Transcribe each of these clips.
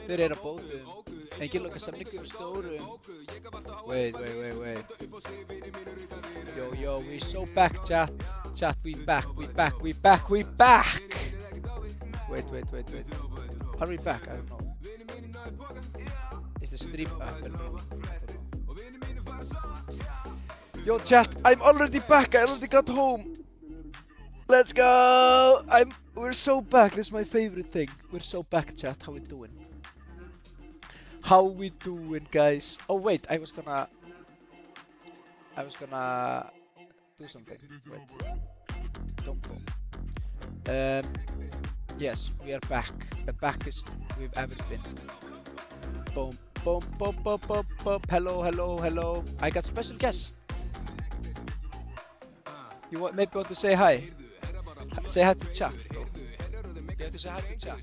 Þeir eru á bótum. Engin loka samningu stórum. Wait. Yo, we so back, chat. Chat, we back. Wait. Are we back? I don't know. Is the stream up? I don't know. Yo, chat, I'm already back. I already got home. Let's go. We're so back. This is my favorite thing. We're so back, chat. How we doing? How we doing, guys? Oh wait, I was gonna do something. Wait. Don't go. Yes, we are back. The backest we've ever been. Boom. Hello. I got special guest. You maybe want to say hi? Say hi to chat, bro. You have to say hi to chat.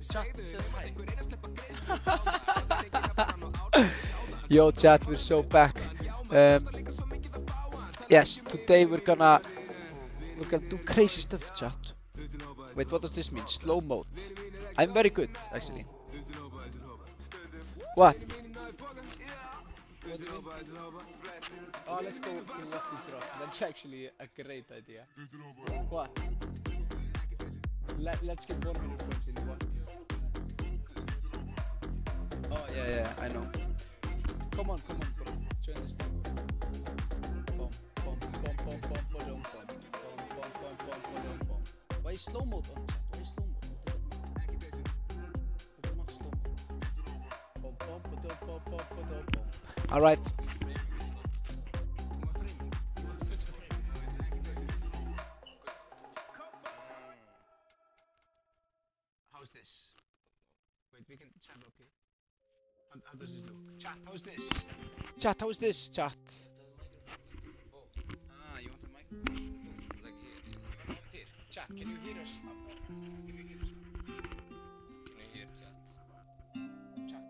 Chat says hi. Yo, chat, we're so back. Yes, today we're gonna do crazy stuff, chat. Wait, what does this mean? Slow mode. I'm very good, actually. What? What do you mean? Oh, let's go to What is Rock. That's actually a great idea. What? Let's get 100 points in what? Oh, yeah, I know. Come on, bro. Join this thing. Boom. Why is slow mode on, chat? Why is slow mode? I don't want slow mode. Alright. How's this? Wait, we can chat, okay? How does this look? Chat, how's this? Chat, how's this? Chat. You want the mic? Like here. You want it here? Chat, can you hear us? Can you hear us? Can you hear chat? Chat,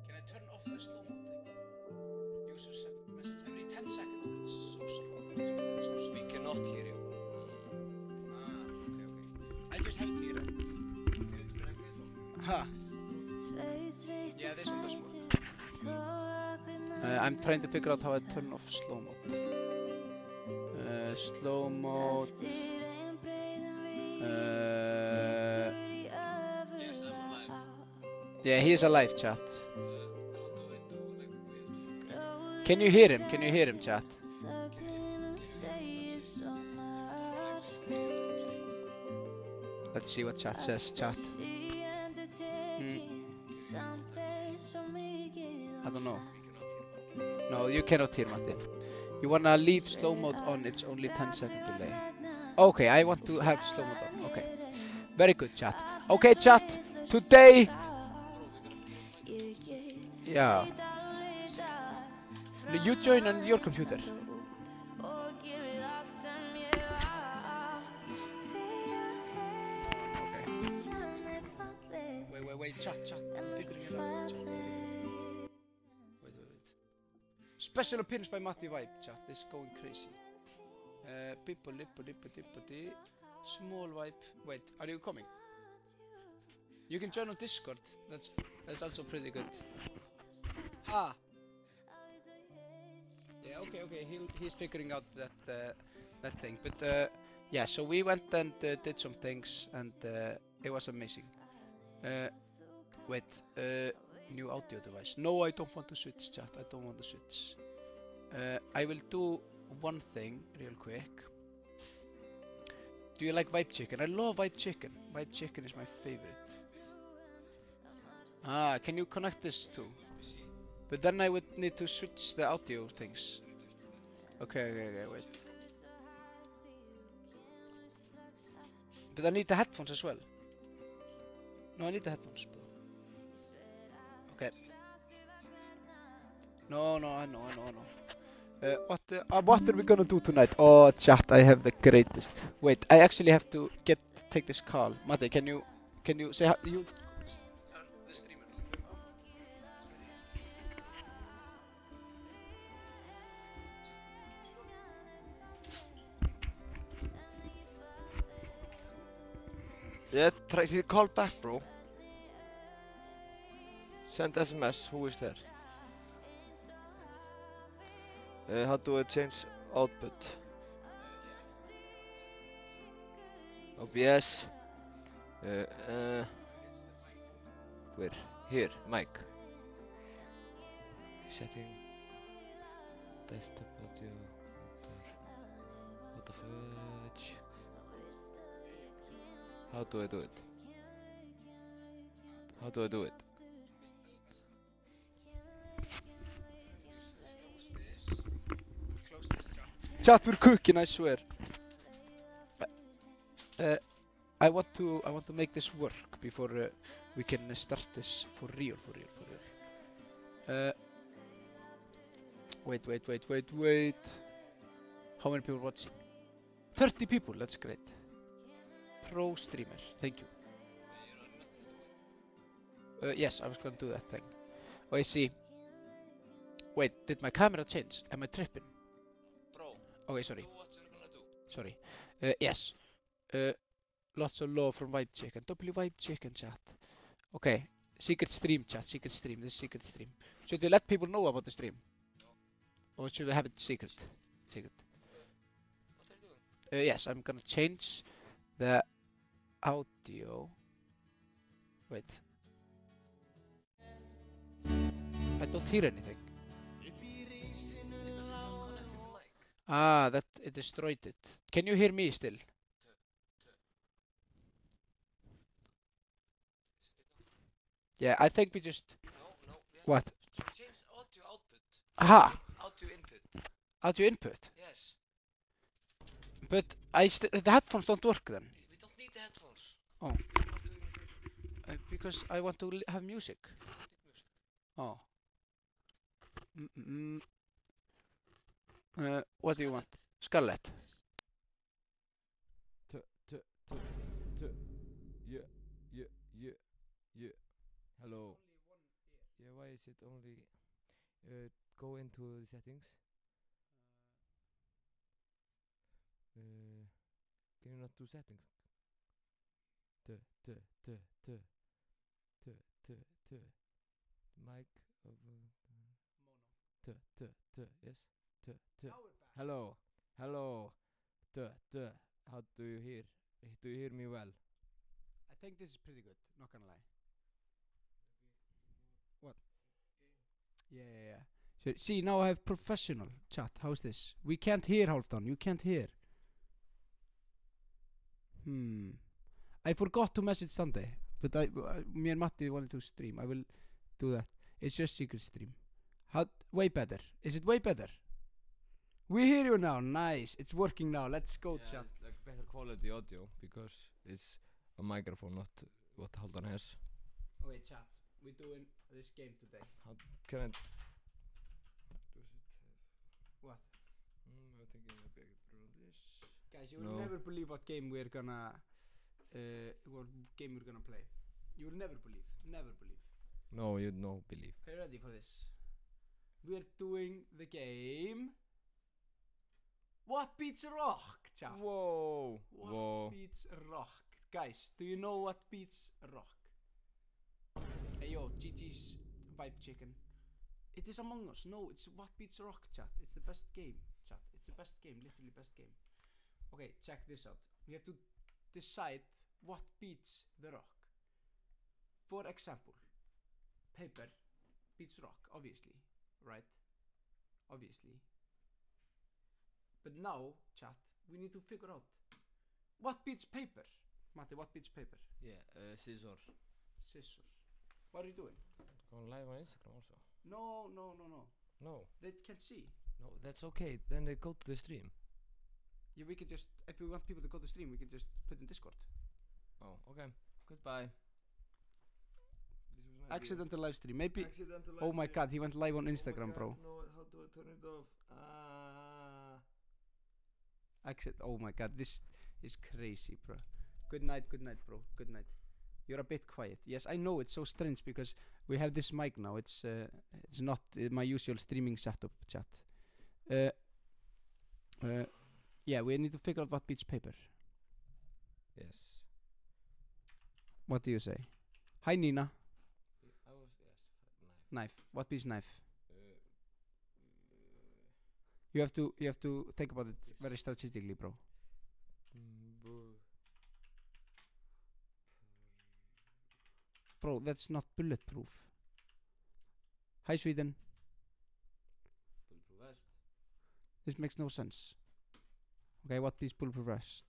can I turn off the slow mode thing? User send message every 10 seconds. It's so slow. It's so slow. We cannot hear you. Okay. I just have it here. Huh. Yeah, this one does work. I'm trying to figure out how I turn off slow mode. Slow mode. Yeah, he is alive, chat. Can you hear him? Chat? Let's see what chat says, chat. I don't know. No, you cannot hear Martin. You wanna leave slow mode on, it's only 10-second delay. Okay, I want to have slow mode on. Okay. Very good, chat. Okay, chat. Today... Yeah. You join on your computer. Wait, chat. I'm figuring it out, chat. Wait. Special appearance by Matti Vibe, chat. This is going crazy. People, small Vibe. Wait, are you coming? You can join on Discord. That's also pretty good. Ha! Yeah, okay. He's figuring out that thing. But yeah, so we went and did some things, and it was amazing. Wait, new audio device. No, I don't want to switch, chat. I don't want to switch. I will do one thing real quick. Do you like Vibe Chicken? I love Vibe Chicken. Vibe Chicken is my favorite. Can you connect this too? But then I would need to switch the audio things. Okay, wait. But I need the headphones as well. No, I need the headphones, bro. Okay. No, I know. What are we gonna do tonight? Oh, chat, I have the greatest. Wait, I actually have to take this call. Mate, can you say how you start the streamer? Yeah, try to call back, bro. Send SMS, who is there? How do I change output? OBS. Where? Here, mic. Setting. Desktop audio. What the fudge? How do I do it? How do I do it? Close this chat. Chat, we're cooking, I swear. I want to make this work before we can start this for real. Wait. How many people watching? 30 people, that's great. Pro streamer, thank you. Yes, I was gonna do that thing. Oh, I see. Wait, did my camera change? Am I tripping? Bro, Okay, sorry. do what you're gonna do. Sorry. Yes. Lots of love from Vibe Chicken. W Vibe Chicken chat. Okay. Secret stream chat. Secret stream. This is secret stream. Should we let people know about the stream? Or should we have it secret? Secret. What are you doing? Yes, I'm gonna change the audio. Wait. I don't hear anything. Because you're not connected to mic. Ah, that it destroyed it. Can you hear me still? Yeah, I think we just. No. What? Change audio output. Aha! Audio input. Audio input. Yes. But the headphones don't work then. We don't need the headphones. Oh. What do you need? Because I want to have music. Oh. What do you want? Scarlett. Yeah. Hello. Yeah, why is it only? Go into the settings. Can you not do settings? Mic. Yes. Hello. How do you hear? Do you hear me well? I think this is pretty good, not gonna lie. What? Yeah. So, see, now I have professional chat. How's this? We can't hear, Halfdan. You can't hear. I forgot to message Sunday, but me and Matti wanted to stream. I will do that. It's just secret stream. Way better. Is it way better? We hear you now. Nice. It's working now. Let's go, chat. It's like better quality audio because it's a microphone, not what Haldan has. Okay, chat. We're doing this game today. How can I? Does it have? What? I'm thinking maybe I could put it on this. Guys, you will never believe what game we're gonna play. You will never believe. Never believe. No, you don't believe. Are you ready for this? We're doing the game. What beats rock, chat? Whoa. What beats rock? Guys, do you know what beats rock? Hey yo, GG's Vibe Chicken. It is Among Us. No, it's what beats rock, chat. It's the best game, chat. It's the best game, literally best game. Okay, check this out. We have to decide what beats the rock. For example, paper beats rock, obviously, right? Obviously. But now, chat, we need to figure out what beats paper. Matti, what beats paper? Yeah, scissors. Scissors. What are you doing? Going live on Instagram also. No. No. They can't see. No, that's okay. Then they go to the stream. Yeah, we can just, if we want people to go to stream, we can just put in Discord. Oh, okay. Goodbye. Accidental live stream. Maybe. Accidental live Oh my stream. god, he went live on Instagram, bro. No, how do I turn it off? Oh my god, this is crazy, bro. Good night, bro. Good night. You're a bit quiet. Yes, I know it's so strange because we have this mic now. It's not my usual streaming setup, chat. Yeah, we need to figure out what beats paper. Yes. What do you say? Hi Nina. I was yes. Knife. What piece knife? You have to think about it very strategically, bro. Bro, that's not bulletproof. Hi Sweden. Bulletproof vest. This makes no sense. Okay, what piece bulletproof vest?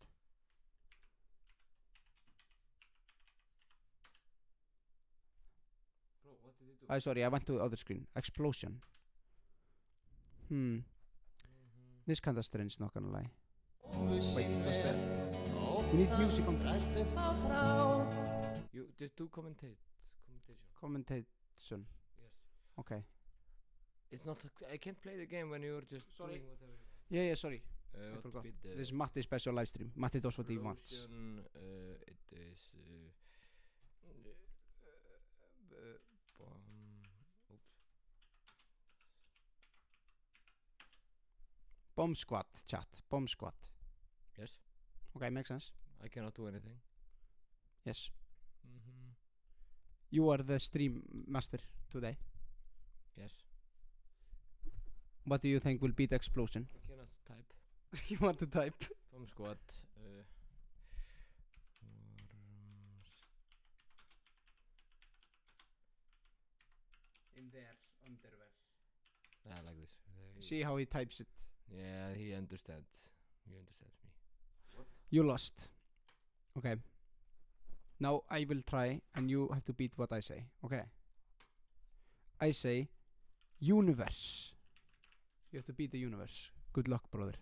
Bro, what did you do? Sorry, I went to the other screen. Explosion. This kinda strange, not gonna lie. Wait, what's that? You need music on You just do commentation. commentation. Yes. Okay. It's not. I can't play the game when you're just Sorry. doing whatever. Yeah, sorry. I forgot. This is Matti's special live stream. Matti does what he wants. It is. Oops. Bomb squad, chat. Bomb squad. Yes. Okay, makes sense. I cannot do anything. Yes. You are the stream master today. Yes. What do you think will beat explosion? I cannot type. You want to type? Bomb squad. In their underwear. Like this. See how he types it. Yeah, he understands. He understands me. You lost. Okay. Now I will try and you have to beat what I say. Okay. I say universe. You have to beat the universe. Good luck, brother.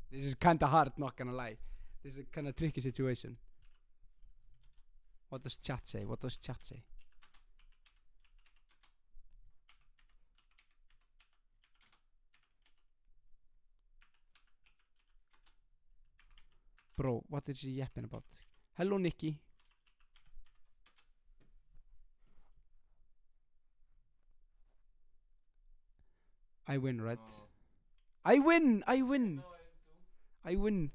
This is kinda hard, not gonna lie. This is a kinda tricky situation. What does chat say? What does chat say? Bro, what is he yapping about? Hello, Nikki. I win, right? I win! I win! I win!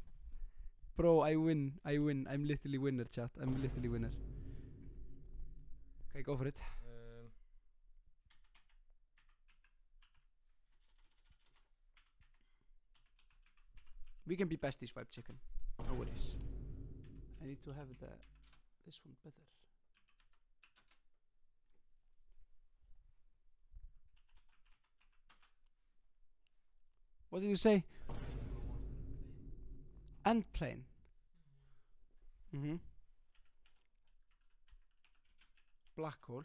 Bro, I win. I win. I'm literally winner, chat. I'm literally winner. Okay, go for it. We can be besties, Vibe Chicken. No worries. I need to have this one better. What did you say? And plane. Black hole.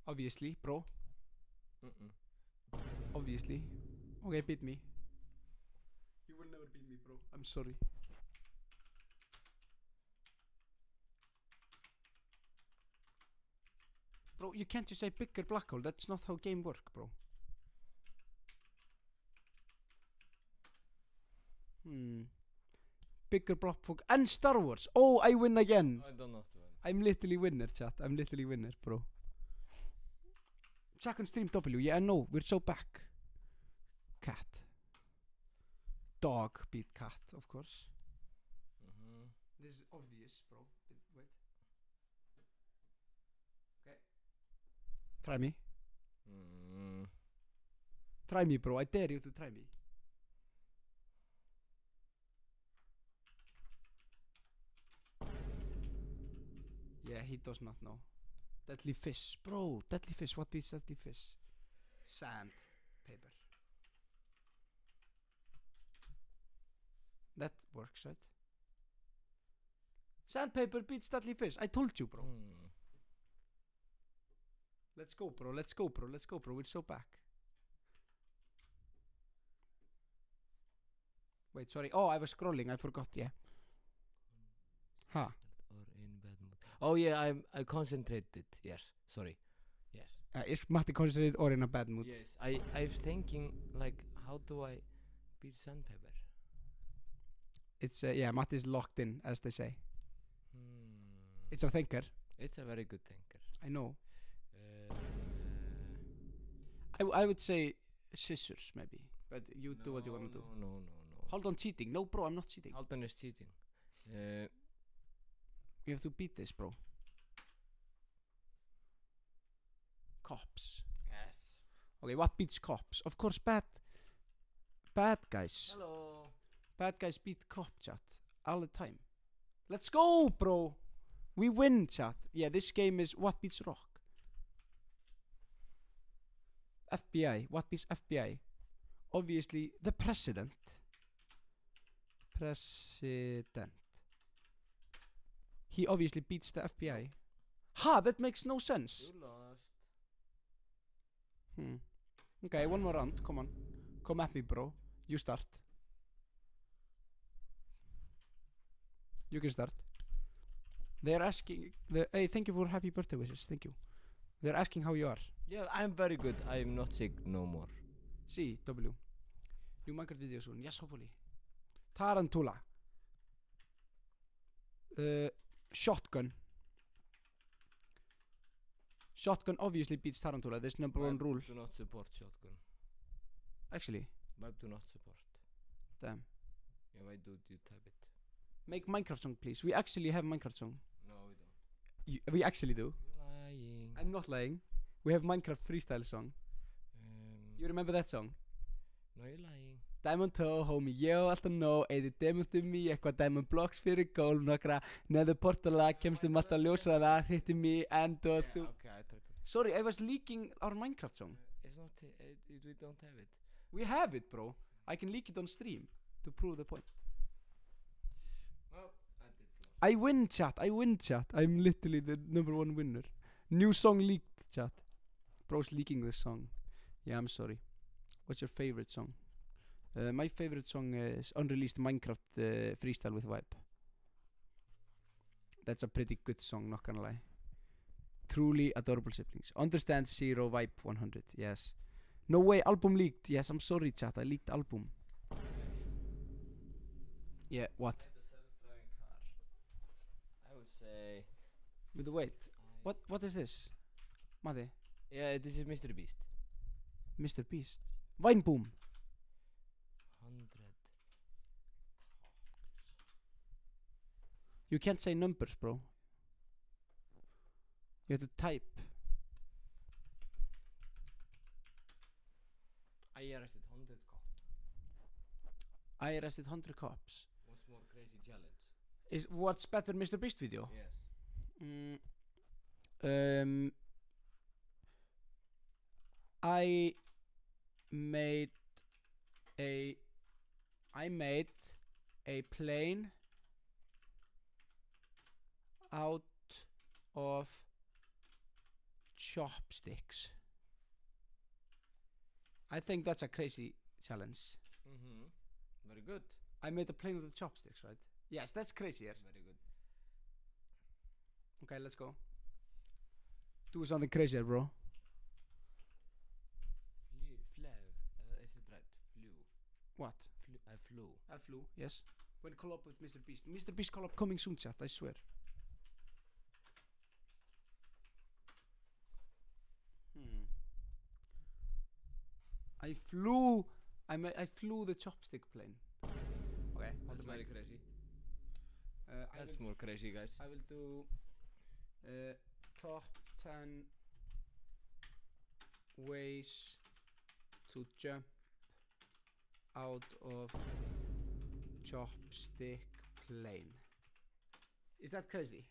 Obviously, bro. Obviously. Okay, beat me. You will never beat me, bro. I'm sorry. Bro, you can't just say bigger black hole. That's not how game work, bro. Bigger black hole and Star Wars. Oh, I win again. I don't know. I'm literally winner, chat. I'm literally winner, bro. Second stream W. Yeah, I know. We're so back. Cat. Dog beat cat, of course. This is obvious, bro. Wait. Okay. Try me. Try me, bro. I dare you to try me. Yeah, he does not know. Deadly fish, bro. Deadly fish. What beats deadly fish? Sand. Paper. That works, right? Sandpaper beats deadly fish. I told you, bro. Let's go, bro. Let's go, bro. Let's go, bro. We're so back. Wait, sorry. Oh, I was scrolling. I forgot, yeah. Huh. Or in bad mood. Oh yeah, I concentrated. Yes, sorry. Yes. Is Matti concentrated or in a bad mood? Yes. I was thinking like, how do I beat sandpaper? It's yeah, Matti's locked in, as they say. It's a thinker. It's a very good thinker. I know. I would say scissors, maybe. But you do what you want to do. No. Hold on, cheating. No, bro, I'm not cheating. Haldan is cheating. You have to beat this, bro. Cops. Yes. Okay, what beats cops? Of course, bad guys. Hello. Bad guys beat cop, chat. All the time. Let's go, bro. We win, chat. Yeah, this game is what beats rock. FBI. What beats FBI? Obviously, the president. He obviously beats the FBI. Ha! That makes no sense. You lost. Okay, one more round. Come on. Come at me, bro. You start. You can start. They're asking... Hey, thank you for happy birthday wishes. Thank you. They're asking how you are. Yeah, I'm very good. I'm not sick no more. C, W. New Minecraft video soon. Yes, hopefully. Tarantula. Shotgun. Shotgun obviously beats Tarantula. There's number one rule. Do not support shotgun. Actually. Vibe do not support. Damn. Yeah, why do you type it? Make Minecraft song, please. We actually have Minecraft song. No, we don't. We actually do. Lying. I'm not lying. We have Minecraft freestyle song. You remember that song? No, you're lying. Diamond toe, homie, ég á alltaf nóg. Eyði demundum í eitthvað diamond blocks fyrir gólf. Nokkra neður portala, kemstum alltaf ljósraða. Hittum í end og þú. Okay, I tried to. Sorry, I was leaking our Minecraft song. It's not. We don't have it. We have it, bro. I can leak it on stream to prove the point. Well, I did lost. I win, chat. I win, chat. I'm literally the number one winner. New song leaked, chat. Bro's leaking this song. Yeah, I'm sorry. What's your favorite song? My favorite song is unreleased Minecraft freestyle with Vibe. That's a pretty good song, not gonna lie. Truly adorable siblings. Understand 0, Vibe 100. Yes. No way, album leaked. Yes, I'm sorry, chat. I leaked album. Yeah, what? Self-driving car. I would say. With the wait. What is this? Mate. Yeah, this is Mr. Beast. Mr. Beast. Vine Boom. 100. You can't say numbers, bro. You have to type. I arrested 100 cops. I arrested 100 cops. What's more crazy challenge? Is what's better, Mr. Beast video? Yes. I made a plane out of chopsticks. I think that's a crazy challenge. Very good. I made a plane with chopsticks, right? Yes, that's crazier. Very good. Okay, let's go. Do something crazier, bro. Is it right? Flew. What? I flew. I flew, yes. When collab with Mr. Beast. Mr. Beast collab coming soon, chat, I swear. I flew the chopstick plane. Okay, That's very crazy. I That's more crazy, guys. will do top 10 ways to jump out of chopstick plane. Is that crazy?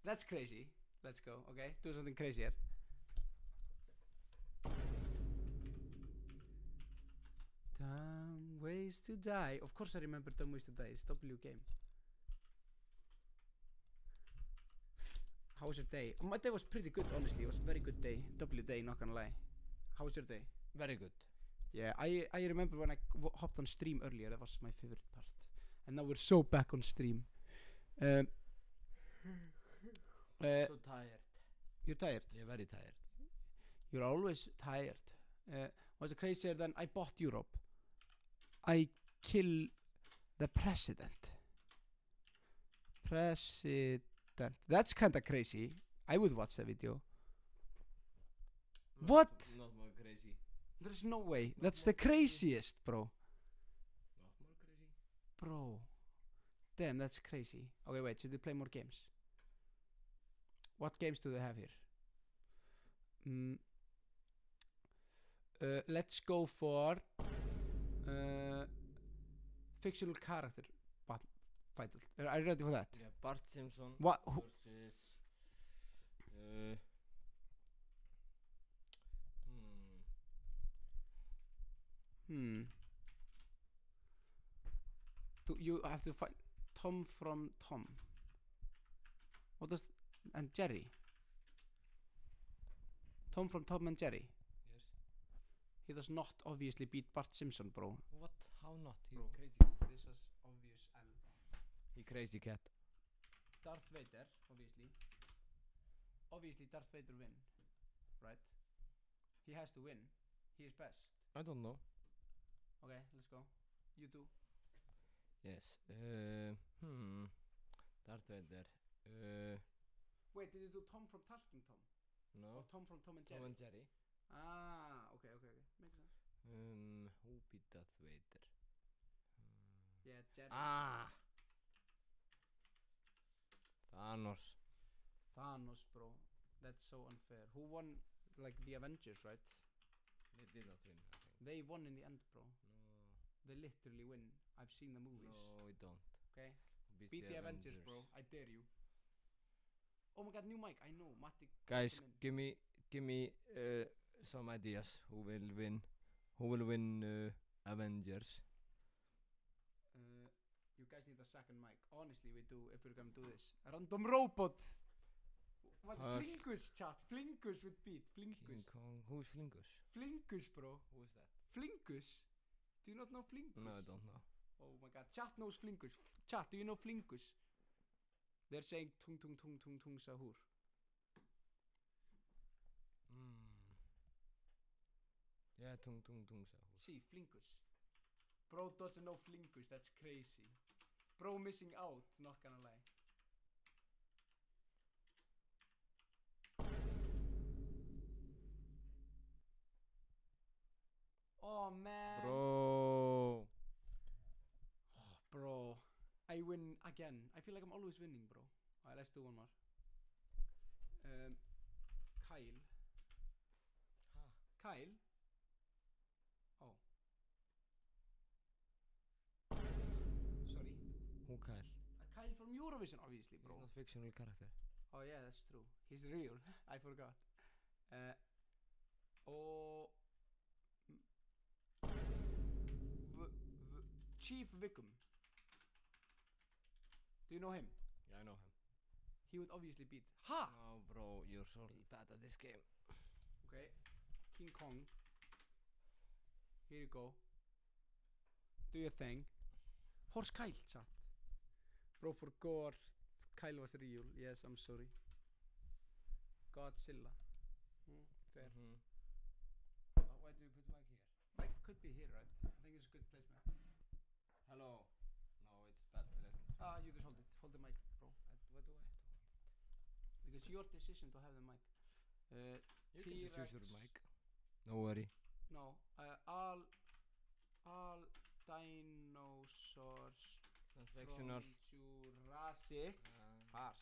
That's crazy. Let's go, okay? Do something crazier. Dumb Ways to Die. Of course I remember Dumb Ways to Die. It's W game. How was your day? My day was pretty good, honestly. It was a very good day. W day, not gonna lie. How was your day? Very good. Yeah, I remember when I hopped on stream earlier. That was my favorite part. And now we're so back on stream. So tired. You're tired? Yeah, very tired. You're always tired. Was it crazier than I bought Europe? I kill the president. That's kinda crazy. I would watch the video. What? Not more crazy. There's no way. That's the craziest, bro. Not more crazy. Bro. Damn, that's crazy. Okay, wait, should we play more games? What games do they have here? Let's go for fictional character fight. Are you ready for that? Yeah, Bart Simpson What? versus You have to find Tom from Tom. What does and Jerry? Tom from Tom and Jerry. Yes. He does not obviously beat Bart Simpson, bro. What? How not? He Bro. crazy. This is obvious and He crazy cat. Darth Vader, obviously. Obviously Darth Vader win, right? He has to win. He is best. I don't know. Okay, let's go. You too. Yes. Darth Vader. Wait, did you do Tom from Talking Tom? No. Or Tom from Tom and Jerry? Tom and Jerry. Ah, okay. Makes sense. Who beat Darth Vader? Yeah, Jerry. Thanos. Thanos, bro. That's so unfair. Who won, like, the Avengers, right? They did not win, I think. They won in the end, bro. No. They literally win. I've seen the movies. No, we don't. Okay? Beat the Avengers, bro. I dare you. Oh my god, new mic. I know. Matti. Guys, come in. give me some ideas. Who will win? Who will win Avengers? You guys need a second mic. Honestly, we do if we're gonna do this. Random robot. What? Flinkus, chat. Flinkus with beat. King Flinkus. Kong. Who's Flinkus? Flinkus, bro. Who is that? Flinkus. Do you not know Flinkus? No, I don't know. Oh my god. Chat knows Flinkus. Chat, do you know Flinkus? They're saying tung tung tung tung tung sahur. Yeah, tung tung tung sahur. See, Flinkus. Bro doesn't know Flinkus. That's crazy. Bro missing out. Not gonna lie. Oh man. Bro. Oh, bro. I win again. I feel like I'm always winning, bro. Alright, let's do one more. Kyle. Kyle? Oh. Sorry. Who Kyle? Kyle from Eurovision, obviously, bro. He's not fictional character. Oh yeah, that's true. He's real. I forgot. Chief Wickham. Do you know him? Yeah, I know him. He would obviously beat. Ha! No, bro, you're so bad at this game. Okay. King Kong. Here you go. Do your thing. Horse Kyle, chat. Bro, for gore. Kyle was real. Yes, I'm sorry. Godzilla. Fair. Why do you put mic here? Mic could be here, right? I think it's a good placement. Hello. No, it's bad placement. You just hold it. Hold the mic, bro. Why do I have to hold it? Because your decision to have the mic. You can just use your T-Rex. mic. No worry. No. All dinosaurs Not from fictional. Jurassic Park.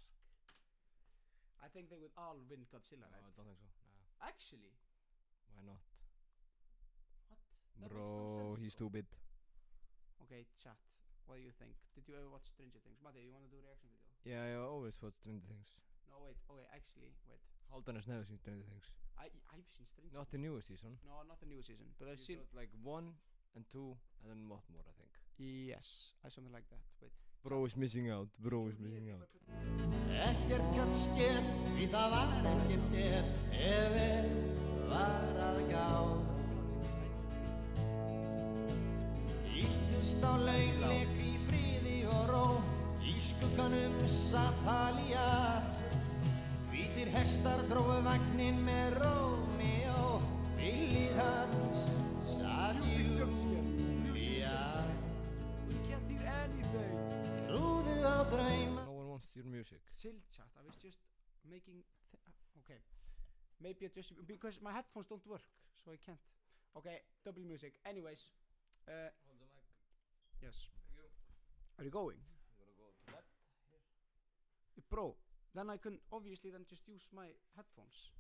I think they would all win Godzilla, No, I right? don't think so. No. Actually, Why not? what? That makes no Bro, sense, he's bro. stupid. Okay, chat. What do you think? Did you ever watch Stranger Things? Matti, you want to do a reaction video? Yeah, I always watch Stranger Things. No, wait. Okay, actually, wait. Haldan has never seen Stranger Things. I've seen Stranger Not the newest season. No, not the new season, but I've You seen. got like 1 and 2 and then what more, I think. Yes, something like that. Wait. Bro is missing out. Bro is missing out. Ekkert gat skeð, því það var ekkert ef var að gá. Íttust á launleik í friði og ró, í skugganum satt Talía. Hvítir hestar drófu vagninn með Rómeó, bíllinn hans satt Júlía. We can't hear anything. Trúðu á drauma. No one wants your music. Chill, chat. I was just making. Okay. Maybe I just because my headphones don't work, so I can't. Okay, double music. Anyways, Hold the mic. yes. Thank you. Are you going? I'm gonna go to that. Bro, then I can obviously then just use my headphones.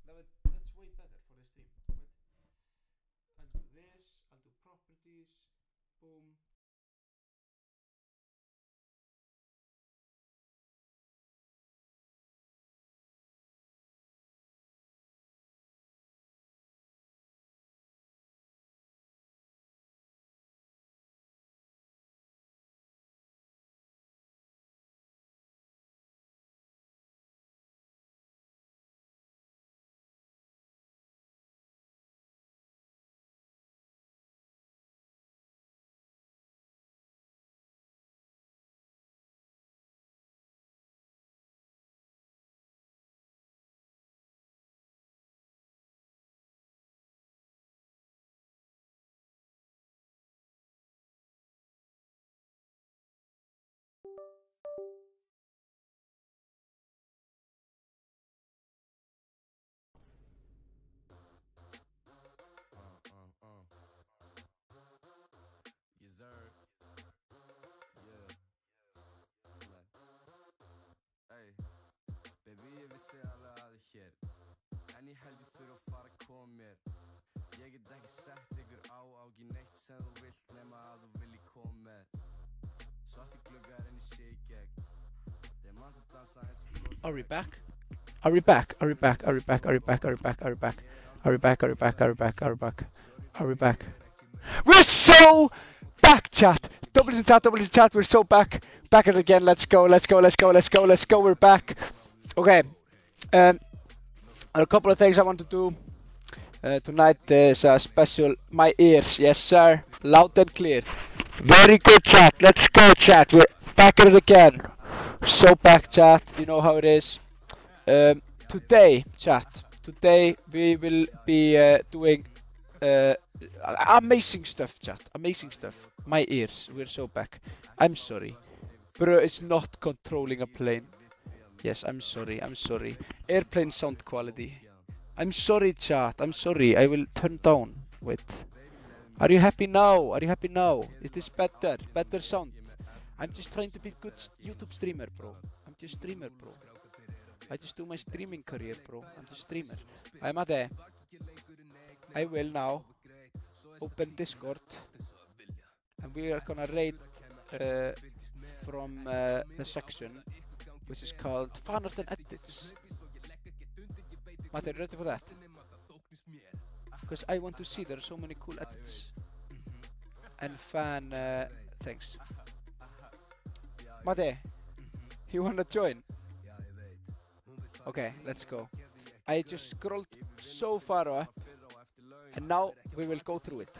That's way better for the stream. Wait. I'll do this, I'll do properties, boom. Yes, sir. Yeah. Ey, baby, ég vissi alveg að þið hér. En ég held ég þurfa að fara að koma mér. Ég get ekki sett ykkur á ekki neitt sem þú vilt nema að þú vilji koma með. Svarti gluggar inn í sé í gegn. Þeir mann að dansa eins og flóð. Are we back? Are we back? Are we back? Are we back? Are we back? Are we back? Are we back? Are we back? Are we back? Are we back? Are we back? Are we back? We're so back, chat. Double in chat. We're so back. Back at it again. Let's go. Let's go. Let's go. Let's go. Let's go. We're back. Okay. A couple of things I want to do. Tonight is a special. My ears. Yes, sir. Loud and clear. Very good, chat. Let's go, chat. We're back at it again. So back, chat. You know how it is. Today, chat. Today we will be doing amazing stuff, chat. Amazing stuff. My ears. We're so back. I'm sorry. Bro, it's not controlling a plane. Yes, I'm sorry. I'm sorry. Airplane sound quality. I'm sorry, chat. I'm sorry. I will turn down. Wait. Are you happy now? Are you happy now? Is this better? Better sound? I'm just trying to be good YouTube streamer, bro. I'm just streamer, bro. I just do my streaming career, bro. I'm just streamer. I'm Ade. I will now open Discord and we are gonna rate from the section which is called Fan Art and Edits. Mate, are you ready for that? Because I want to see there are so many cool edits and fan things. Mate, you wanna join? Okay, let's go. I just scrolled so far up and now we will go through it.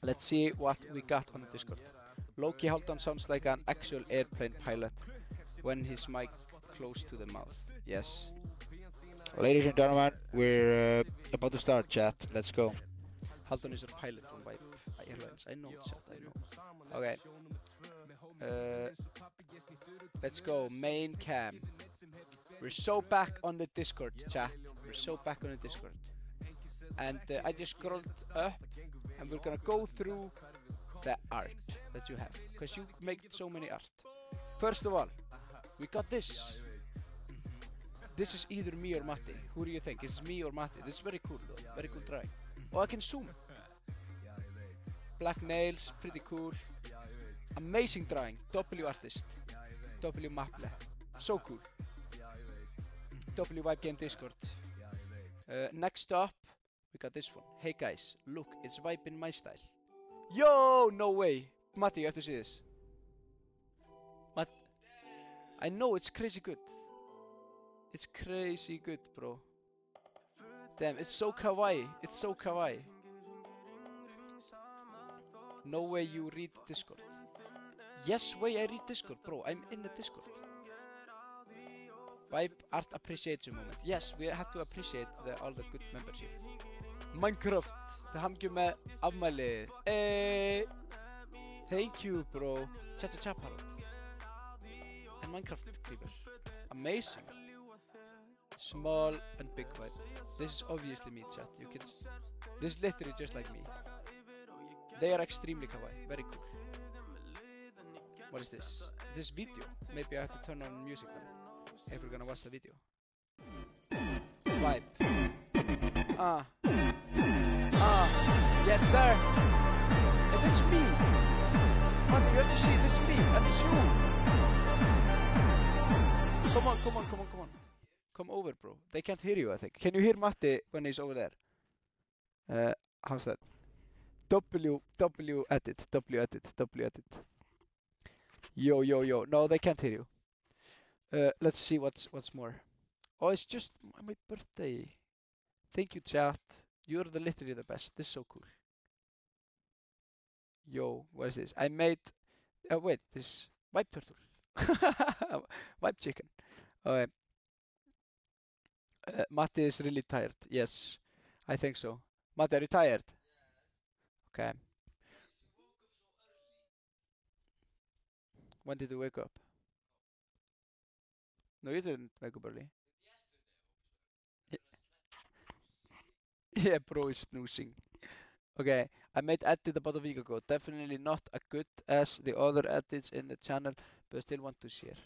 Let's see what we got on the Discord. Loki Haldon sounds like an actual airplane pilot when his mic close to the mouth. Yes. Ladies and gentlemen, we're about to start, chat. Let's go. Haldon is a pilot from Vibe Airlines. I know, chat, I know. Okay. Let's go. Main cam. We're so back on the Discord, chat. We're so back on the Discord. And I just scrolled up and we're gonna go through the art that you have. Because you make so many art. First of all, we got this. This is either me or Matti. Who do you think? It's me or Matti. This is very cool though. Very cool drawing. Oh, I can zoom. Black nails, pretty cool. Amazing drawing. W artist. W Maple. So cool. W Vibe Game Discord. Next up, we got this one. Hey guys, look, it's Vibe in my style. Yo, no way. Matti, you have to see this. I know it's crazy good. It's crazy good, bro. Damn, it's so kawaii. It's so kawaii. No way you read Discord. Yes way I read Discord, bro. I'm in the Discord. Vibe Art appreciation moment. Yes, we have to appreciate all the good members here. Minecraft, the hamngjum með afmælið. Thank you, bro. Cha parrot. And Minecraft creeper. Amazing. Small and big vibe. This is obviously me, chat. You can. This is literally just like me. They are extremely kawaii. Very cool. What is this? This video. Maybe I have to turn on music then. If we're gonna watch the video. Vibe. Yes, sir. And this is me. Mati, you have to see. This is me. And this is you. Come on, come on, come on, come on. Come over, bro. They can't hear you, I think. Can you hear Matti when he's over there? How's that? W edit. Yo. No, they can't hear you. Let's see what's more. Oh, it's just my birthday. Thank you, chat. You're literally the best. This is so cool. Yo, what is this? I made. Wait, this vibe turtle. Vibe chicken. Okay. Matti is really tired. Yes, I think so. Matti, are you tired? Okay. When did you wake up? No, you didn't wake up early. Yeah, bro is snoozing. Okay, I made edit about a week ago. Definitely not as good as the other edits in the channel, but still want to share.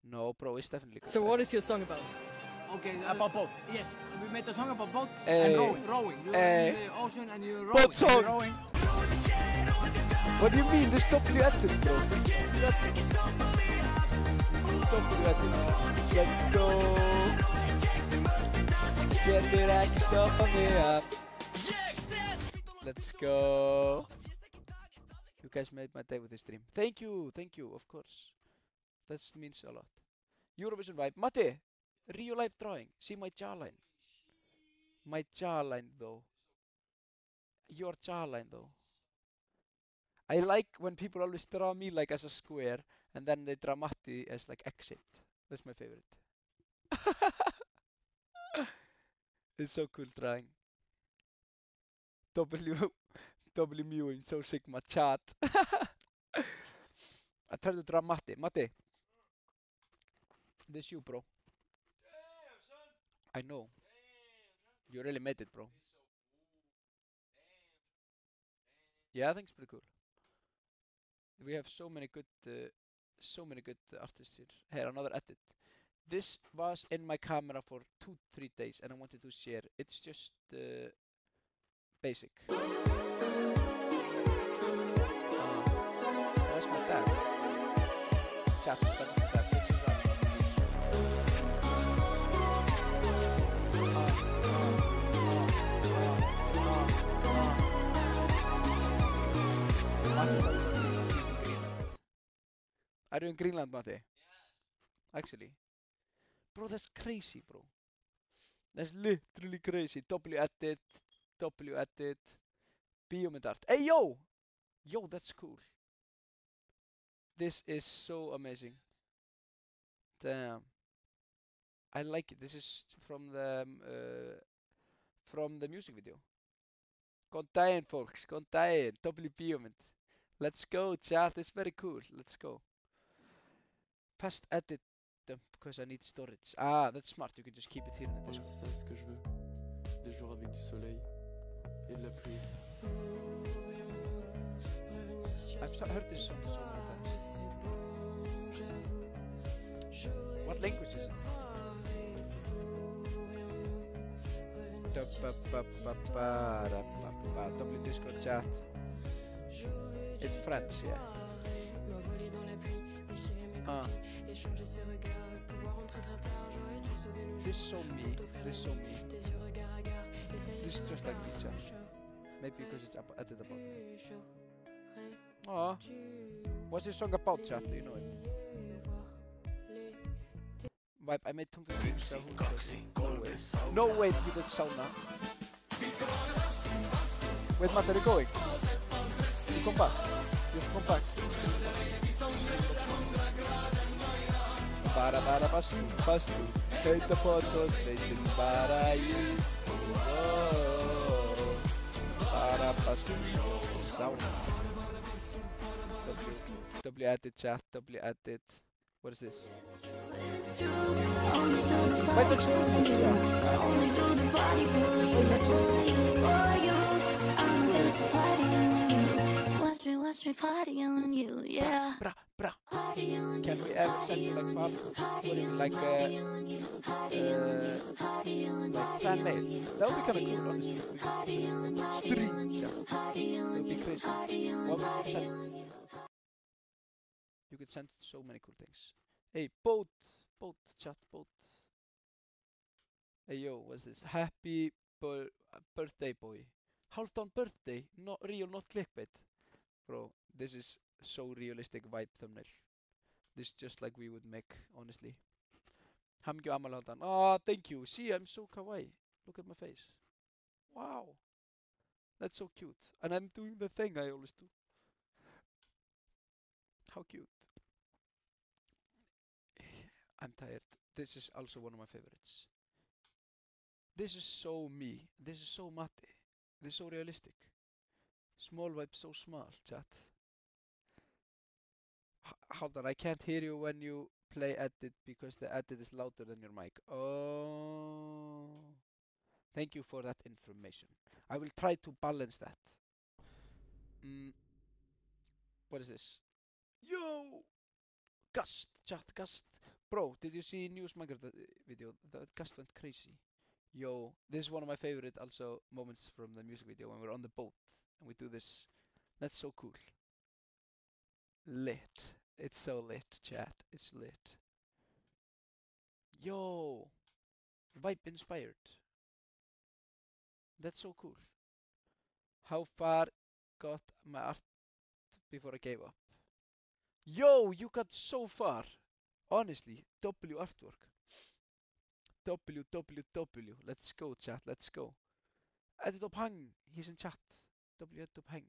No, bro, it's definitely good. So what is your song about? Okay, About boat. Yes, we made a song about boat Hey. and rowing. You're Hey. in the ocean and you're rowing. Boat song. You're rowing. What do you mean? This W edit, bro. This W edit. W edit. Let's go. Getur ekki stoppa mig up. Let's go. You guys made my day with this stream. Thank you, of course. That means a lot. Eurovision vibe. Matti, real life drawing. See my jawline. My jawline though. Your jawline though. I like when people always draw me like as a square and then they draw Matti as like exit. That's my favorite. It's so cool drawing. W mewing, so sigma chat. I tried to draw Matti. Matti. This you, bro. I know. You really made it, bro. Yeah, I think it's pretty cool. We have so many good artists here. Here, another edit. This was in my camera for 2-3 days and I wanted to share. It's just basic. That's my dad. Chat, that's my dad. This is Matti's also he's in Greenland. Are you in Greenland, Matti? Actually. Bro, that's crazy, bro. That's literally crazy. W edit. Bíómynd art. Hey, yo! Yo, that's cool. This is so amazing. Damn. I like it. This is from the music video. Góðan daginn, folks. Góðan daginn. Bíómynd. Let's go, chat. It's very cool. Let's go. Past edit dump because I need storage. Ah, that's smart. You can just keep it here in the Voilà, Discord. c'est ça ce que je veux. Des jours avec du soleil et de la pluie. I've heard this song so many times. What language is it? W Discord chat. It's French, yeah. This is so me. This is so me. This is just like me, chat. Maybe because it's edited about me. Aw. What's this song about, chat? Do you know it? Vibe, I made Tunga Games. So who knows? No way. No way you did sauna. Wait, Matt, are you going? You come back. You have to come back. Bara bastu. Heita fotos, veitum bara í. Bara bastu. Sauna. W edit chat, W edit. What is this? Vai dogs for you. Watch me party on you, yeah. Bra. Can we ever send you like fan or even like fan mail? That would be kind of cool, honestly. Stream chat. That would be crazy. What would you send? You could send so many cool things. Hey, boat chat. Hey yo, what's this? Happy birthday boy. Halfdan birthday, not real, not clickbait. Bro, this is so realistic vibe thumbnail. This is just like we would make, honestly. Hamingju afmæli Halfdan. Ah, thank you. See, I'm so kawaii. Look at my face. Wow. That's so cute. And I'm doing the thing I always do. How cute. I'm tired. This is also one of my favorites. This is so me. This is so Matti. This is so realistic. Small vibe, so small, chat. Hold on, I can't hear you when you play edit because the edit is louder than your mic. Oh. Thank you for that information. I will try to balance that. What is this? Yo! Gust, chat, Gust. Bro, did you see Newsmaker video? The Gust went crazy. Yo, this is one of my favorite also moments from the music video when we're on the boat and we do this. That's so cool. Lit. It's so lit, chat. It's lit. Yo! Vibe inspired. That's so cool. How far got my art before I gave up? Yo, you got so far. Honestly, W artwork. W. Let's go, chat. Let's go. Editop Hang. He's in chat. Editop Hang.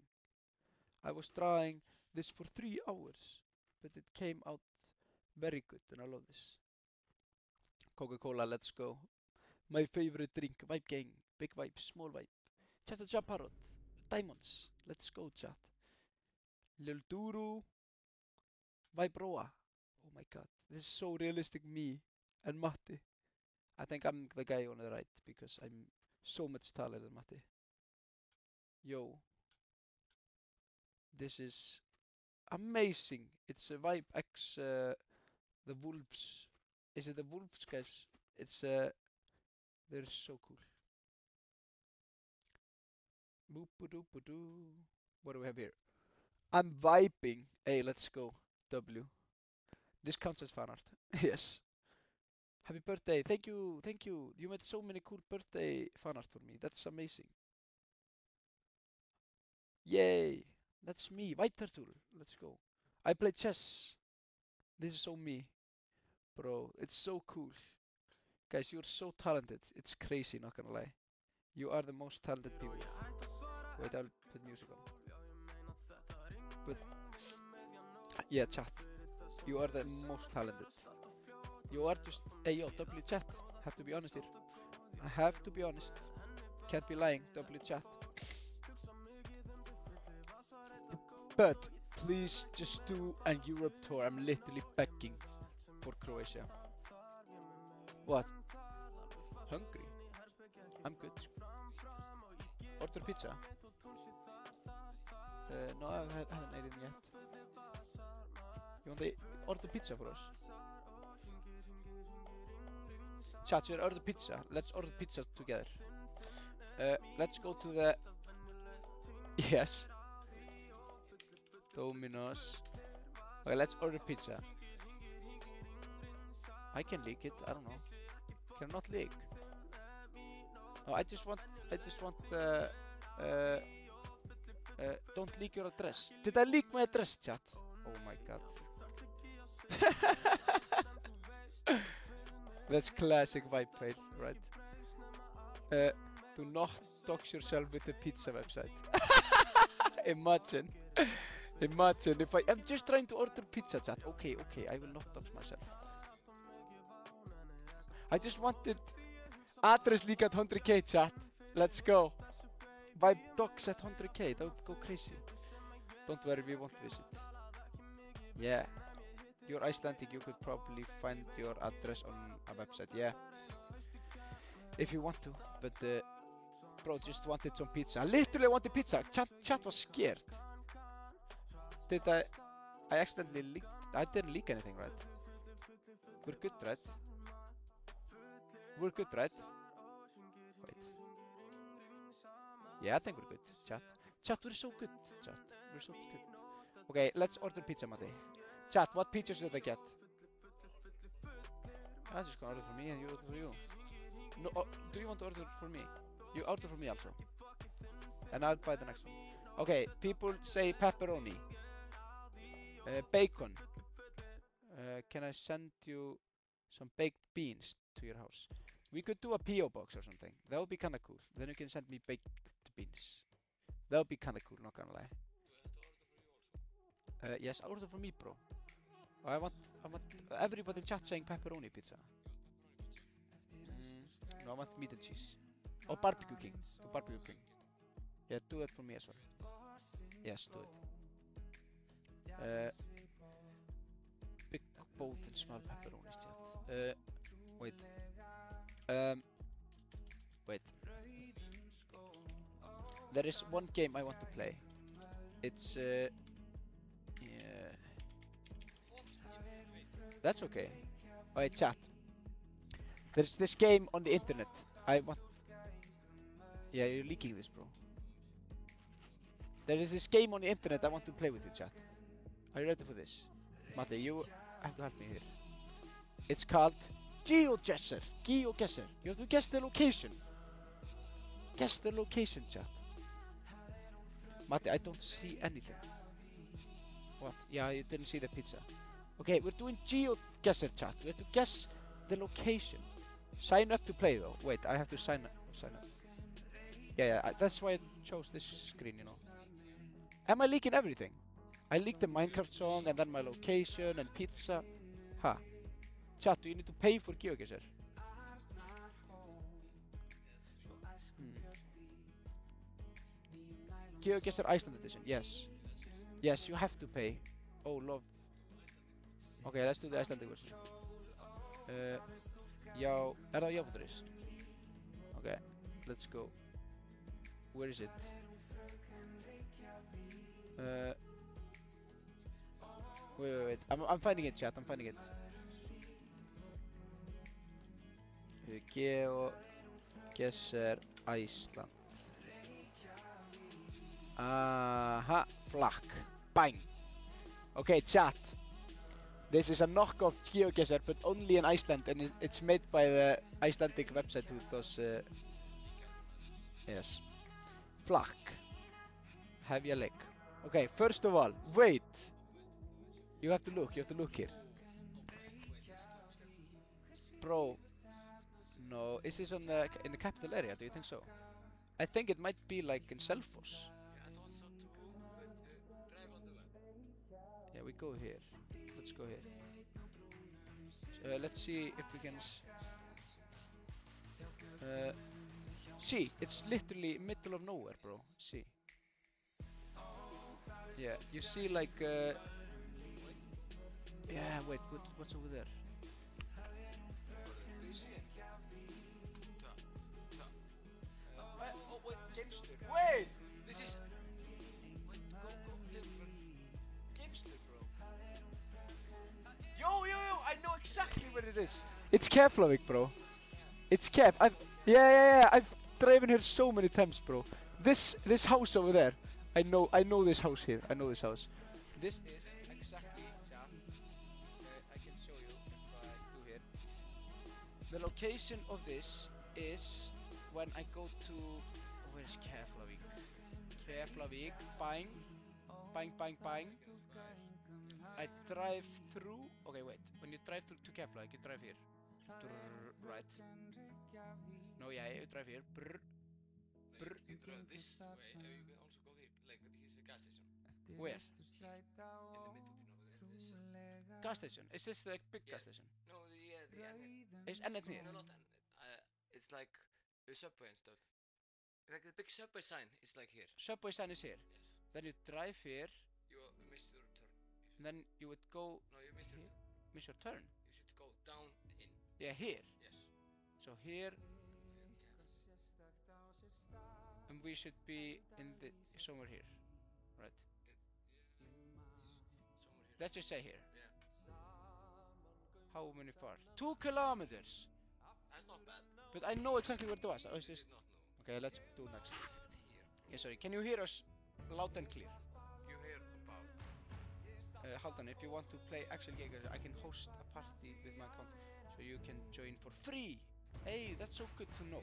I was drawing this for 3 hours, but it came out very good, and I love this. Coca-Cola, let's go. My favorite drink. Vibe gang. Big vibe. Small vibe. Chat to Jab Parrot. Diamonds. Let's go, chat. Lil Duru. Vibe Roa. Oh my god. This is so realistic me and Matti. I think I'm the guy on the right because I'm so much taller than Matti. Yo. This is amazing. It's a Vibe X, the Wolves. Is it the Wolves, guys? It's, they're so cool. Boop-a-doop-a-doo. What do we have here? I'm vibing. Hey, let's go. W. This counts as fan art. Yes. Happy birthday. Thank you. You made so many cool birthday fan art for me. That's amazing. Yay. That's me. Vibe Turtle. Let's go. I play chess. This is so me. Bro, it's so cool. Guys, you're so talented. It's crazy, not gonna lie. You are the most talented people. Wait, I'll put music on. But yeah, chat. You are the most talented. You are just, hey yo, W chat. Have to be honest here. I have to be honest. Can't be lying. W chat. But please just do a Europe tour. I'm literally begging for Croatia. What? Hungry? I'm good. Order pizza? No, I haven't eaten yet. You want to order pizza for us? Chat, you order pizza. Let's order pizza together. Let's go to the... Yes. Domino's. Okay, let's order pizza. I can leak it. I don't know. Can I not leak? Oh, I just want. Don't leak your address. Did I leak my address, chat? Oh my god. That's classic vibe fail, right? Do not dox yourself with the pizza website. Imagine if I'm just trying to order pizza, chat. Okay, I will not dox myself. I just wanted address leak at 100k, chat. Let's go. Vibe docs at 100k. That would go crazy. Don't worry, we won't visit. Yeah. You're Icelandic, you could probably find your address on a website, yeah. If you want to, but bro just wanted some pizza. I literally wanted pizza. Chat was scared. Did I accidentally leaked? I didn't leak anything, right? We're good, right? We're good, right? Wait. Yeah, I think we're good, chat. Chat, we're so good, chat. We're so good. Okay, let's order pizza, Matti. Chat, what pizza should I get? I'm just gonna order for me and you order for you. No, do you want to order for me? You order for me also. And I'll buy the next one. Okay, people say pepperoni. Bacon. Can I send you some baked beans to your house? We could do a P.O. box or something. That would be kinda cool. Then you can send me baked beans. That would be kinda cool, not gonna lie. Yes, order for me, bro. I want everybody in chat saying pepperoni pizza. No, I want meat and cheese. Oh, barbecue king. Do barbecue king. Yeah, do that for me as well. Yes, do it. Big, bold and small pepperonis, chat. Wait. Wait. There is one game I want to play. It's yeah. That's okay. Alright, chat. There's this game on the internet. I want. Yeah, you're leaking this, bro. There is this game on the internet I want to play with you, chat. Are you ready for this? Matti, you have to help me here. It's called GeoGuessr. GeoGuessr. You have to guess the location. Guess the location, chat. Matti, I don't see anything. What? Yeah, you didn't see the pizza. Okay, we're doing GeoGuessr, chat. We have to guess the location. Sign up to play though. Wait, I have to sign up. Yeah, that's why I chose this screen, you know. Am I leaking everything? I leaked the Minecraft song and then my location and pizza. Ha. Chat, do you need to pay for GeoGuessr? GeoGuessr Iceland edition, yes. Yes, you have to pay. Oh, love. Okay, let's do the Icelandic version. Já, það já.is? Okay, let's go. Where is it? Wait. I'm finding it, chat. I'm finding it. GeoGuessr Iceland. Aha, flak. Bang. Okay, chat. This is a knockoff GeoGuessr, but only in Iceland, and it's made by the Icelandic website who does. Yes. Flak. Hefja lake. Okay, first of all, wait. You have to look here. Bro. No, is this in the capital area? Do you think so? I think it might be like in Selfoss. Yeah, I thought so too, but drive on the web. Yeah, we go here. Let's go here. Let's see if we can. See, it's literally middle of nowhere, bro. See. Yeah, you see like. Yeah, wait, what's over there? Do you see it? Oh wait, Gamester. Wait, This is... Wait, go, Gamester, bro. Yo, I know exactly where it is. It's Keflavik, bro. It's Kef. Yeah. I've driven here so many times, bro. This house over there. I know this house here. I know this house. This is exactly, chat. I can show you if I do here. The location of this is when I go to. Where's Keflavik? Keflavik. Bang. I drive through. Okay, wait. When you drive to Keflavik, you drive here. Right. No, yeah, you drive here. like, you drive this way, and you can also go here. Like, here's a gas station. Where? In the middle, there's Gas station. Is this the big gas station? No, yeah, the end. Is Ennet here? No, not end. It's like a subway and stuff. Like the big subway sign is like here. Subway sign is here. Yes. Then you drive here. You missed your turn. and then you would go. No, you missed your. Miss your turn. You should go down in. Yeah, here. Yes. So here, Yeah. and we should be in the somewhere here, right? Somewhere here. Let's just say here. Yeah. How many far? 2 kilometers. That's not bad. But I know exactly where it was. I was You just. did not know. Okay, let's do next. I have it here. Yeah, sorry. Can you hear us loud and clear? You hear about. Hold on. If you want to play actual Jaeger, I can host a party with my account, so you can join for free. Hey, that's so good to know.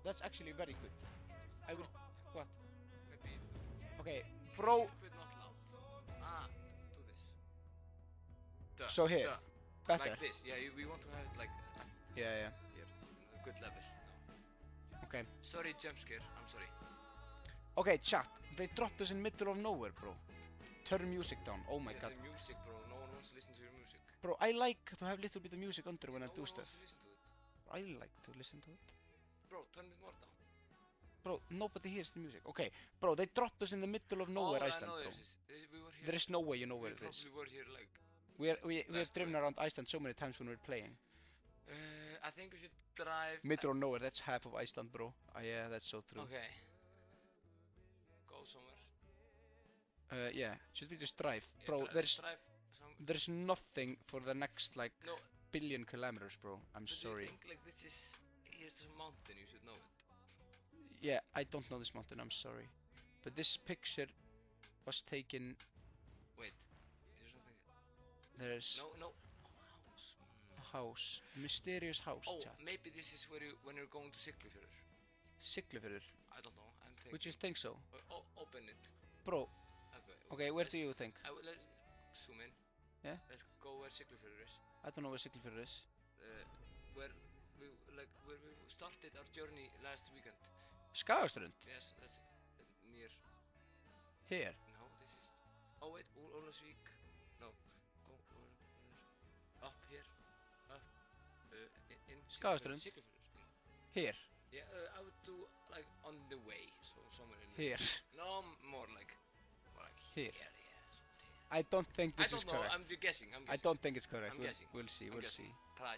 That's actually very good. I will. What? Maybe. Okay, bro. But not loud. Ah, do this. Duh, So here. duh. Better. Like this. Yeah, we want to have it like Yeah. here. A good level. No. Okay. Sorry, jump scare. I'm sorry. Okay, chat. They dropped us in middle of nowhere, bro. Turn music down. Oh my god. The music, bro. No one wants to listen to your music. Bro, I like to have little bit of music under when I No do one stuff. wants to listen to it. I like to listen to it. Bro, turn it more down. Bro, nobody hears the music. Okay, bro, they dropped us in the middle of nowhere, All Iceland, I know bro. is we were here. There is no way you know we where it is. probably were here like. We have last driven week. around Iceland so many times when we're playing. I think we should drive. Middle of nowhere, that's half of Iceland, bro. Yeah, that's so true. Okay. Go somewhere. Yeah, should we just drive? Yeah, Bro, let's drive some. there's nothing for the next, like, No. billion kilometers, bro. I'm But do sorry. you think like this is here's the mountain? You should know it. Yeah, I don't know this mountain, I'm sorry. But this picture was taken. Wait. Is there something? There's No. a house. A mysterious house, Oh, chat. maybe this is where you when you're going to Siglufjörður. Siglufjörður. I don't know. I'm thinking. Would you think so? Open it. Bro, okay, where let's- do you think? Let's zoom in. Yeah? Let's go where Siglufjörður is. I don't know where Siglufjörður is. Where we started our journey last weekend. Skagaströnd? Yes, that's near. Here. No, this is. Oh wait, Ólafsvík. No, go up here, up. In Skagaströnd? Siglufjörður. Here. Yeah, I would do like on the way, so somewhere in. Here. No, more like Here. Yeah, somewhere here. I don't think this I is don't know. correct. I'm guessing. I don't think it's correct. I'm We'll, guessing. we'll see. I'm We'll guessing. see. Try.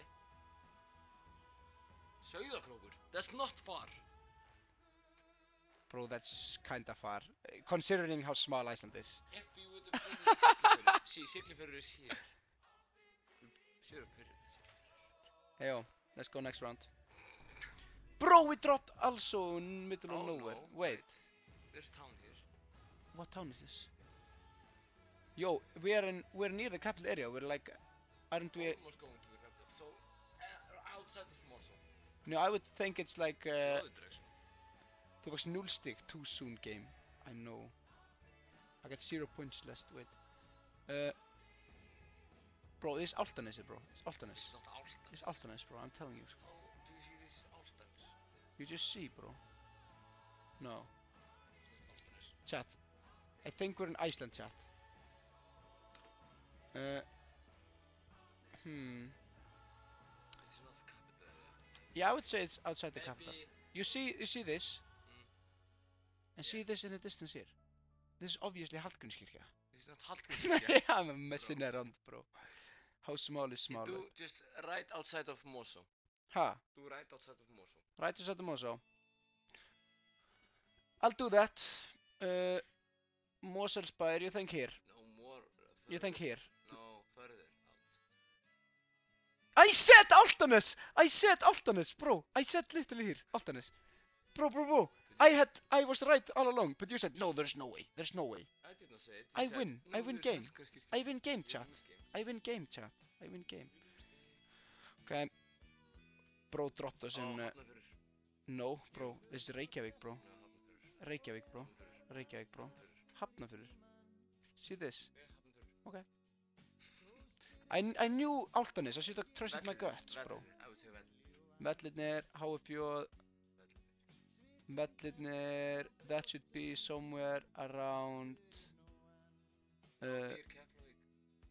Sauðárkrókur. That's not far. Bro, that's kinda far. Considering how small Iceland is. If we would have been in Siglufjörður. See, Siglufjörður is here. Should have put it in Siglufjörður. Hey, yo, let's go next round. Bro, we dropped also in middle of Oh, nowhere. no, Wait, There's town here. what town is this? Yo, we're near the capital area. We're like, aren't we? Almost going to the capital. So, outside of Mosó. No, I would think it's like. Other direction. Det var 0 stig, too soon game. I know. I got 0 points last, wait. Bro, this is Álftanes, bro. It's Álftanes. It's not Álftanes. It's Álftanes, bro, I'm telling you. Oh, do you see this Álftanes? You just see, bro. No. It's not Álftanes. Chat. I think we're in Iceland, chat. This is not the capital area. Yeah, I would say it's outside the capital. Maybe. You see this? And Yeah. see this in the distance here? This is obviously Hallgrímskirkja. This is not Hallgrímskirkja. Yeah, I'm messing around, bro. How small is small? Do just right outside of Mosó. Ha? Do right outside of Mosó. Right outside the Mosó. I'll do that. Moselsbær, you think here? No more. You think here? No, further out. I said Álftanes! I said Álftanes, bro! I said literally here, Álftanes. Bro. I was right all along, but you said, no, there's no way. There's no way. I did not say it. I You said, win. no, I win this game. is Hallgrímskirkja. I win game, You chat. lose game. I win game, chat. I win game. Okay. Bro dropped us in... Hafnarfjörður. no, bro. This is Reykjavík, bro. No, Hafnarfjörður. Reykjavík, bro. Hafnarfjörður. Reykjavík, bro. Hafnarfjörður. Hafnarfjörður. See this? Yeah, Hafnarfjörður. I knew Álftanes. I should have trusted my Vellirnir, guts, bro. Vellirnir, I would say Vellirnir. Vellirnir, HF4. Vellirnir, that should be somewhere around... Near Keflavík.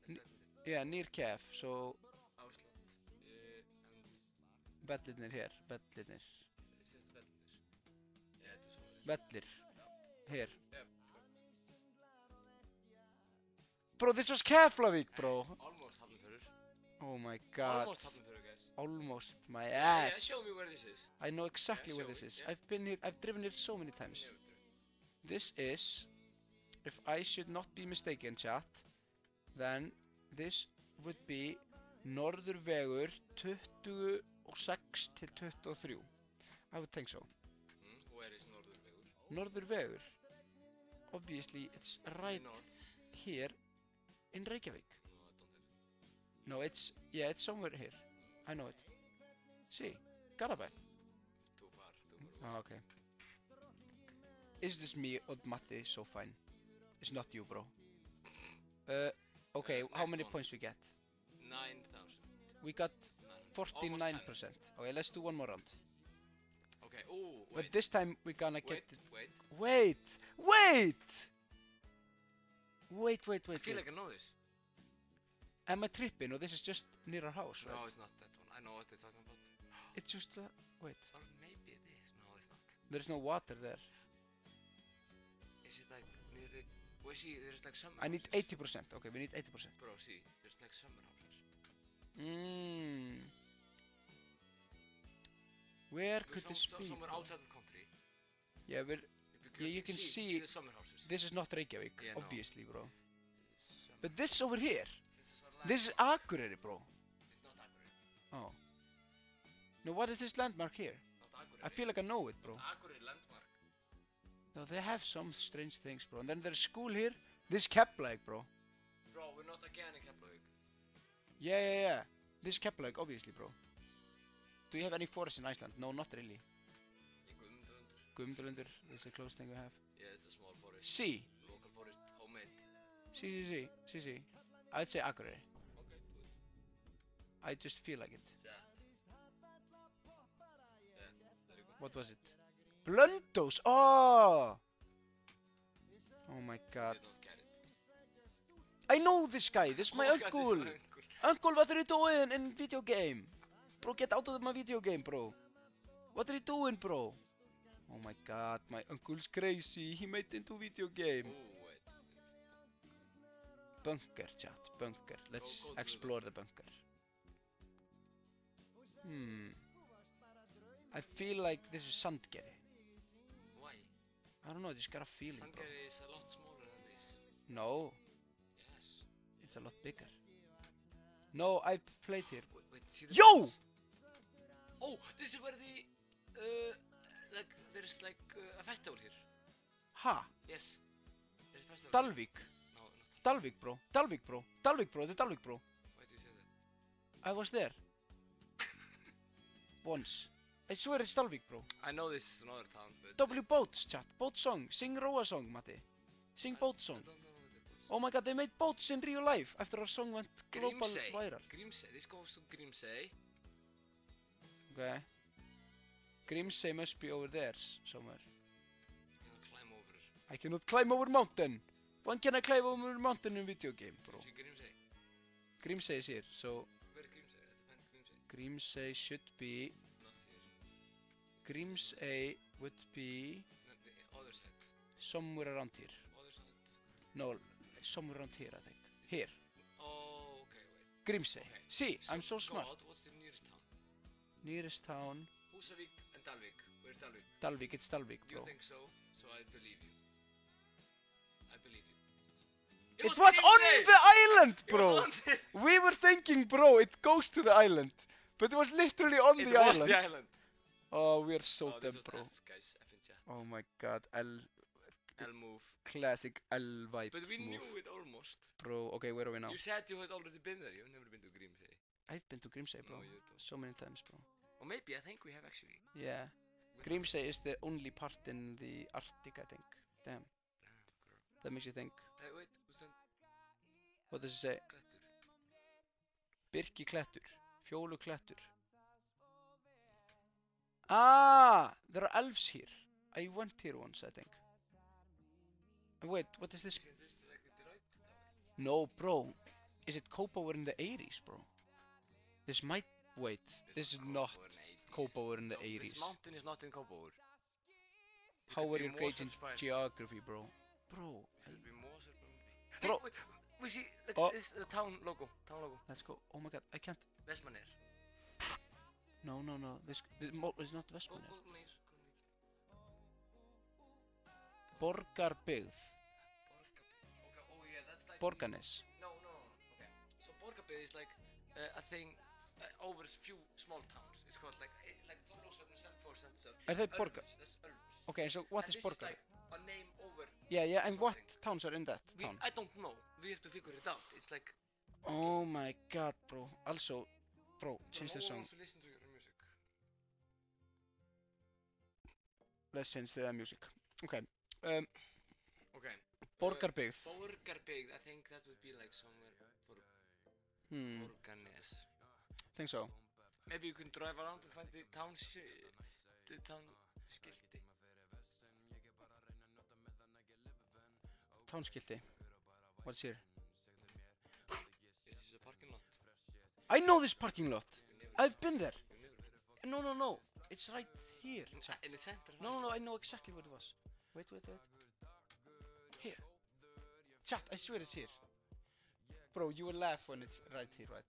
n- That's Vellirnir. yeah, near Kef, so... Ásland. And Vellirnir here, Vellirnir. it says Vellirnir. Yeah, it is over there. Vellir. Here. Yeah. Bro, this was Keflavík, bro. Almost Hafnarfjörður. Oh my god. Almost Hafnarfjörður, guys. Almost my Yeah, ass. show me where this is. I know exactly Yeah, where show this me, is. yeah. I've been here, I've driven here so many times. This is, if I should not be mistaken, chat, then this would be Norðurvegur 26 til 23. I would think so. Where is Norðurvegur? Norðurvegur. Obviously, it's right North. here in Reykjavík. No, I don't have. No, it's, yeah, it's somewhere here. I know it. See, Garabær. Too far. Oh, okay. Is this me, Odd Matti, so fine? It's not you, bro. Okay, how next many one. points we get? 9,000. We got Almost 49%. Okay, let's do one more round. Okay, ooh, But wait. this time we're gonna Wait, get it. wait. Wait! Wait! Wait, I feel wait. like I know this. Am I tripping or this is just near our house, right? No, it's not that one. I know what they're talking about. It's just, wait. Or maybe it is. No, it's not. There's no water there. Is it like near the... Well, see, there's like summer I need houses. 80%. Okay, we need 80%. Bro, see, there's like summer houses. Where There's could this be? somewhere bro? outside the country. Yeah, but If Yeah, you can see- the summer houses. this is not Reykjavík, Yeah, no. obviously, bro. Summer- But this over here, This is our land. this is Akureyri, bro. It's not Akureyri. Oh. No, what is this landmark here? Not Akureyri. I feel like I know it, bro. Akureyri landmark. No, they have some strange things, bro. And then there's school here. This Keflavík, bro. Bro, we're not again in Keflavík. Yeah. This Keflavík, obviously, bro. Do you have any forests in Iceland? No, not really. Í Guðmundarlundur. Guðmundarlundur is the closest thing we have. Yeah, it's a small forest. See. Local forest, homemade. See. I'd say Akureyri. Okay, do it. I just feel like it. Set. Yeah, there you go. What was it? Blönduós! Oh! Oh my god. You don't get it. I know this guy. This is my Oh God, this is uncle. my uncle. Uncle, what are you doing in video game? Bro, get out of my video game, bro. What are you doing, bro? Oh my god, my uncle's crazy. He made it into video game. Ooh, wait. Bunker, chat. Bunker. Let's go to the explore the bunker. I feel like this is Sandgerði. Why? I don't know, just got a feeling, bro. Sandgerði is a lot smaller than this. No, Yes. it's a lot bigger. No, I played here. Wait, see the Yo! fence? Oh, this is where there's like a festival here. Ha! Yes. There's a festival. Dalvík. No, not. Dalvík, bro. Dalvík, bro. Dalvík, bro. The Dalvík, bro. Why do you say that? I was there. Once. I swear it's Dalvík, bro. I know this is another town, but W boats, chat. Boat song. Sing Roa song, Matti. Sing boat song. I don't know what it was. Oh my god, they made boats in real life after our song went global Grímsey. viral. Grímsey. This goes to Grímsey. Okay. Grímsey must be over there somewhere. You can climb over. I cannot climb over mountain. When can I climb over mountain in video game, bro? See Grímsey. Grímsey is here, so Where is Grímsey? Let's find Grímsey. Grímsey should be. Not here. Grímsey would be No, the other side. somewhere around here. Other side. No, somewhere around here, I think. Here. Oh, okay, wait. Grímsey. Okay. See, I'm so smart. God, what's the nearest town? Nearest town. Húsavík and Dalvík. Where's Dalvík? Dalvík, it's Dalvík, You bro. think so? So I believe you. I believe you. It was on Grímsey! the island, It was bro! on the- We were thinking, bro, it goes to the island. But it was literally on It the was island. the island. Oh, we are so Oh, dumb, this was bro. F, guys. F in chat. Oh my god, I'll move. classic L vibe But we move. knew it almost. Bro, okay, where are we now? You said you had already been there. You've never been to Grímsey. I've been to Grímsey, bro. No, you don't. So many times, bro. Or maybe, I think we have actually. Yeah. Grímsey is the only part in the Arctic, I think. Damn. Damn, girl. That makes you think. Hey, wait. Who's that? What does it say? Klettur. Birki klettur. Fjólu klettur. Ah! There are elves here. I went here once, I think. Wait, what is this? Isn't this like the Deloitte Tower? No, bro. Is it Kópavogur in the 80s, bro? This might... Wait. This is not Kópavogur in the No, 80s. This mountain is not in Kópavogur. How could are be you great in Mosfellsbær. geography, bro? Bro. It should be Mosfellsbær. Bro. Wait, we see like Oh. this the town logo. Let's go. Oh my god, I can't. Vestmannaeyjar. No. This is not Go Vestmannaeyjar. niður. Borgarbyggð. Okay, oh yeah, that's like Borgarnes. No. Okay. So Borgarbyggð is like a thing over few small towns. It's called like Þorlákshöfn, Selfoss and stuff. Are they Ölfus, Borgar? That's Ölfus. Okay, so what And is this Borgar? is like a name over. Yeah, and what something. towns are in that town? I don't know. We have to figure it out. It's like Oh my god, bro. Also, bro, change the no one song. wants to listen to your music. Let's change the music. Okay. Okay. Borgarbyggð. Borgarbyggð. I think that would be like somewhere for Borgarnes. Think so. Maybe you can drive around and find the town skilti. Townskilti. What's here? This is a parking lot. I know this parking lot. You never, I've been there. you never No. It's right here. in the center. No, I know exactly what it was. Wait. Here. Chat, I swear it's here. Bro, you will laugh when it's right here, right?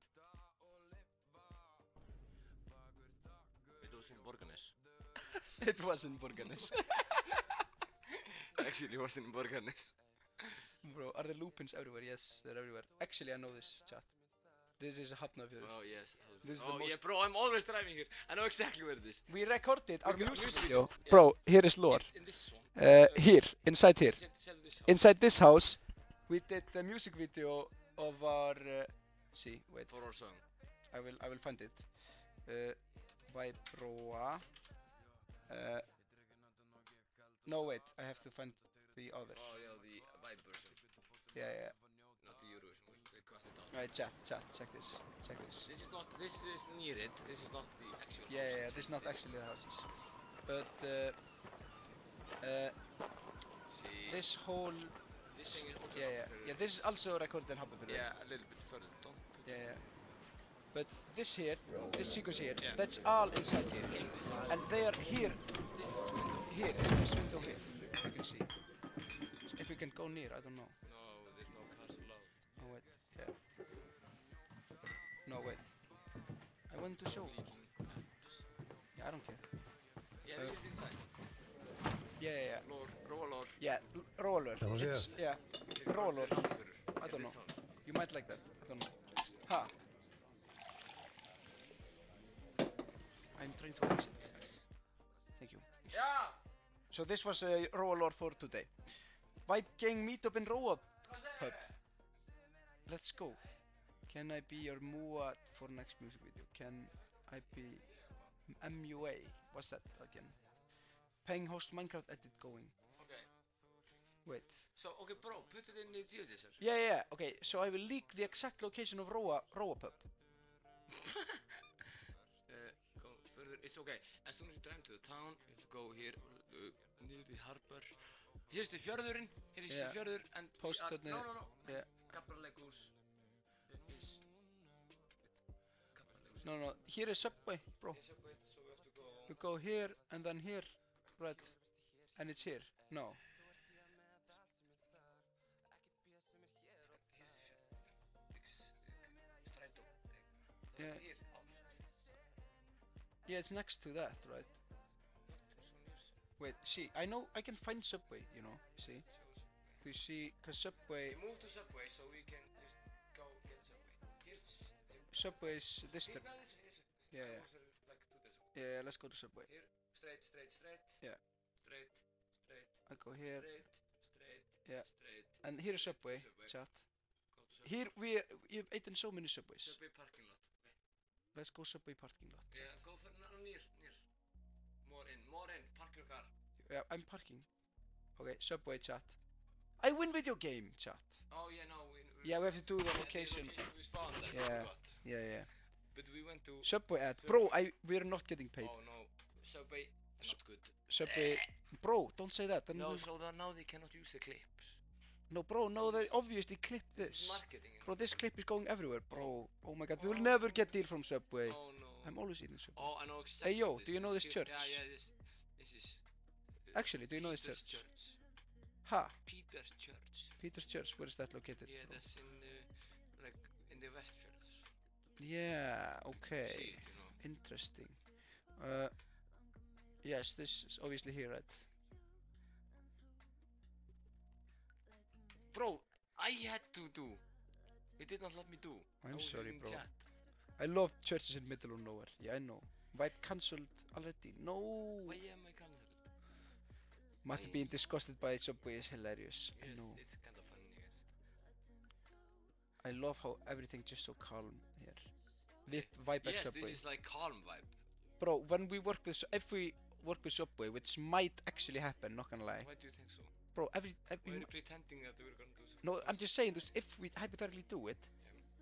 It was in Borgarnes. It was in Borgarnes. Actually, it was in Borgarnes. Bro, are there lupins everywhere? Yes, they're everywhere. Actually, I know this, chat. This is Hafnarfjörður. Oh yes. This is the oh yeah, most- bro, I'm always driving here. I know exactly where it is. We recorded our Okay, music music video. video, yeah. Bro, here is lore. In this one. Here, inside here. Sell this house. Inside this house, we did the music video of our. See, wait. For our song. I will find it. Vibroa. No, wait. I have to find the other. Oh yeah, the vibe version, Yeah. not the Eurovision. We cut it out. Alright, chat. Check this. This is not. This is near it. This is not the actual. Yeah. house. This is not actually the houses, but See. this whole. This thing is also. Yeah. This is also recorded in Hafnarfjörður. Yeah, a little bit further. Don't put it Yeah. But this here, this sequence here, Yeah. that's all inside here. in this house. And they are here, This is window. here, in this window here. You can see. So if we can go near, I don't know. No, there's no cars allowed. Oh wait, yeah. No wait. I want to show. Leaking. Yeah, I don't care. Yeah, this is inside. Yeah. Lore, roll lore. Yeah, roller. It's, yeah, roller. I In don't this know. house. You might like that. I don't know. Ha. I'm trying to fix it. Thank you. Yeah. So this was a roller for today. Vibe Gang meetup in Roa pub. Let's go. Can I be your MUA for next music video? Can I be MUA? What's that again? Paying host Minecraft edit going. Okay. Wait. So okay, bro, put it in the geodeser. Yeah. Okay, so I will leak the exact location of Roa pub. Go further. It's okay. As soon as you drive to the town, you have to go here near the harbor. Here's the fjörðurinn. Here is Yeah. the fjörður and Post we are, þarna- no. Yeah. Kaplaleikhús is Kaplaleikhús. No. Here is Subway, bro. It's up with, so we have to go. You go here and then here. Right. And it's here. No. Strætó. Yeah. Here. Yeah, it's next to that, right? Wait, see, I know I can find Subway, you know, see? Do you see, cause Subway, We move to Subway so we can just go get Subway. Here's Subway is this here, step. no, this Yeah, yeah. was like 2 days ago. Yeah, let's go to Subway. Here, straight. Yeah. Straight. I go here, Straight. Yeah. Straight. and here is Subway, Subway. chat. Go to Subway. Here you've eaten so many Subways. Subway parking lot. Okay. Let's go Subway parking lot. Yeah, go for near. More in. Park your car. Yeah, I'm parking. Okay, Subway chat. I win video game chat. Oh yeah, no. Yeah, we have to do the yeah, location. The location we spawned. I Yeah. forgot. Yeah. But we went to. Subway ad. Bro, we're not getting paid. Oh no. Subway. Not good. Subway. Bro, don't say that. Then No, we'll- so that now they cannot use the clips. No, bro, no, they obviously clipped This this. is marketing. Bro, this clip is going everywhere, bro. Oh my god, we will Oh. never get deal from Subway. Oh no. I'm always eating Subway. Oh, I know exactly. Hey, yo, what do you know this church? Yeah, this is. Actually, do you know this Peter's church? church? Ha, Peter's church. Peter's Church, where is that located? Yeah, bro? that's in like in the Westfjords. Yeah, okay. See it, you know. Interesting. Yes, this is obviously here, right? Bro, I had to do. You did not let me do. I I'm was sorry, reading bro. Chat. I love churches in middle of nowhere. Yeah, I know. Vibe cancelled already. No. Why am I cancelled? Matti Why? being disgusted by Subway is hilarious. I Yes, know. it's kind of funny, yes. I love how everything just so calm here. With Vibe X Yes, Subway. this is like calm vibe. Bro, when we work with, if we work with Subway, which might actually happen, not gonna lie. Why do you think so? Bro, Why are you pretending that we're gonna do something? no, I'm just saying this. If we hypothetically do it,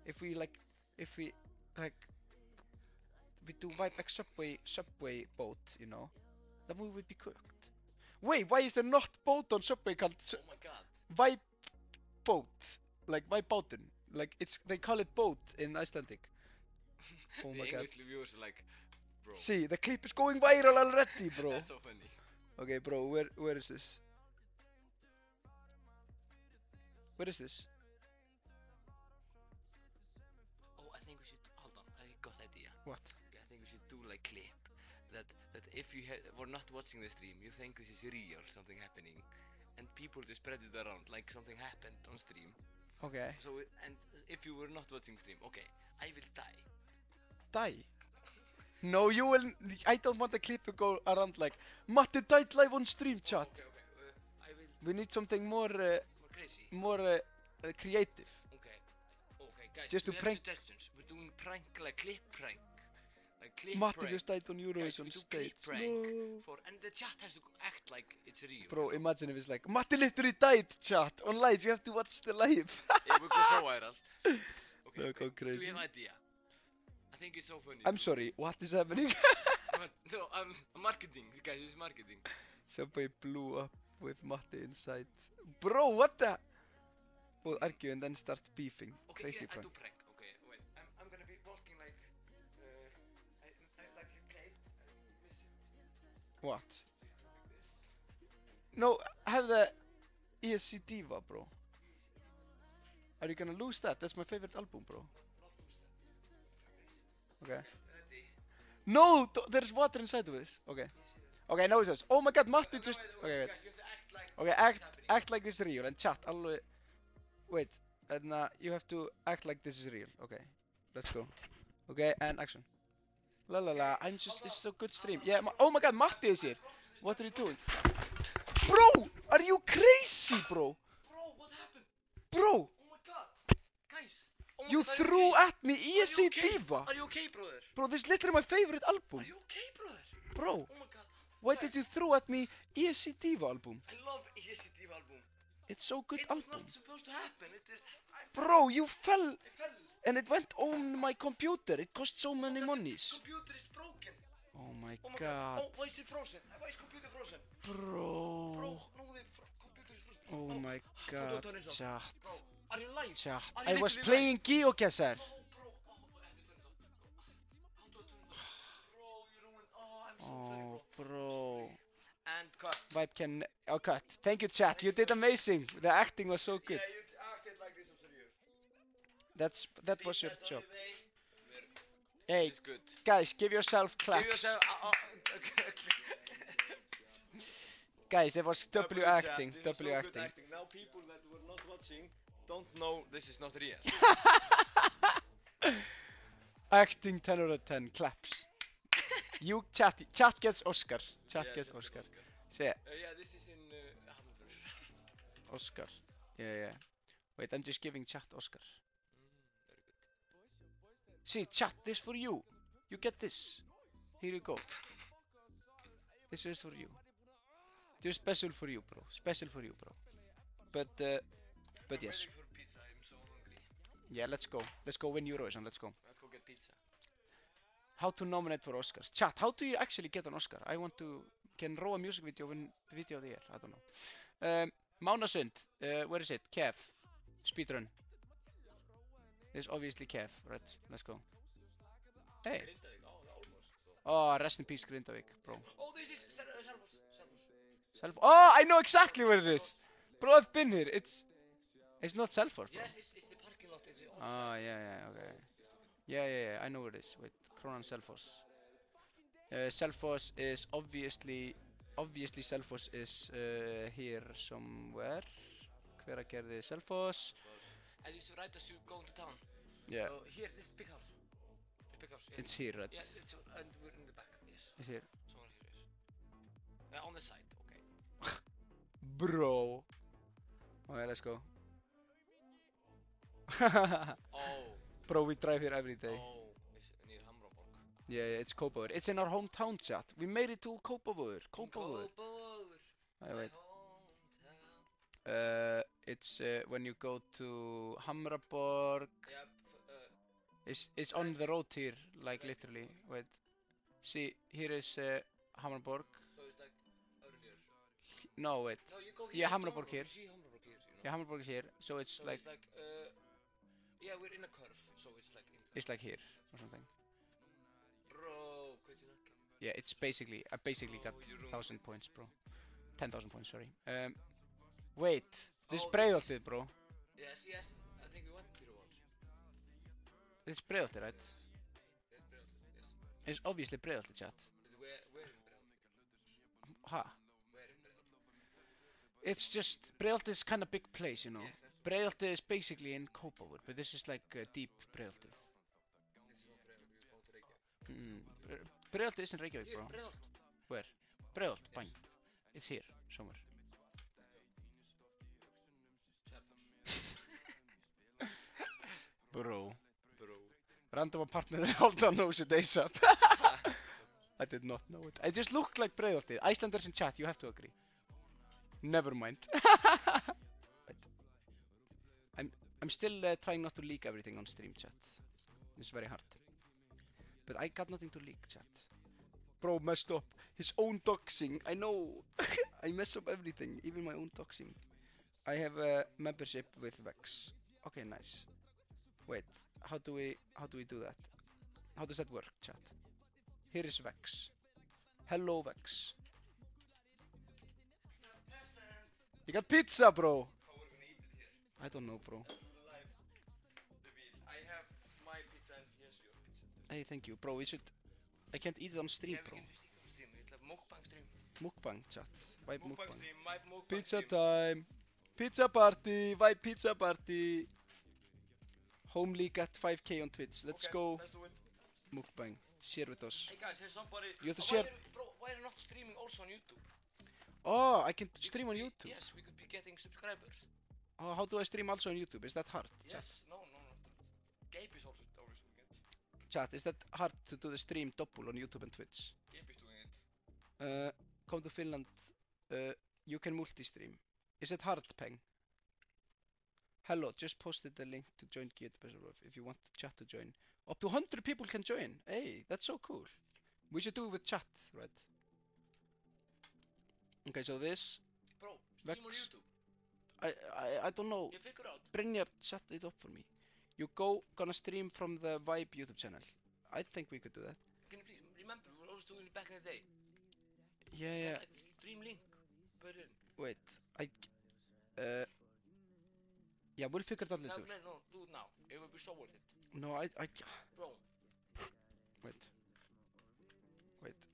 if we do Vibe X Subway boat, you know, then we would be cooked. Wait, why is there not boat on Subway called Oh my god. Vibe boat? Like Vibe boatin? Like they call it boat in Icelandic. Oh The my god. English viewers are like, bro. See, the clip is going viral already, bro. That's so funny. Okay, bro, where is this? Where is this? Oh, I think we should. Hold on, I got idea. What? Okay, I think we should do like clip that if you were not watching the stream, you think this is real, something happening, and people just spread it around like something happened on stream. Okay. So and if you were not watching stream, okay, I will die. Die? No, you will. I don't want the clip to go around like Matti died live on stream, chat. Okay, I will. We need something more, More crazy. more creative. Okay. Okay, guys. Just to we have prank- suggestions. We're doing prank, like clip prank. Like clip Matti prank. just died on Guys, Eurovision we do stage. clip prank No. and the chat has to act like it's real. Bro, imagine if it's like Matti literally died, chat, on live. You have to watch the live. It would go so viral. Okay, They'll go wait, do crazy. you have idea? I think it's so funny. I'm sorry, what is happening? But, no, I'm marketing. Guys, it's marketing. Subway blew up with Matti inside. Bro, what the? Both argue and then start beefing. Okay, Crazy yeah, I prank. do prank. Okay, wait. I'm gonna be walking like, I like a plate. Miss it. What? Like this. No, have the ESC Diva, bro. Are you gonna lose that? That's my favorite album, bro. Not lose that. Okay. Ready? No, there's water inside of this. Okay. You see that? Okay, now it says. Oh my god, Matti No, just. wait, Okay, wait. guys, you have to act like Okay, it's act happening. like this is real and chat. Wait, and you have to act like this is real. Okay, let's go. Okay, and action. La la la. I'm just. This is a good stream. Yeah. Oh my god, Matti is here. What are you doing? Bro, are you crazy, bro? Bro, what happened? Bro, Oh my god. Guys. Oh my you god, are threw okay? at me Are you ESC okay? Diva. Are you okay, brother? Bro, this is literally my favorite album. Are you okay, brother? Bro, Oh my god. why did you throw at me ESC Diva album? I love ESCTV album. It's so good It was album. not supposed to happen. It just. Bro, you fell I fell. and it went on my computer. It cost so many The monies. computer is broken. Oh my Oh my god. Oh, why is it frozen? Why is computer frozen? Bro, Bro. no, the computer is frozen. Oh my how do I god, turn this off? chat. Bro, are you live? Chat. Are you I was literally playing GeoGuessr. No, bro. Oh, I have to turn it off. How do I turn it off? Bro, you ruined. Oh, I'm so sorry, Oh, bro. bro. And cut. Vibe can. Oh, cut. Thank you, chat. You did amazing. The acting was so good. Yeah, you acted like this was real. That was your job. Hey, Hey, it's good. guys, give yourself claps. Give yourself. Guys, it was W acting. This was W so acting. Good acting. Now people that were not watching don't know this is not real. Acting 10 out of 10. Claps. You chat. Chat gets Oscar. Chat Yeah, gets Chat Oscar. gets Say yeah, this is in Hafnarfjörður. Oscar. Yeah. Wait, I'm just giving chat Oscar. Very good. See, chat, this for you. You get this. Here you go. This is for you. This is special for you, bro. Special for you, bro. But I'm yes. waiting for pizza. I'm so hungry. Yeah, let's go. Let's go win Eurovision. Let's go. Let's go get pizza. How to nominate for Oscars? Chat, how do you actually get an Oscar? I want to. Can Raw a music video win video of the year? I don't know. Mánasund. Where is it? Kev. Speedrun. This is obviously Kev, right? Let's go. Hey. Grindavík. Oh, almost. Oh, rest in peace, Grindavík, bro. Oh, this is Selfoss. Oh, I know exactly where it is. Bro, I've been here. It's It's not Selfoss, bro. Yes, it's the parking lot. It's on the Ah, side. yeah, okay. Yeah, I know where it is. Wait, Krónan Selfoss. Selfoss is obviously Selfoss is here somewhere. Hveragerði, Selfoss. And it's right as you go into town. Yeah, So here, this big house. The big house. Yeah. it's here, right? Yeah, it's and we're in the back. Yes. It's here. Somewhere here, yes. On the side. Okay. Bro. Okay, let's go. Oh. Bro, we drive here every day. Oh. It's near Hamraborg. Yeah, it's Kópavogur. It's in our hometown, chat. We made it to Kópavogur. Kópavogur. My Wait. hometown. It's when you go to Hamraborg. Yeah. It's on the road here, like literally. Wait. See, here is Hamraborg. So it's like earlier. No, wait. No, you go Yeah, here. Hamraborg here. You see Hamraborg here, you know. Yeah, Hamraborg is here. So it's So like it's like yeah, we're in a curve. So it's like in it's like here or something. Bro, quit your neck. Yeah, it's basically I basically got Oh, you ruined 1,000 it. points, bro. 10,000 points, sorry. Wait. This Oh, Breiðholtið, bro. Yes. I think we went here once. This Breiðholtið, right? Yes, Breiðholtið, yes. It's obviously Breiðholtið, chat. But where in Breiðholtið? Ha. Where in Breiðholtið? It's just Breiðholtið is kind of big place, you know. Yes, that's Breiðholtið is basically in Kópavogur, but this is like deep Breiðholtið. This is not Breiðholtið, we go to Reykjavík. Breiðholtið is in Reykjavík, Here, bro. Breiðholt. Where? Breiðholt, Yes. bang. It's here, somewhere. Bro. Random apartment in Hálfdán knows it ASAP. I did not know it. I just looked like Breiðholtið. Icelanders in chat, you have to agree. Never mind. Wait. I'm still trying not to leak everything on stream, chat. It's very hard. But I got nothing to leak, chat. Bro messed up. His own doxing. I know. I mess up everything, even my own doxing. I have a membership with Vex. Okay, nice. Wait, how do we do that? How does that work, chat? Here is Vex. Hello, Vex. You got pizza, bro. How we're gonna eat it here? I don't know, bro. Live reveal. I have my pizza and here's your pizza. Hey, thank you, bro. We should. I can't eat it on stream, Yeah, we bro. can just eat on stream. It's like mukbang stream. Mukbang, chat. Vibe Mukbang mukbang. stream, my mukbang Pizza stream. time. Pizza party. Vibe pizza party. Homely got 5k on Twitch. Let's Okay, go. Let's do it. Mukbang. Share with us. Hey guys, there's somebody. You have to Why share. Bro, why are you not streaming also on YouTube? Oh, I can We stream could on be- YouTube. Yes, we could be getting subscribers. Oh, how do I stream also on YouTube? Is that hard? Chat? Yes. No, not. Gabe is also always doing it. Chat, is that hard to do the stream double on YouTube and Twitch? Gabe is doing it. Come to Finland. You can multi-stream. Is it hard, Peng? Hello, just posted the link to join Get Better if you want chat to join. Up to 100 people can join. Hey, that's so cool. We should do it with chat, right? Okay, so this. Bro, stream on Vex. YouTube. I don't know. You figure out. Brynjar set it up for me. You gonna stream from the Vibe YouTube channel. I think we could do that. Can you please remember we were always doing it back in the day? Yeah. Like the stream link. Put it in. Wait, yeah, we'll figure it out later. No, do it now. It will be so worth it. No, I, Bro, wait.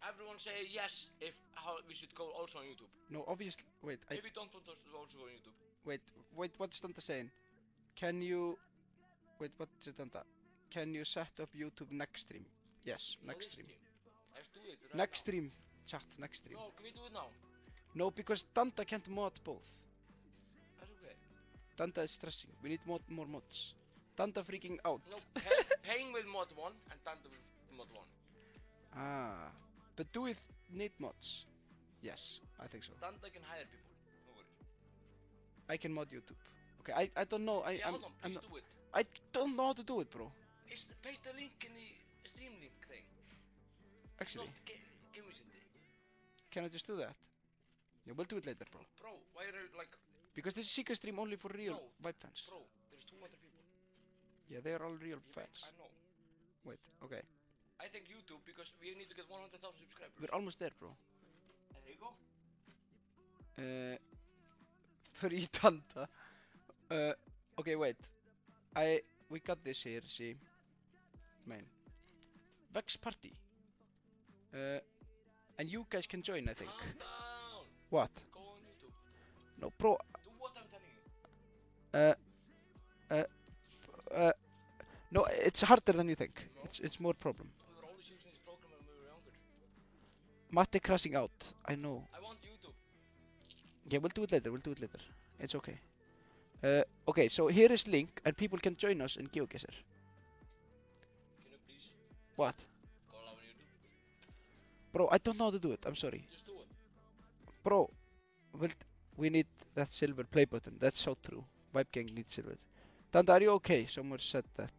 everyone say yes if how we should go also on YouTube. No, obviously, wait, If you don't want us to also go on YouTube. wait, what's Danta saying? Can you, wait, what's Danta? Can you set up YouTube next stream? Yes, No, next this stream. Let's do it right Next now. stream, chat, next stream. No, can we do it now? No, because Danta can't mod both. That's okay. Danta is stressing. We need more mods. Danta freaking out. No, paying with mod 1 and Dante with mod 1. Ah, but do we need mods? Yes, I think so. Dante can hire people. No worries. I can mod YouTube. Okay, I don't know. Yeah, hold on, I'm please not, do it. I don't know how to do it, bro. Paste the link in the stream link thing. Actually, Not game recently. can I just do that? Yeah, we'll do it later, bro. Bro, why are you like, Because this is secret stream only for real No, Vibe fans. bro, there's 200 people. Yeah, they are all real fans. I know. Wait, okay. I think YouTube because we need to get 100,000 subscribers. We're almost there, bro. There you go. Free Danta. Okay, wait. We got this here, see. Main. Vex party. And you guys can join, I think. Calm down. What? Go on YouTube. No, bro. Do what I'm telling you. No, it's harder than you think. No. It's more problem. We were always using this program when we were younger. Mate crashing out. I know. I want YouTube. Yeah, we'll do it later. It's okay. Okay, so here is link, and people can join us in GeoGuessr. Can you please What? call out on YouTube? Bro, I don't know how to do it. I'm sorry. Just do it. Bro, we need that silver play button. That's so true. Vibe Gang needs silver. Danda, are you okay? Someone said that.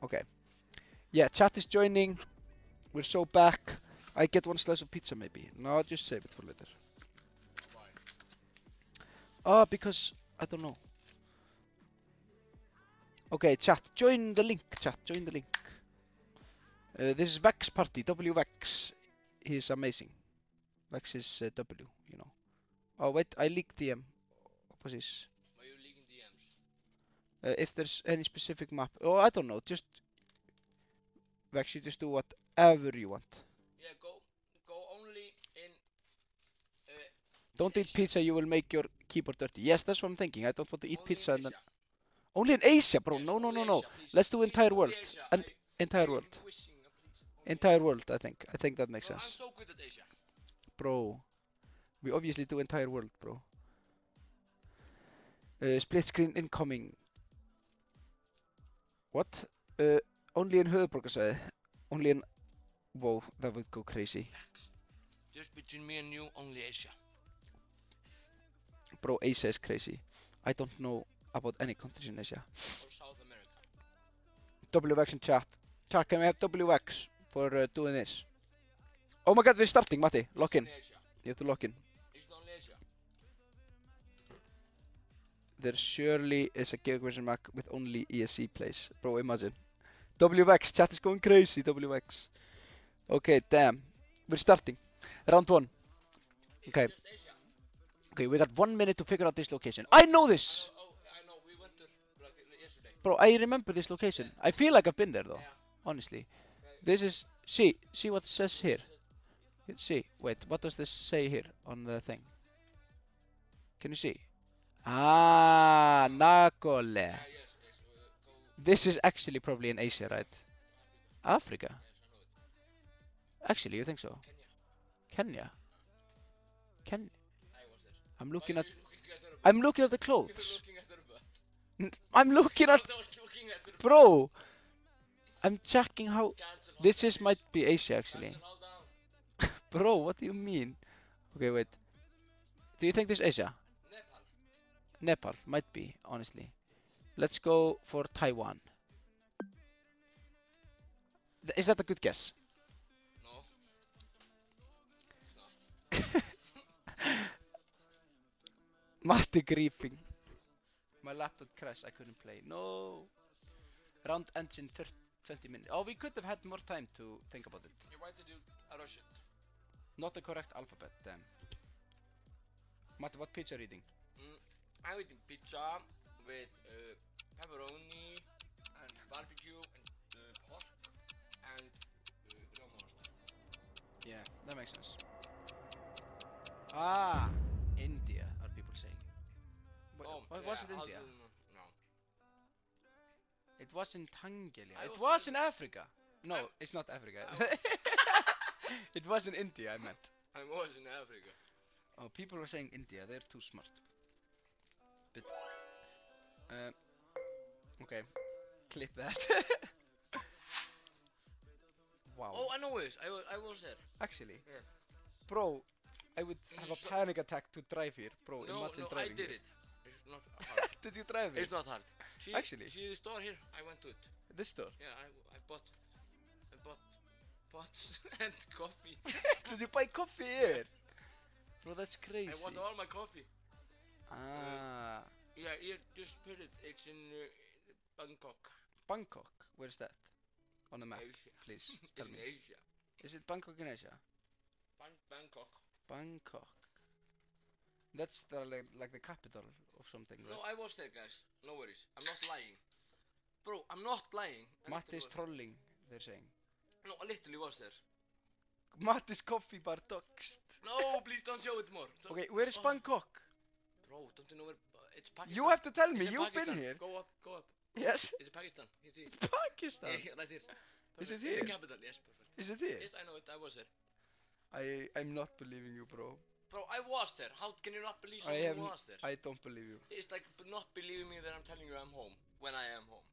Okay. Yeah, chat is joining. We're so back. I get one slice of pizza maybe. No, I'll just save it for later. Why? Because I don't know. Okay, chat, join the link. Join the link. This is Vex party. WVex. He's amazing. Vex is W, you know. Oh wait, I leaked DM. What is this? Why are you leaking DMs? If there's any specific map. Oh, I don't know. Just Vex, you just do whatever you want. Yeah, go only in. Don't eat Asia. pizza. You will make your keyboard dirty. Yes, that's what I'm thinking. I don't want to eat Only pizza in and then. Asia. Only in Asia, bro. Yes, No. only Asia, please. Let's do Please, entire only world. Asia. And entire I'm world. wishing, please. Entire world, I think. I think that makes Bro, I'm sense. so good at Asia. Bro. We obviously do entire world, bro. Split screen incoming. What? Only in höfuðborgarsvæði. Only in... Whoa, that would go crazy. Just between me and you, only Asia. Bro, Asia is crazy. I don't know about any countries in Asia. Or South America. WX in chat. Chat, can we have WX for doing this? Oh my god, we're starting, Matti. Lock in. Only Asia. You have to lock in. It's only Asia. There surely is a GeoGuessr map with only ESC plays. Bro, imagine. WX, chat is going crazy, WX. Okay, damn. We're starting. Round 1. Okay. Just Asia. Okay, we got 1 minute to figure out this location. I know this! I know. We went to like yesterday. Bro, I remember this location. I feel like I've been there though. Yeah. Honestly. This is... See what it says here. See, wait, what does this say here on the thing? Can you see? Ah, Nakole. Yes. Go. This is actually probably in Asia, right? Africa? Yes, I know it. Actually, you think so? Kenya. Kenya? I was there. I'm looking at... Why are you looking at her butt? I'm looking at the You're clothes. looking at her butt. I'm looking at... I was looking at her butt. Bro! I'm checking how... Cancel all This that, is might please. be Asia, actually. Cancel all down. Bro, what do you mean? Okay, wait. Do you think this is Asia? Nepal. Nepal, might be, honestly. Let's go for Taiwan. Is that a good guess? No. It's not. Matti griefing. My laptop crashed, I couldn't play. No. Round ends in 20 minutes. Oh, we could have had more time to think about it. Yeah, why did you rush it? Not the correct alphabet, damn. Matti, what pizza are you eating? I'm eating pizza with pepperoni and barbecue and pork and rjómaost. Yeah, that makes sense. Ah, India, are people saying. What was it how India? do you know? No. It was in Tangalia. I It was was in- in Africa. No, I'm- it's not Africa. I It was in India, I meant. I was in Africa. Oh, people were saying India. They're too smart. But, okay, clip that. Wow. Oh, I know this. I was there. Actually, Yeah. bro, I would have a So- panic attack to drive here, bro. No, Imagine no, I driving did here. it. It's not hard. Did you drive it? It's not hard. See, Actually. see the store here? I went to it. This store. Yeah, I bought pots and coffee. Did you buy coffee here? Bro, that's crazy. I bought all my coffee. Ah, Yeah, you just put it. It's in Bangkok. Bangkok. Where's that? On the map, Asia. please. It's Tell in me. Asia. Is it Bangkok in Asia? Bangkok. Bangkok. That's like the capital of something, No, right? I was there, guys. No worries. I'm not lying. Bro, I'm not lying. I Matt literally is was- trolling, they're saying. No, I literally was there. Mattis coffee bar doxed. No, please don't show it more. So- Okay, where is Oh. Bangkok? Bro, don't you know where... It's Pakistan. You have to tell me, It's in you've Pakistan. been here. Go up, go up. Yes? It's in Pakistan. Here, see. Pakistan. Yeah, right here. Is it Perfect. here? In the capital, yes, perfect. Is it here? Yes, I know it. I was there. I'm not believing you, bro. Bro, I was there. How can you not believe I someone have who was there? I don't believe you. It's like not believing me that I'm telling you I'm home when I am home.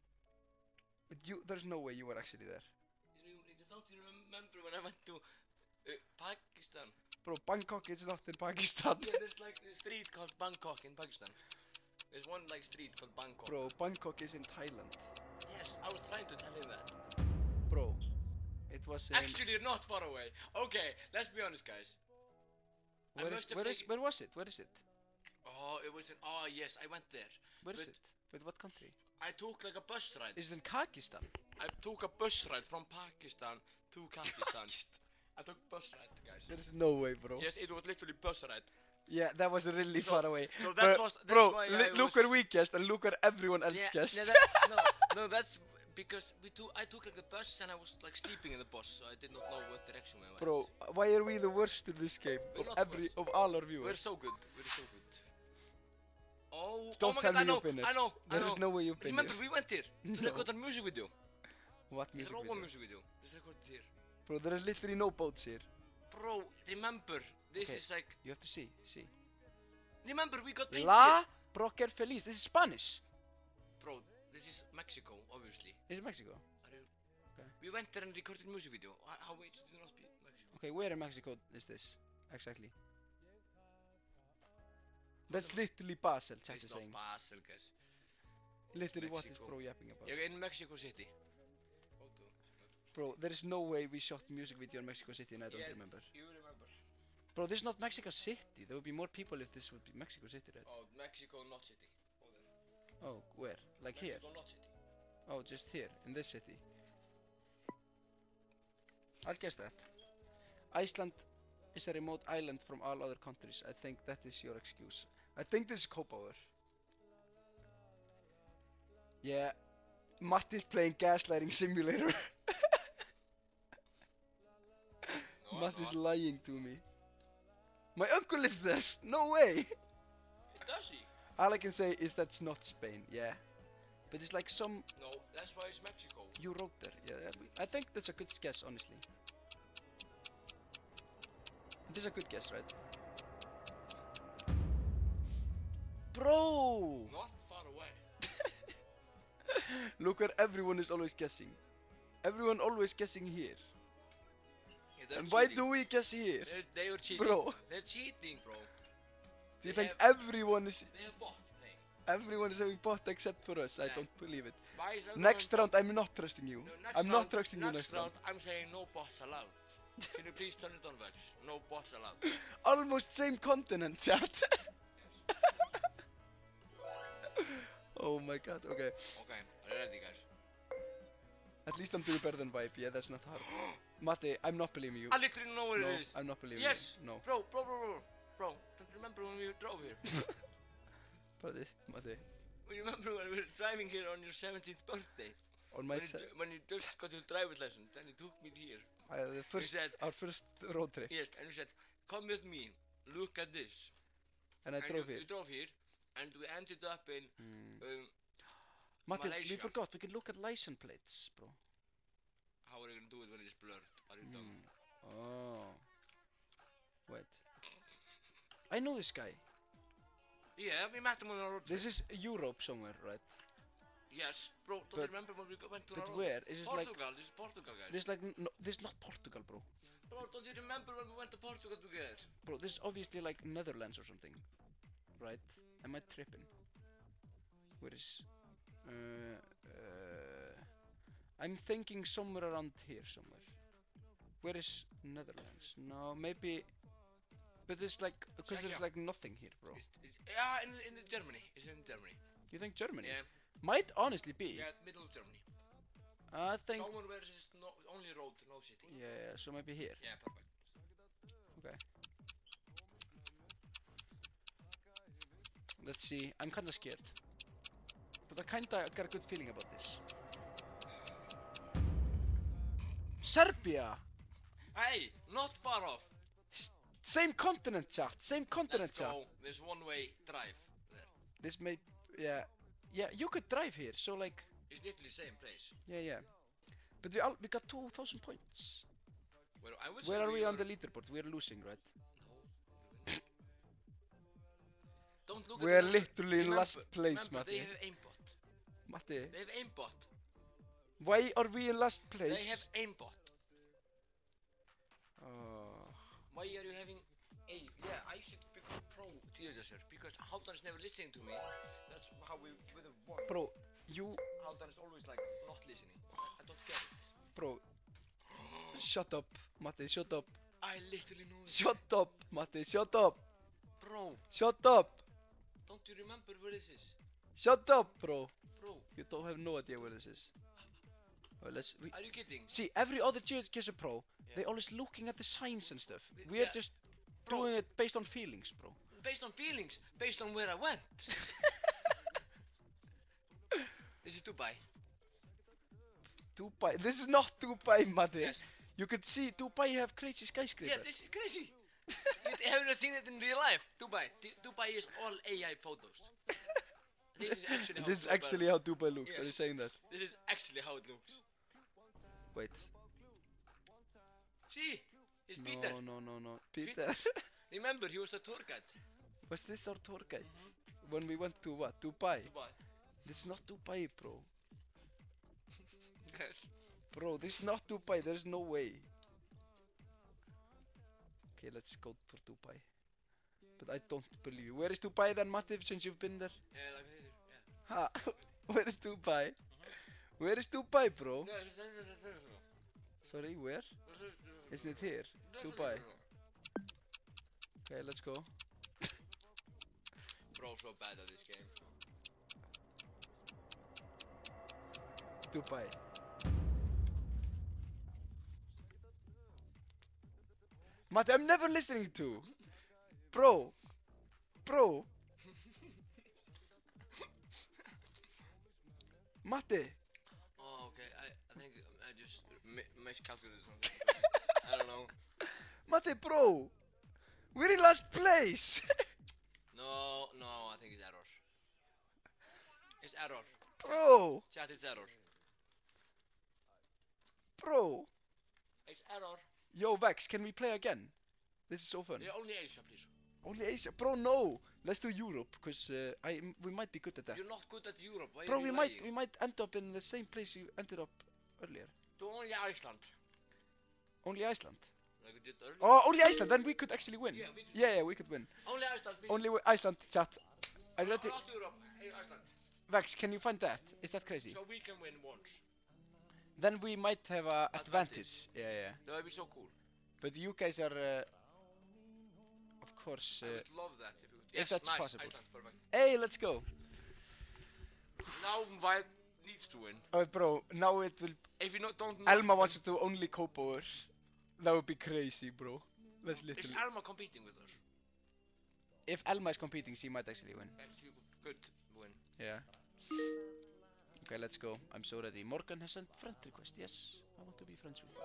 But there's no way you were actually there. You don't remember when I went to Pakistan? Bro, Bangkok is not in Pakistan. Yeah, there's like a street called Bangkok in Pakistan. There's one like street called Bangkok. Bro, Bangkok is in Thailand. Yes, I was trying to tell him that. Bro, it was in... Actually, you're not far away. Okay, let's be honest, guys. Where was it? Where is it? Oh, it was in... Oh, yes, I went there. Where is But- it? With what country? I took like a bus ride. Is it in Kyrgyzstan? I took a bus ride from Pakistan to Kyrgyzstan. I took bus ride, guys. There's no way, bro. Yes, it was literally bus ride. Yeah, that was really So- far away. So that was... That's Bro, why look where we guessed and look where everyone else guessed. No, that's because I took like the bus and I was like sleeping in the bus, so I did not know what direction we went. Bro, why are we the worst in this game? We're Of not worst. of all our We're viewers. so good. We're so good. Oh, Don't oh my tell God, me you've been here. I know. There's no way you've been Remember, here. we went here to No. record a music video. What It's music a Robo video? music video. It's recorded here. Bro, there is literally no boats here. Bro, remember, this Okay. is like... You have to see. Remember, we got paid La here. Broker Feliz. This is Spanish. Bro, this is Mexico, obviously. This is Mexico. We went there and recorded music video. How wait, did it not be Mexico? Okay, where in Mexico is this? Exactly. That's literally Basel, chat It's is not saying. Basel, guys. It's Literally what is Mexico. bro yapping about? Yeah, in Mexico City. Bro, there is no way we shot music video in Mexico City and I don't Yeah, remember. You remember. Bro, this is not Mexico City. There would be more people if this would be Mexico City, right? Oh, Mexico, not city. Oh, where? Like here? Mexico, not city. Oh, just here, in this city. I'll guess that. Iceland is a remote island from all other countries. I think that is your excuse. I think this is Kópavogur. Yeah. Matt is playing Gaslighting Simulator. No, Matt I'm is not. lying to me. My uncle lives there. No way. Does he? All I can say is that's not Spain. Yeah. But it's like some... No, that's why it's Mexico. You wrote there. Yeah, I think that's a good guess, honestly. This is a good guess, right? Bro! Not far away. Look where everyone is always guessing. Everyone always guessing here. Yeah, they're And why cheating. do we guess here? They were cheating. Bro. They're cheating, bro. Do you They think have- everyone is They have bot playing. everyone is having bot except for us? I Yeah. don't believe it. Why is everyone Next bot- round, I'm not trusting you. No, next I'm round, not trusting you next round. I'm saying no bots allowed. Can you please turn it on, Vex? No bots allowed. Almost same continent, chat. Oh my god, okay. Okay, are you ready, guys? At least I'm doing better than Vibe. Yeah, that's not hard. Mate, I'm not believing you. I literally know where No, it is. I'm not believing Yes. you. No. Bro, don't you remember when we drove here? Mate, You remember when we were driving here on your 17th birthday? on my When you just got your driver's license, then you took me here. the first, said- our first road trip, Yes, and you said, come with me, look at this. and I And drove you here. drove here, and we ended up in, Mate, we Malaysia. forgot. We can look at license plates, bro. how are you gonna do it when it's blurred? Are you dumb? Oh. Wait. I know this guy. Yeah, we met him on our road trip. This is Europe somewhere, right? Yes, bro, don't But- you remember when we went to But our road where? Is this like... Portugal, this is Portugal, guys. This like... No, this is not Portugal, bro. Bro, don't you remember when we went to Portugal together? Bro, this is obviously like Netherlands or something. Right? Am I tripping? Where is... I'm thinking somewhere around here somewhere. Where is Netherlands? No, maybe... But it's like... Because there's Czechia. like nothing here, bro. Yeah, in Germany. It's in Germany. You think Germany? Yeah, Might honestly be. yeah, middle of Germany. I think... Somewhere where there's no, only road, no city. Yeah, so maybe here. Yeah, perfect. Okay. Let's see. I'm kinda scared. But I kinda got a good feeling about this. Serbia! Hey, not far off. Same continent, chat. Same continent, Let's chat. go. There's one-way drive there. This may... Yeah. Yeah, you could drive here, so like... It's literally same place. Yeah. But we got 2,000 points. Well, I would Where say are we on the are- leaderboard? We're losing, right? No. Don't look We're at the number. literally in last place, remember, they Matti. have aimbot. Matti, They have aimbot. why are we in last place? They have aimbot. Oh. Why are you having a... Yeah, I should become pro geodaser because Haldan is never listening to me. That's how we would have won. Bro, you... Haldan is always like not listening. I don't get it. Bro. Shut up, Matti, shut up. I literally know it. Shut up, Matti, shut up. Bro, Shut up. don't you remember where this is? Shut up, bro. Bro, You don't have no idea where this is. Well, are you kidding? see, every other GeoGuessr pro, Yeah. they always looking at the signs and stuff. Yeah. We're just Bro. doing it based on feelings, bro. Based on feelings, based on where I went. This is Dubai. Dubai. This is not Dubai, Matti. Yes. You could see Dubai have crazy skyscrapers. Yeah, this is crazy. You haven't seen it in real life. Dubai. Dubai is all AI photos. This is actually how This is Dubai actually how Dubai looks. Are you Yes. saying that? This is actually how it looks. Wait. See? It's Peter. No. Peter. Remember, he was a tour guide. Was this our tour guide? When we went to what? Dubai? Dubai. This is not Dubai, bro. Yes. Bro, this is not Dubai. There's no way. Okay, let's go for Dubai. But I don't believe you. Where is Dubai then, Matti, since you've been there? Yeah, like here. Yeah. Ha! Where is Dubai? Where is Dubai, bro? Sorry, where? Isn't it here? Dubai. Okay, let's go. Bro, so bad at this game. Dubai. Matti, I'm never listening to. Bro. Matti. Oh, okay. I think I just miscalculated something. I don't know. Matti, bro. We're in last place. No, I think it's error. It's error. Bro. Chat, it's error. Bro. It's error. Yo, Vex, can we play again? This is so fun. Yeah, only Asia, please. Only Asia. Bro, no. Let's do Europe, because we might be good at that. You're not good at Europe. Why Bro, are you we lying? might end up in the same place you ended up earlier. Do only Iceland. Only Iceland. Like we did earlier. Oh, only Iceland. Then we could actually win. Yeah, we could Yeah, we could win. Only Iceland, please. Only Iceland, chat. I read it. Not Europe. Hey, Iceland. Vex, can you find that? Is that crazy? So we can win once. Then we might have a advantage. Advantage. Yeah. That would be so cool. But you guys are, of course. I would love that if you would. if Yes, that's nice. possible. Iceland, perfect. Hey, let's go. Now Wild needs to win. Oh, bro, now it will. If you don't know. Elma wants to do only Copower. That would be crazy, bro. That's Is literally. Alma competing with us? If Elma is competing, she might actually win. Actually, could win. Yeah. Okay, let's go. I'm so ready. Morgan has sent friend request. Yes, I want to be friends with you.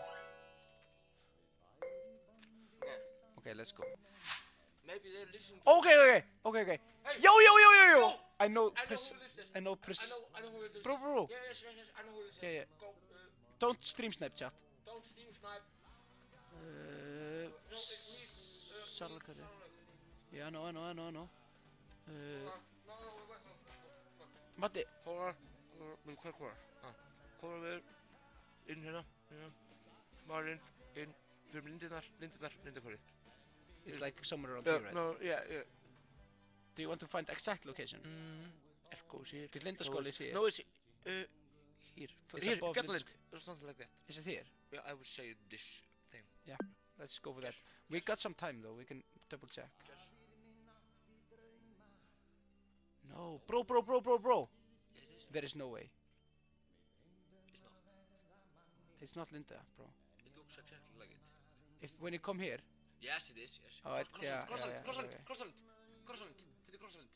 Yeah. Okay, let's go. Maybe they're listening. To Okay. Hey, Yo. Yo! I know. I know who this is. I know. I know who it is. Bro. Yes. I know who this is. Yeah. Go. Don't stream Snapchat. Don't steam snipe. No, it's me. Salakari. Yeah, I know. No. Matti. Kóra. Hvað kóra? Kóra við inn hérna. Marinn. Inn. Fyrir lindirnar. It's like somewhere around here, right? No, yeah. Do you want to find exact location? Echoes here. Because Lindaskóli is here. No, it's Here. It's here, above Fjallalind. Or something like that. Is it here? Yeah, I would say this thing. Let's go for that. We got some time though. We can double check. Yes. No, bro. Is this? There is no way. It's not. It's not Linda, bro. It looks exactly like it. If when you come here, Yes, it is. Yes. Oh, yeah. Crossland. Okay. Crossland. Fyrir Crossland.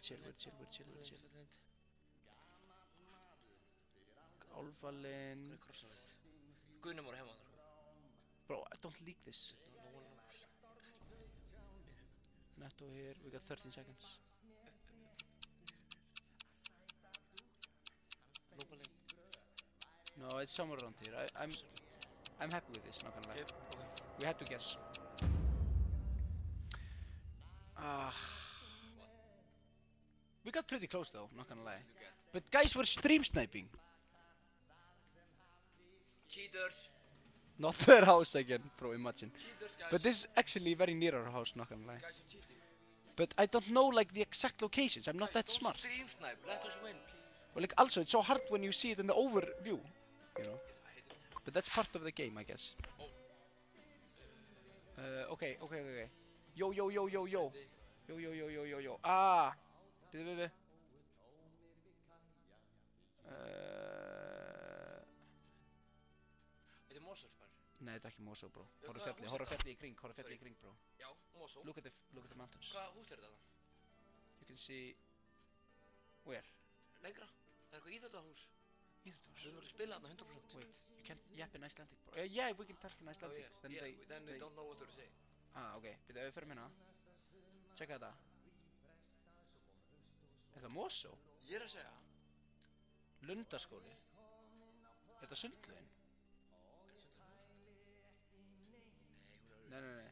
chill. Álfalind. Hvað krossar við? Guðnum voru heima þar. Bro, don't leak this. No one knows. Netto here, we got 13 seconds. Nobel. No, it's somewhere around here. I'm happy with this, not gonna lie. Yep, okay. We had to guess. We got pretty close though, not gonna lie. You get. But guys were stream sniping. Cheaters. Not their house again, bro, imagine. Cheaters, guys. But this is actually very near our house, not gonna lie. Guys, you're cheating. But I don't know like the exact locations, I'm not Guys, that smart. Don't stream snipe. Let us win, please. Well, like also, it's so hard when you see it in the overview, you know. I hate it. But that's part of the game, I guess. Oh. Okay. Yo. Ah! Bíðu. Þetta er Mosfellsbær. Nei, þetta er ekki Mosó, bro. Já, Horfa hvað hús er fjalli í kring, bro. Já, Mosó. Look at the mountains. Hvað hús er þetta? You can see... Where? Lengra. Það er eitthvað íþjóðahús. Við Íþróttahús. höfum verið að spila þarna 100%. Wait, you can't yap in Icelandic, bro. Yeah, we can talk in Oh, Icelandic. yes. Then Yeah, they... then we don't know what they're saying. Ah, ok. Bíðu, ef við förum hérna. Checka þetta. Er það Mosó? Ég er að segja. Lundaskóli. Er þetta sundlaugin? Nei.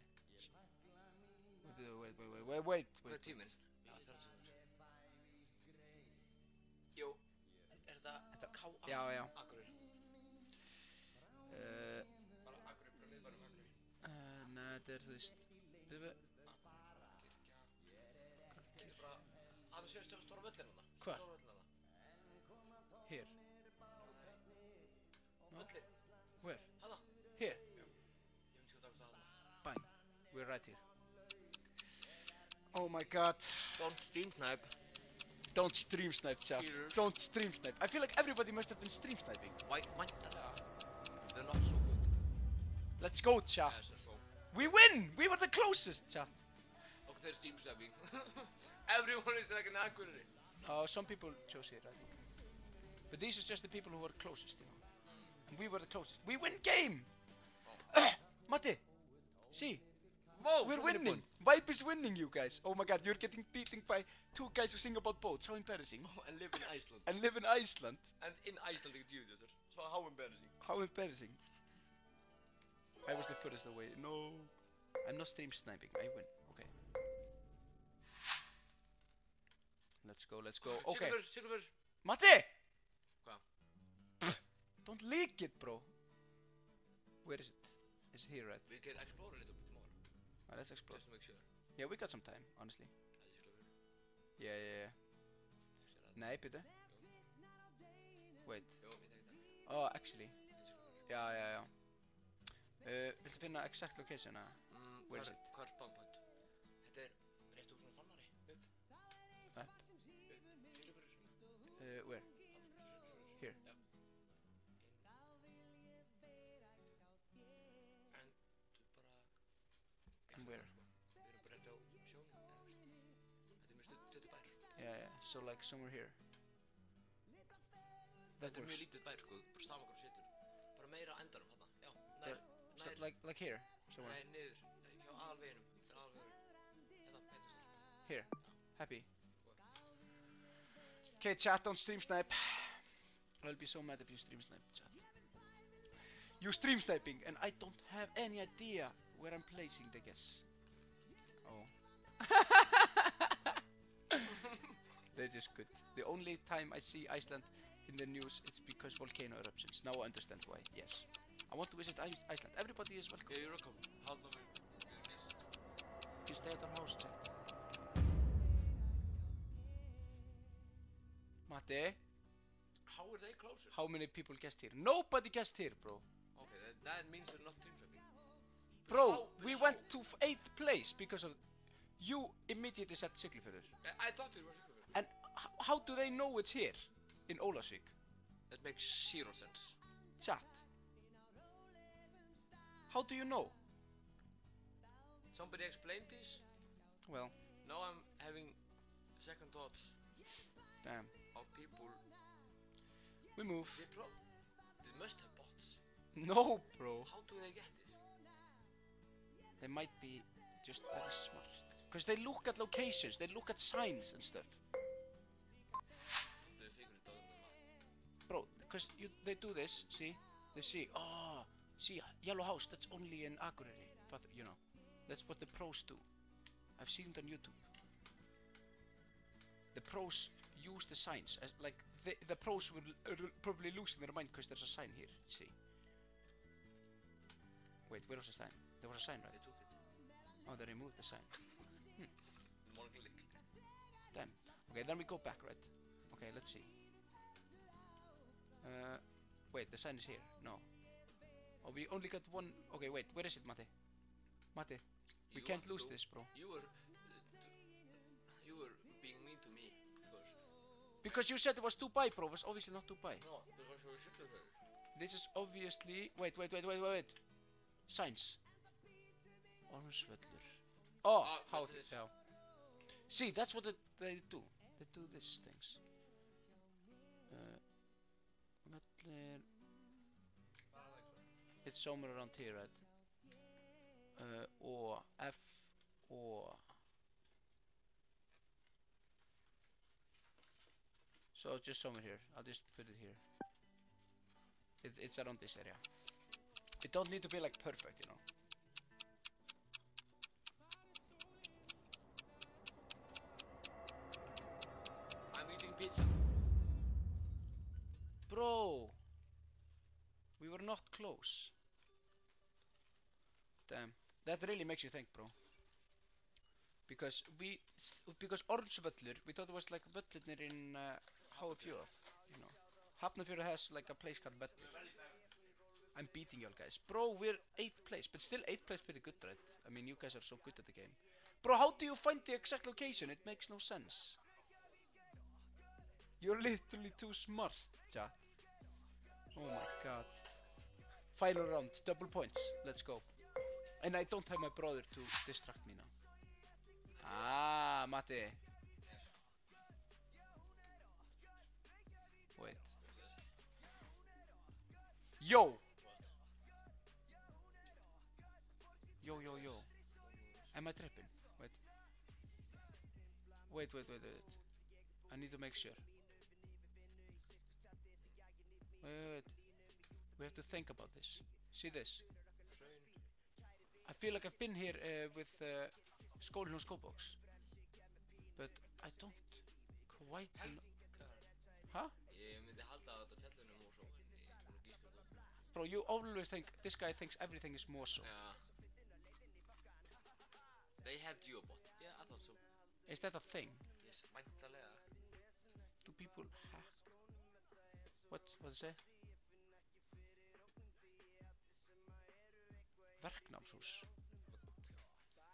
Wait. Hvað er tíminn? Já, 30 sekúndur. Jú. Er þetta K.A. Já. Akureyri? Bara Akureyri, bara miðbænum Akureyri. Nei, þetta er þú veist. Bíðu. Þetta er bara... Hann er sjóðst stóra völlin hana. Hvar? Stóra völlin hana. Here. Völlin. Where? Hana. Here. Ég myndi sko taka það hana. Bang. We're right here. Oh my god. Don't stream snipe. Don't stream snipe, chat. Cheaters. Don't stream snipe. I feel like everybody must have been stream sniping. Why? Væntanlega. They're not so good. Let's go, chat. Yes, let's go. We win! We were the closest, chat. Okay, they're stream sniping. Everyone is like an Akureyri. Some people chose here, I think. But these are just the people who were closest, you know. And we were the closest. We win game! Matti! See? Whoa, We're so many winning! points. Vibe is winning, you guys. Oh my god, you're getting beaten by two guys who sing about boats. How embarrassing. Oh, and live in Iceland. And live in Iceland. And in Icelandic Júdasar. So how embarrassing. How embarrassing. I was the furthest away. No. I'm not stream sniping. I win. Okay. Let's go. Okay. Siglufjörður. Matti! Hvað? Don't leak it, bro. Where is it? It's here, right? We can explore a little bit more. Let's explore. Just to make sure. Yeah, we got some time, honestly. Það er Siglufjörður. Yeah. Nei, byrju. Wait. Jó, ég tekið það. Oh, actually. Þetta er Siglufjörður. Já. Viltu finna exact location, eða? Where is it? Hvað er spawn point? Þetta er rétt úr svona fannari. Upp. Up. Siglufjörður. Where? Here. Já. And where? Við erum bara rétt á sjón. Þetta er mjög stuttur bær. Yeah. So like somewhere here. That Þetta er mjög works. lítið bær sko. Bara sama hvað þú setur. Bara meira á endanum þarna. Já. So like here, somewhere. Nei, niður. Hjá aðalveginum. Þetta er aðalvegur. Hérna, heitast þar. Here. Happy. Okay, chat, don't stream snipe. I'll be so mad if you stream snipe, chat. You stream sniping, and I don't have any idea where I'm placing the guess. Oh. They're just good. The only time I see Iceland in the news, it's because volcano eruptions. Now I understand why. Yes. I want to visit Iceland. Everybody is welcome. Yeah, you're welcome. Halda mig. You stay at our house, chat. Matti, How are they closer? how many people guessed here? Nobody guessed here, bro. Okay, that means they're not team swapping. Bro, we went to 8th place because of you immediately said Siglufjörður. I thought it was Siglufjörður. And how do they know it's here in Ólafsvík? That makes zero sense. Chat. How do you know? Somebody explain please. Well, Now I'm having second thoughts Damn. of people. We move. They must have bots. No, bro. How do they get this? They might be just very smart. Because they look at locations, they look at signs and stuff. They figure it out on the map. Bro, because they do this, see? They see, oh, see, yellow house, that's only in Akureyri. But, you know, that's what the pros do. I've seen it on YouTube. The pros use the signs as, like, the pros will probably losing their mind because there's a sign here, see? Wait, where was the sign? There was a sign, right? They took it. Oh, they removed the sign. One click. Damn. Okay, then we go back, right? Okay, let's see. Wait, the sign is here. No. Oh, we only got one. Okay, wait, where is it, Mate? Mate, we can't lose this, bro. You were being mean to me Because you said it was Dubai, bro. It was obviously not Dubai. No, because you were Siglufjörður. This is obviously. Wait. Signs. Ormsvöllur. Oh, how? That is- Yeah. See, that's what they do. They do these things. Völlur. It's somewhere around here, right? O F O. So just somewhere here. I'll just put it here. It's around this area. It don't need to be like perfect, you know. I'm eating pizza. Bro, we were not close. Damn, that really makes you think, bro. Because Ormsvöllur, we thought it was like völlurnir in Hafnarfjörð, you know. Hafnarfjörð has like a place called Völlur. I'm beating y'all guys. Bro, we're 8th place, but still 8th place pretty good, right? I mean, you guys are so good at the game. Bro, how do you find the exact location? It makes no sense. You're literally too smart, chat. Oh my god. Final round, double points. Let's go. And I don't have my brother to distract me now. Ah, Mate. Wait. Yo! Yo. Am I tripping? Wait. I need to make sure. Wait. We have to think about this. See this? I feel like I've been here with Skólinn og Skóbox. But I don't quite know. Huh? Ég myndi halda að þetta fjallinu Mosó. Bro, you always think this guy thinks everything is Mosó. Yeah. They have Geobot. Yeah, I thought so. Is that a thing? Yes, væntalega. Do people hack? What is it? Verknámshús.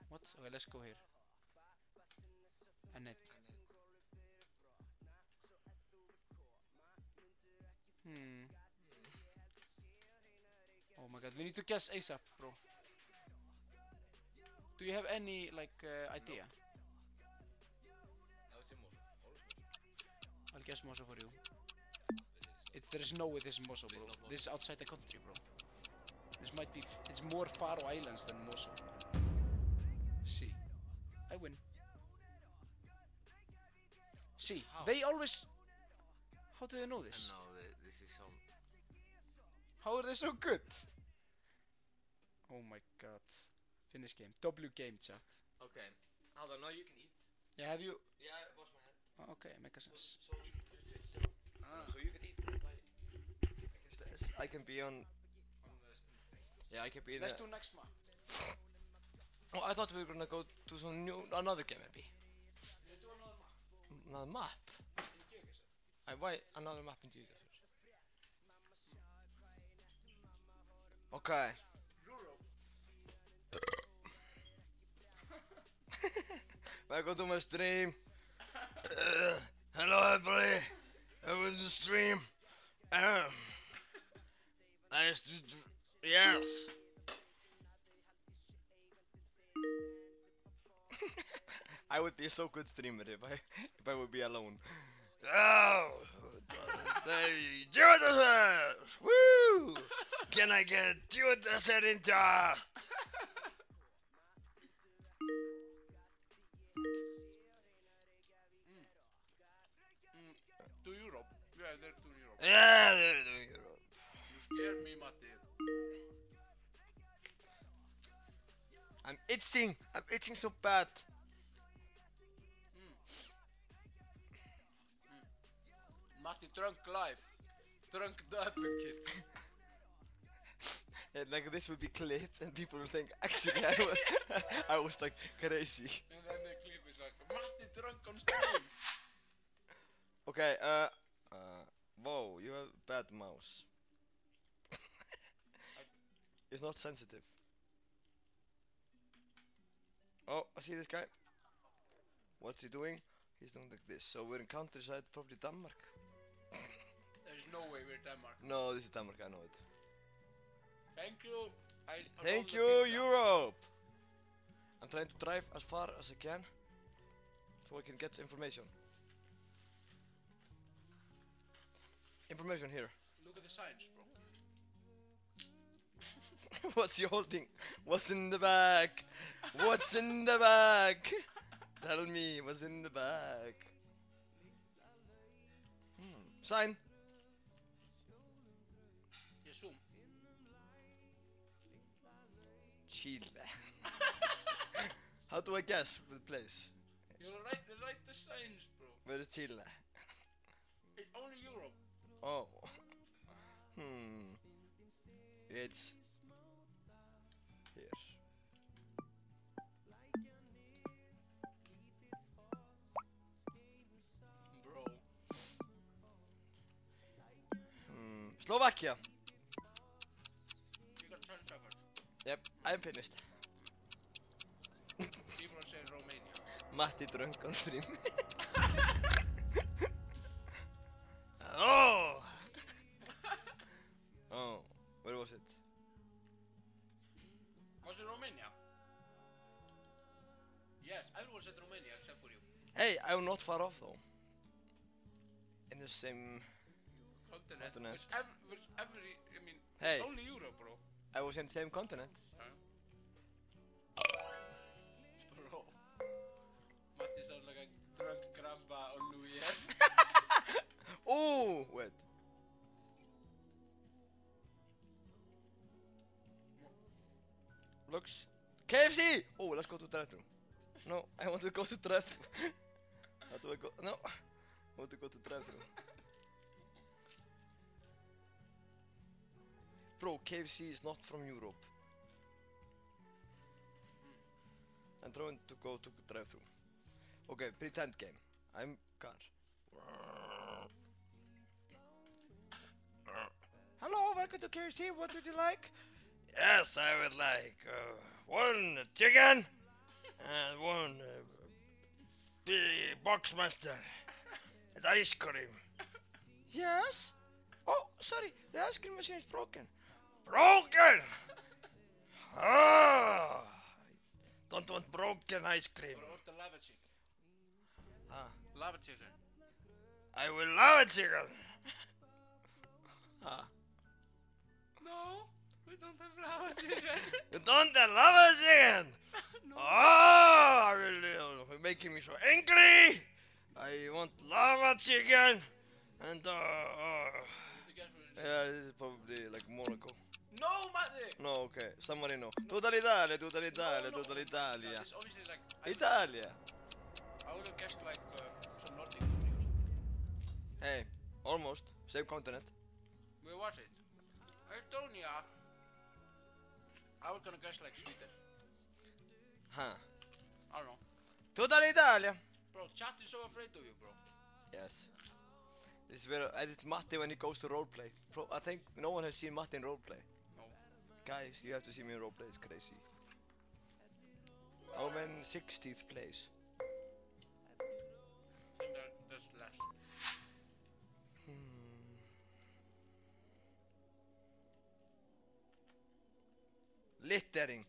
What? Okay, let's go here. Annette. Oh my god, we need to guess ASAP, bro. Do you have any, like, idea? I would say Mosó. I'll guess Mosó for you. There is no way this is Mosó, bro. This is outside the country, bro. This might be. It's more Faroe Islands than Mosó. See, I win. See, How? they always. How do they know this? No, this is some. How are they so good? Oh my god. Finish game. W game, chat. Okay. Hold on, now you can eat. Yeah, have you? Yeah, I wash my hand. Oh, okay, make sense. So it's still. So you can eat. I can be on. Yeah, I can be Let's there. do next map. Oh, I thought we were gonna go to some another game maybe. Let's do another map. Another map? In Gjögursa. Why another map in Gjögursa? Okay. Welcome to my stream. Hello everybody. Welcome to the stream. Nice to yes. I would be a so good streamer if I would be alone. Oh, Judas! Woo! Can I get Judas in chat? To Europe. Yeah, they're to Europe. Yeah, they're doing Europe. You scare me, Matti. I'm itching. I'm itching so bad. Matti drunk live. Drunk the Epic Kids. Yeah, like this would be clipped and people will think actually I was like crazy. And then the clip is like, Matti drunk on stream. Okay, whoa, you have bad mouse. It's not sensitive. Oh, I see this guy. What's he doing? He's doing like this. So we're in countryside, probably Denmark. There's no way we're Denmark. No, this is Denmark, I know it. Thank you. Thank you, Europe! I'm trying to drive as far as I can so I can get information. Information here. Look at the signs, bro. What's he holding? What's in the bag? What's in the bag? Tell me what's in the bag. Sign. Yes, zoom. Chile. How do I guess the place? You write the signs, bro. Where is Chile? It's only Europe. Oh. It's here. Bro. Slovakia. You got 10 seconds. Yep, I'm finished. People are saying Romania. Matti drunk on stream. Oh! Oh, where was it? Was it Romania? Yes, everyone said Romania except for you. Hey, I'm not far off though. In the same Continent. Which every, I mean, Hey. it's only Europe, bro. I was in the same continent. Bro. Matti sounds like a drunk grandpa on New Year. Oh, wait. Looks KFC. Oh, let's go to drive-thru. No, I want to go to drive-thru. How do I go? No, I want to go to drive-thru. Bro, KFC is not from Europe. I'm trying to go to drive-thru. Okay, pretend game. I'm car. Hello, welcome to KFC. What would you like? Yes, I would like one chicken and one Boxmaster and ice cream. Yes? Oh, sorry, the ice cream machine is broken. Broken! Ah, don't want broken ice cream. Or the lava chicken. Ah, Lava chicken. I will love a chicken. Ah. No, we don't have lava chicken. You don't love a chicken? No. Oh, I will, you're making me so angry. I want lava chicken. And yeah, this is probably like Monaco. No, Matti! No, okay, somebody know. Tutta l'Italia, tutta l'Italia, No, tutta l'Italia. It's obviously like Italia. I would have guessed like some Nordic countries. Hey, almost. Same continent. Where was it? Estonia. I was gonna guess like Sweden. Huh. I don't know. Tutta l'Italia. Bro, chat is so afraid of you, bro. Yes. This is where I did Matti when he goes to roleplay. I think no one has seen Matti in roleplay. No. Guys, you have to see me in roleplay, it's crazy. I'm in 60th place. I think that's less. Littering.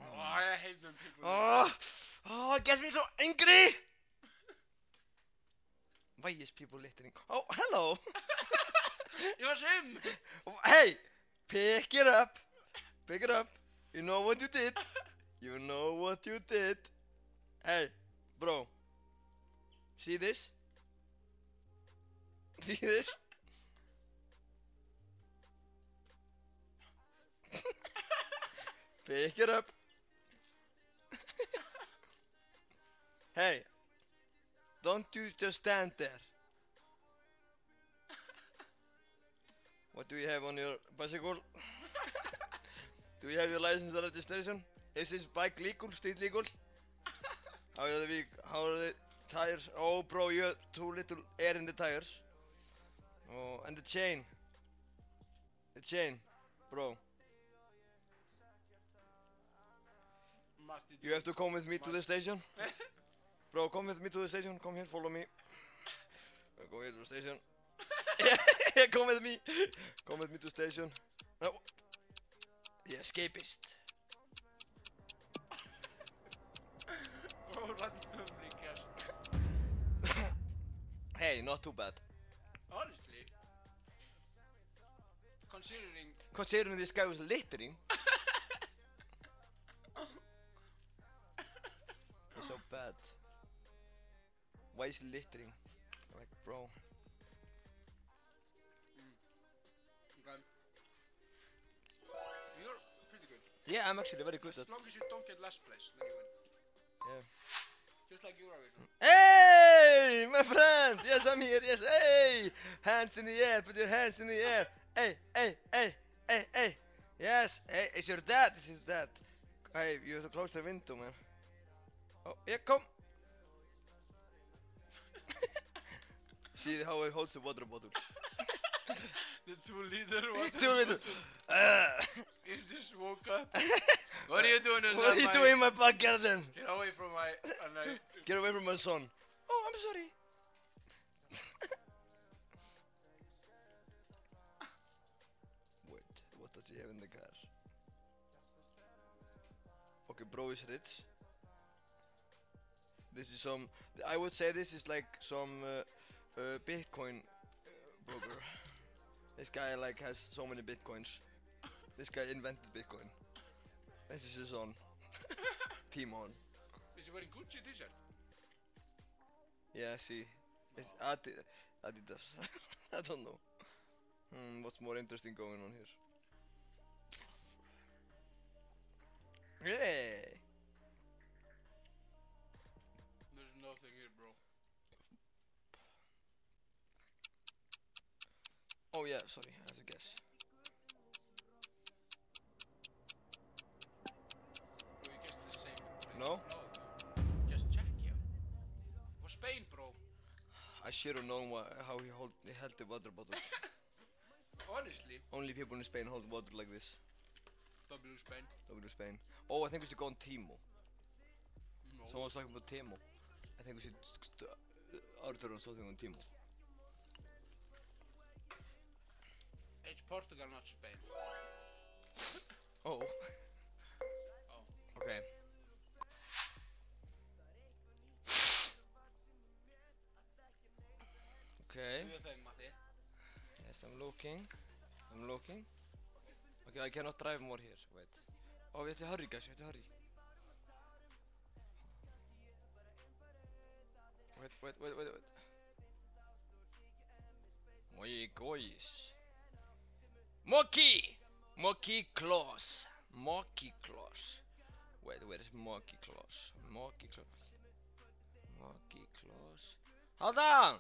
Oh, I hate when people. Oh! angry? Why is people littering? Oh, hello! It was him! Hey! Pick it up! Pick it up! You know what you did? You know what you did? Hey, bro. See this? See this? Pick it up. Hey, don't you just stand there. What do you have on your bicycle? Do you have your license and registration? Is this bike legal, street legal? How are the tires? Oh bro, you have too little air in the tires. Oh, and the chain. The chain, bro. You have to come with me to the station. Bro, come with me to the station. Come here, follow me. Go here to the station. Yeah, come with me. Come with me to the station. No. The escapist. Bro, randomly guessed. Hey, not too bad. Honestly. Considering this guy was littering. It's so bad. Why is he littering? Like, bro. Okay. You're pretty good. Yeah, I'm actually very good As at. long as you don't get last place, then you win. Yeah. Just like Eurovision. Hey, my friend! Yes, I'm here. Yes, hey! Hands in the air. Put your hands in the air. Hey, hey, hey, hey, hey. Yes. Hey, it's your dad. It's his dad. Hey, you have to close the window, man. Oh, yeah, come. See how he holds the water bottle. The 2-liter one. 2 liters. You just woke up. What are you doing? What are you doing in my back garden? Get away from my... Get away from my son. Oh, I'm sorry. Wait, what does he have in the car? Okay, bro is rich. This is some... I would say this is like some Bitcoin broker. This guy like has so many Bitcoins. This guy invented Bitcoin. This is his son. Timon. Is he wearing Gucci t-shirt? Yeah, see. It's Adidas. I don't know. What's more interesting going on here? Yeah. There's nothing here, bro. Oh yeah, sorry, as a guess. Bro, you guessed the same place. No? Just check, yeah. For Spain, bro. I should have known how he held the water bottle. Honestly. Only people in Spain hold water like this. W Spain. W Spain. Oh, I think we should go on Timo. No. Someone's talking about Timo. I think we should order on something on Timo. It's Portugal, not Spain. Oh. Oh. Okay. Okay. Do your thing, Matti. Yes, I'm looking. I'm looking. Okay, I cannot drive more here. Wait. Oh, we have to hurry, guys. We have to hurry. Wait. Moi guys. Monkey Claus. Wait, where is Monkey Claus? Monkey Claus. Hold on!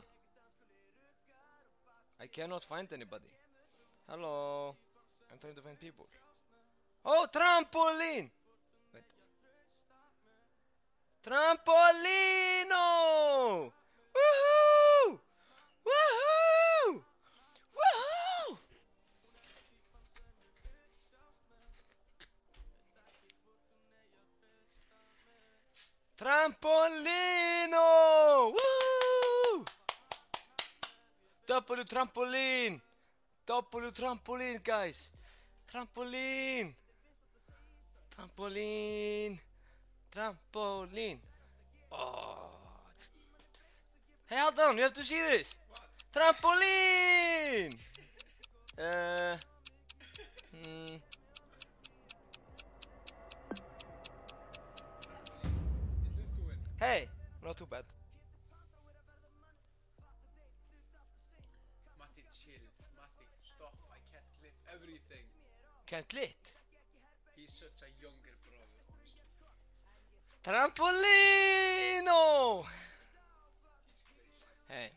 I cannot find anybody. Hello. I'm trying to find people. Oh, trampoline! Wait. Trampolino! Woohoo! Woohoo! Woohoo! Trampolino! Woo! W trampoline! W trampoline, guys! Trampoline! Trampoline! Trampoline! Oh! Hey, hold on, you have to see this. What? Trampoline! It's into it. Hey, not too bad. Matti, chill. Matti, stop. I can't clip everything. Can't lit. He's such a younger brother, honestly. Trampolino! He's crazy. Hey.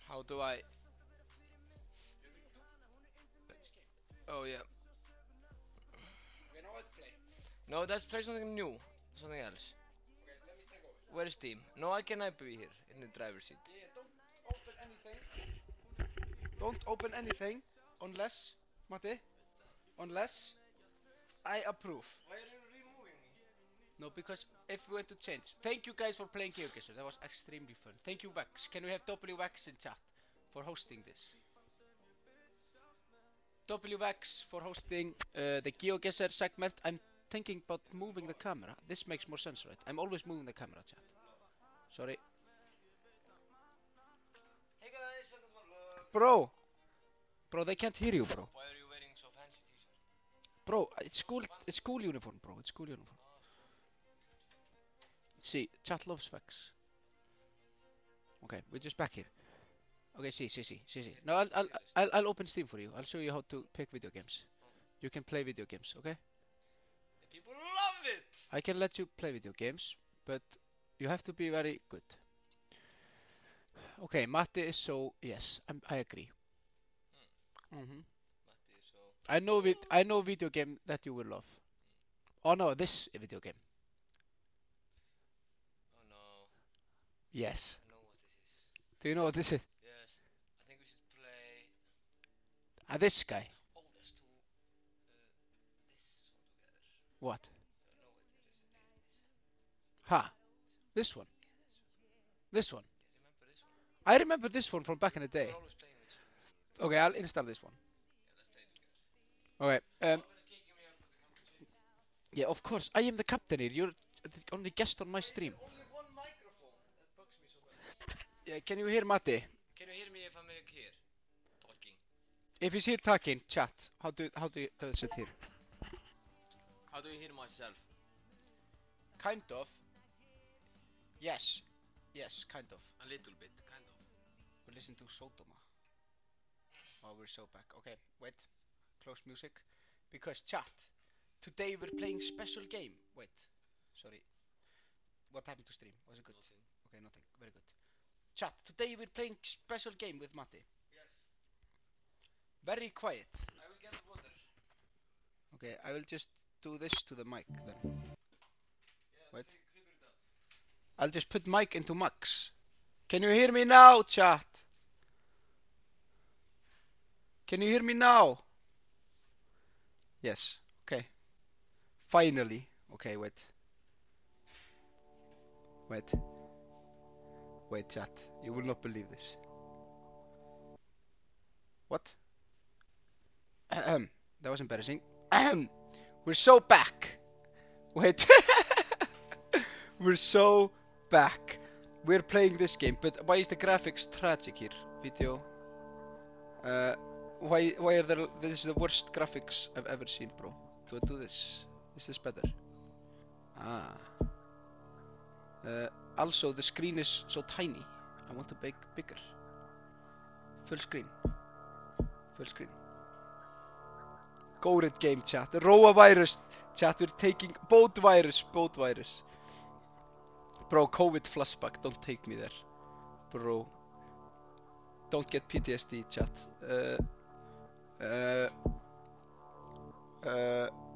How do I? Oh yeah. Okay, now let's play. No, let's play something new. Something else. Okay, let me take over. Where is Steam? No, I cannot be here in the driver's seat. Yeah, don't open anything. Don't open anything unless, Matti, unless I approve. Why are you removing me? No, because if we want to change. Thank you guys for playing GeoGuessr. That was extremely fun. Thank you, Vex. Can we have WVex in chat for hosting this? WVex for hosting the GeoGuessr segment. I'm thinking about moving the camera. This makes more sense, right? I'm always moving the camera, chat. Sorry. Hey guys, welcome to my vlog. Bro, they can't hear you, bro. Why are you wearing so fancy t-shirt? Bro, it's school uniform, bro. It's school uniform. See, chat loves Vex. Okay, we're just back here. Okay, see. No, I'll open Steam for you. I'll show you how to pick video games. You can play video games, okay? The people love it! I can let you play video games, but you have to be very good. Okay, Matti is so... Yes, I agree. Matti is so... I know video game that you will love. Oh no, this video game. Oh no. Yes. I know what this is. Do you know what this is? Yes. I think we should play... This guy. Oh, let's do... this one together. What? I know what it is. Ha. This one. This one. Do you remember this one? I remember this one from back in the day. We're always playing this one. Okay, I'll install this one. Yeah, let's play it together. Okay. Nobody's kicking me out of the competition. Yeah, of course. I am the captain here. You're the only guest on my stream. There's only one microphone. That bugs me so bad. Yeah, can you hear Matti? Can you hear me if I'm here? Talking. If he's here talking, chat. How does it here? How do you hear myself? Kind of. Yes. Yes, kind of. A little bit, kind of. We listen to Sodoma. Oh, we're so back. Okay, wait. Close music. Because chat. Today we're playing special game. Wait. Sorry. What happened to stream? Was it good? Nothing. Okay, nothing. Very good. Chat. Today we're playing special game with Matti. Yes. Very quiet. I will get water. Okay, I will just do this to the mic then. Yeah, Wait. figure it out. I'll just put mic into max. Can you hear me now, chat? Can you hear me now? Yes. Okay. Finally. Okay, wait. Wait, chat. You will not believe this. What? Ahem. That was embarrassing. Ahem. We're so back. Wait. We're so back. We're playing this game, but why is the graphics tragic here? Video. Why are there? This is the worst graphics I've ever seen, bro. Do I do this? Is this better? Ah. Also, the screen is so tiny. I want to make bigger. Full screen. Full screen. Goated game, chat. Roa virus, chat. We're taking both virus. Bro, COVID flashback. Don't take me there, bro. Don't get PTSD, chat.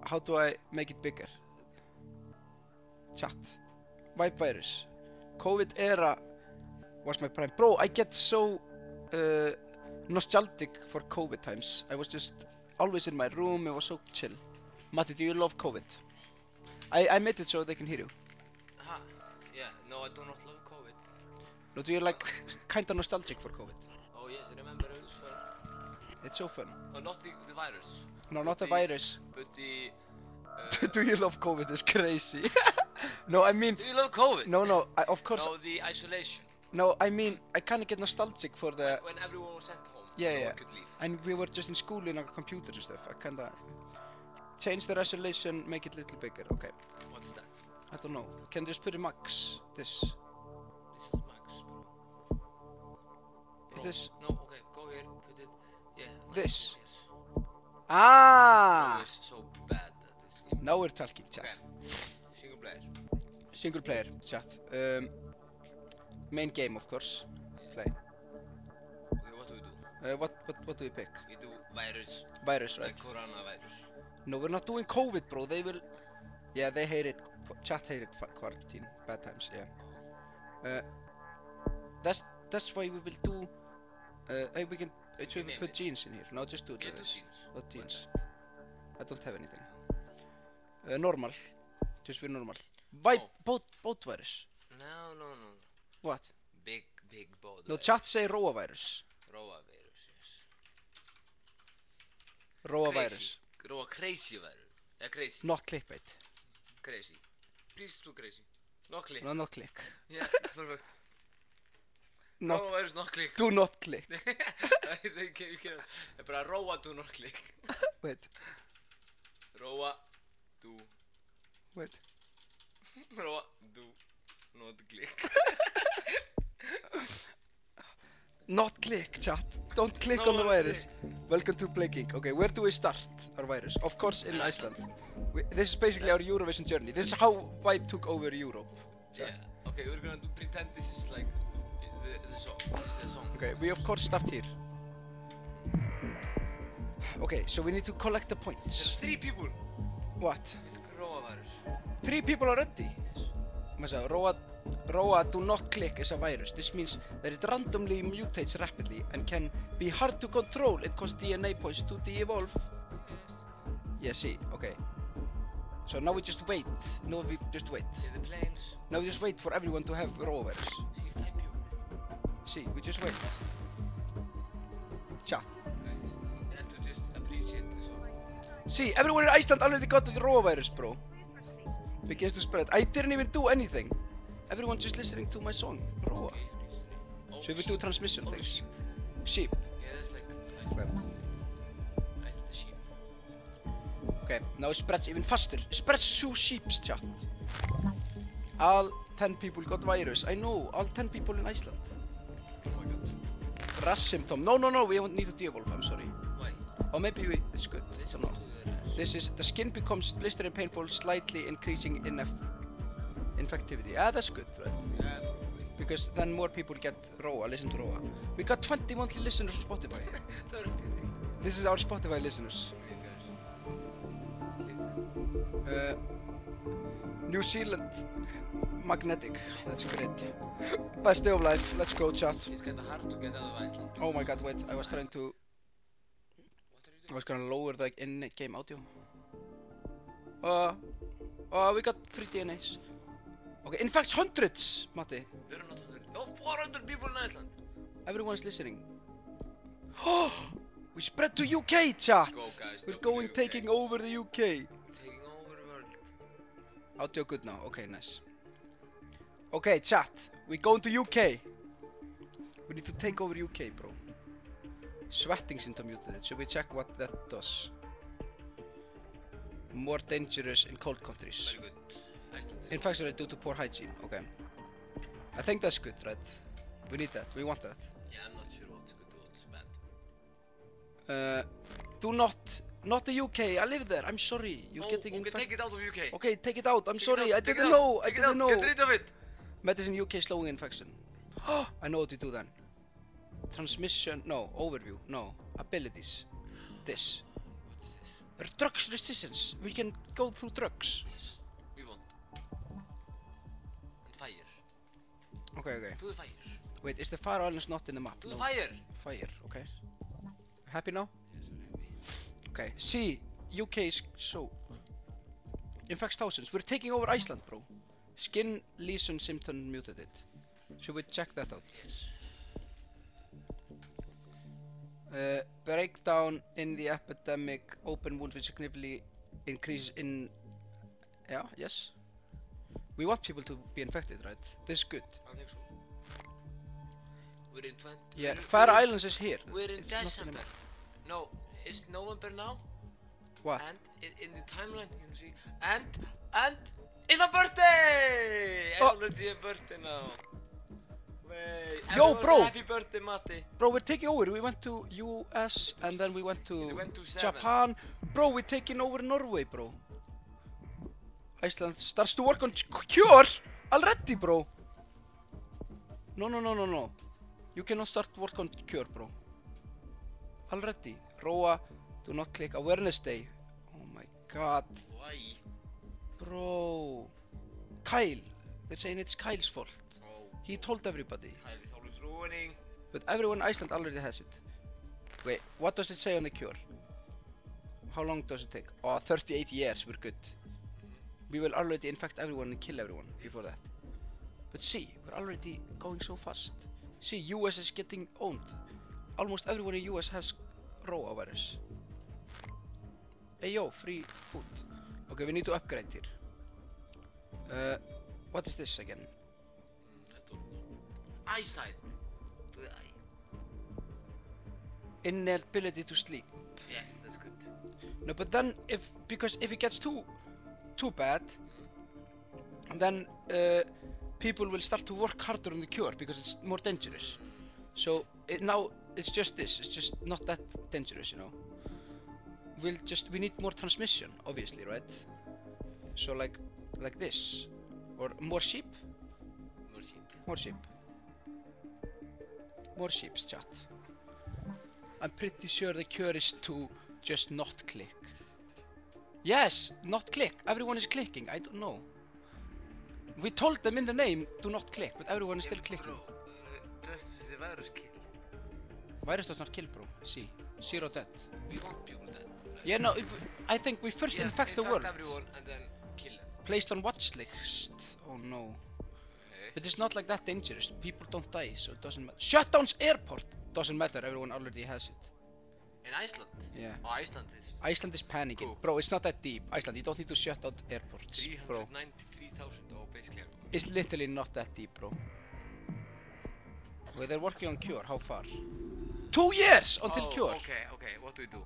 How do I make it bigger? Chat. Wipe virus. COVID era was my prime. Bro, I get so nostalgic for COVID times. I was just always in my room. It was so chill. Matti, do you love COVID? I made it so they can hear you. Aha. Yeah, no, I do not love COVID. No, do you like kinda nostalgic for COVID? Oh yes, I remember it was fun. It's so fun. Oh, not the virus. No, not the virus. But the... Do you love COVID? It's crazy. No, I mean, Do you love COVID? no, of course, No, the isolation. no, I mean, I kind of get nostalgic for the, When everyone was at home, Yeah, no yeah. one could leave. and we were just in school in our computers and stuff. I kind of change the resolution, make it a little bigger. Okay, What's that? I don't know. Can just put a max? This. This is not Max, bro. Is Bro. this? No, okay, go here, put it. Yeah. like This? Yes. Ah! Oh, it's so bad at this game. Now we're talking, chat. Okay. Single player. Single player, chat. Main game, of course. Play. Okay, what do we do? What do we pick? We do virus, Virus, right? like coronavirus. No, we're not doing COVID, bro. They will. Yeah, they hate it. Chat hated quarantine. Bad times. Yeah. That's why we will do. Hey, we can. Should we name put it. jeans in here? No, just do Yeah, this. two teams. Not jeans. I don't have anything. Normal. Just for normal. Vibe. Oh. Both virus. No. What? Big board. No, chat say Roa virus. Roa virus, yes. Roa Crazy. virus. Roa crazy virus. Yeah, crazy. Not clickbait. Crazy. Please do crazy. Not click. No, not click. Yeah, perfect. Not. Roa virus, not click. Do not click. You can. Bara Roa do not click. Wait. Roa do. Wait. Roa do not click. Not click, chat. Don't click No, on the not virus. Welcome to Play King. Okay, where do we start our virus? Of course, in Iceland. This is basically our Eurovision journey. This is how Vibe took over Europe. Yeah. Okay, we're gonna pretend this is like the song. This is the song. Okay, we of course start here. Okay, so we need to collect the There's points. 3 people What? with coronavirus. 3 people already? Yes. Masa, Roa do not click is a virus. This means that it randomly mutates rapidly and can be hard to control. It costs DNA points to de-evolve. Yes. Yeah, see, okay. So now we just wait. No, we just wait. See the planes. Now we just wait for everyone to have Roa virus. See 5 people. See, we just wait. Chat. Guys, you have to just appreciate the song. See, everyone in Iceland already got the Roa virus, bro. Begins to spread. I didn't even do anything. Everyone just listening to my song, Roa. Okay, please. Should we do transmission Oh, things? sheep. Sheep. Yeah, that's like Okay. I think the sheep. Okay, now it spreads even faster. It spreads 2 sheeps, chat. All 10 people got virus. I know, all 10 people in Iceland. Oh my god. Rash symptom. No, we don't need to de-evolve, I'm sorry. Why? Or maybe we, it's good. Let's Don't go know. to the rest. This is, the skin becomes blistered and painful, slightly increasing infectivity. Ah, that's good, right? Yeah, probably. Because then more people get Roa, listen to Roa. We got 20 monthly listeners on Spotify. 30. This is our Spotify listeners. New Zealand, magnetic. That's great. Best day of life. Let's go, chat. It's kinda hard to get out of Iceland. Oh my god, wait. I was trying to. What are you I doing? was gonna lower the in-game audio. We got 3 DNAs. Okay, in fact, hundreds, Matti. We're not 100. Oh, 400 people in Iceland. Everyone's listening. Oh, we spread to UK, chat. Let's go, guys. We're going, WK. taking over the UK. Taking over the world. Audio good now. Okay, nice. Okay, chat. We're going to UK. We need to take over UK, bro. Sweating symptom muted. Should we check what that does? More dangerous in cold countries. Very good. Iceland is Infection due to poor hygiene. Okay. I think that's good, right? We need that. We want that. Yeah, I'm not sure what's good, what's bad. Do not the UK. I live there. I'm sorry. You're getting okay, infected. take it out of UK. Okay, take it out. I'm Take it sorry. out, I take it didn't out, know. I take it out, didn't know. Get rid of it. Medicine UK slowing infection. I know what to do then. Transmission. No. Overview. No. Abilities. This. What is this? Drugs resistance. We can go through drugs. Yes, we want. And fire. Okay. To the fire. Wait, is the Fire Islands not in the map? To No. the fire. Fire. Okay. Happy now? Yes, we're happy. Okay. See, UK is so. Infects thousands. We're taking over Iceland, bro. Skin lesion symptom mutated. Should we check that out? Yes. Breakdown in the epidemic. Open wounds which significantly increases in. Yeah. Yes. We want people to be infected, right? This is good. I think so. We're in 20. Yeah, we're- Faroe we're- Islands is here. We're in It's not December. anymore. No, it's November now. What? And in the timeline, you can see. And it's my birthday! Oh. Already a birthday now. Way. Yo, Everyone say bro. Happy birthday, Matti. Bro, we're taking over. We went to US and then we went to We went to 7. Japan. Bro, we're taking over Norway, bro. Iceland starts to work on cure already, bro. No. You cannot start work on cure, bro. Already. Roa, do not click awareness day. Oh my god. Why? Bro. Kyle. They're saying it's Kyle's fault. Oh, He told everybody. Kyle is always ruining. But everyone in Iceland already has it. Wait, what does it say on the cure? How long does it take? Oh, 38 years, we're good. We will already infect everyone and kill everyone before that. But see, we're already going so fast. See, US is getting owned. Almost everyone in US has Roa virus. Hey yo, free food. Okay, we need to upgrade here. What is this again? I don't know. Eyesight. To the eye. Inability to sleep. Yes, that's good. No, but then because if it gets too bad, then people will start to work harder on the cure because it's more dangerous. So now it's just this. It's just not that dangerous, you know. We need more transmission, obviously, right? So like this, or more sheep. More sheep. More sheep. More sheeps, chat. I'm pretty sure the cure is to just not click. Yes, not click. Everyone is clicking. I don't know. We told them in the name, do not click, but everyone is still clicking. Bro, does the virus kill? Virus does not kill, bro. See, 0 dead. We want people dead. Yeah, no, I think we first infect the world. Everyone and then kill them. Placed on watch list. Oh no. Okay. But it's not like that dangerous. People don't die, so it doesn't matter. Shutdowns airport. Doesn't matter. Everyone already has it. In Iceland? Yeah. Oh, Iceland is Iceland is panicking. Cool. Bro, it's not that deep. Iceland, you don't need to shut down airports, bro. 393,000. Oh, basically. It's literally not that deep, bro. Wait, they're working on cure. How far? 2 years until cure. Okay. What do we do?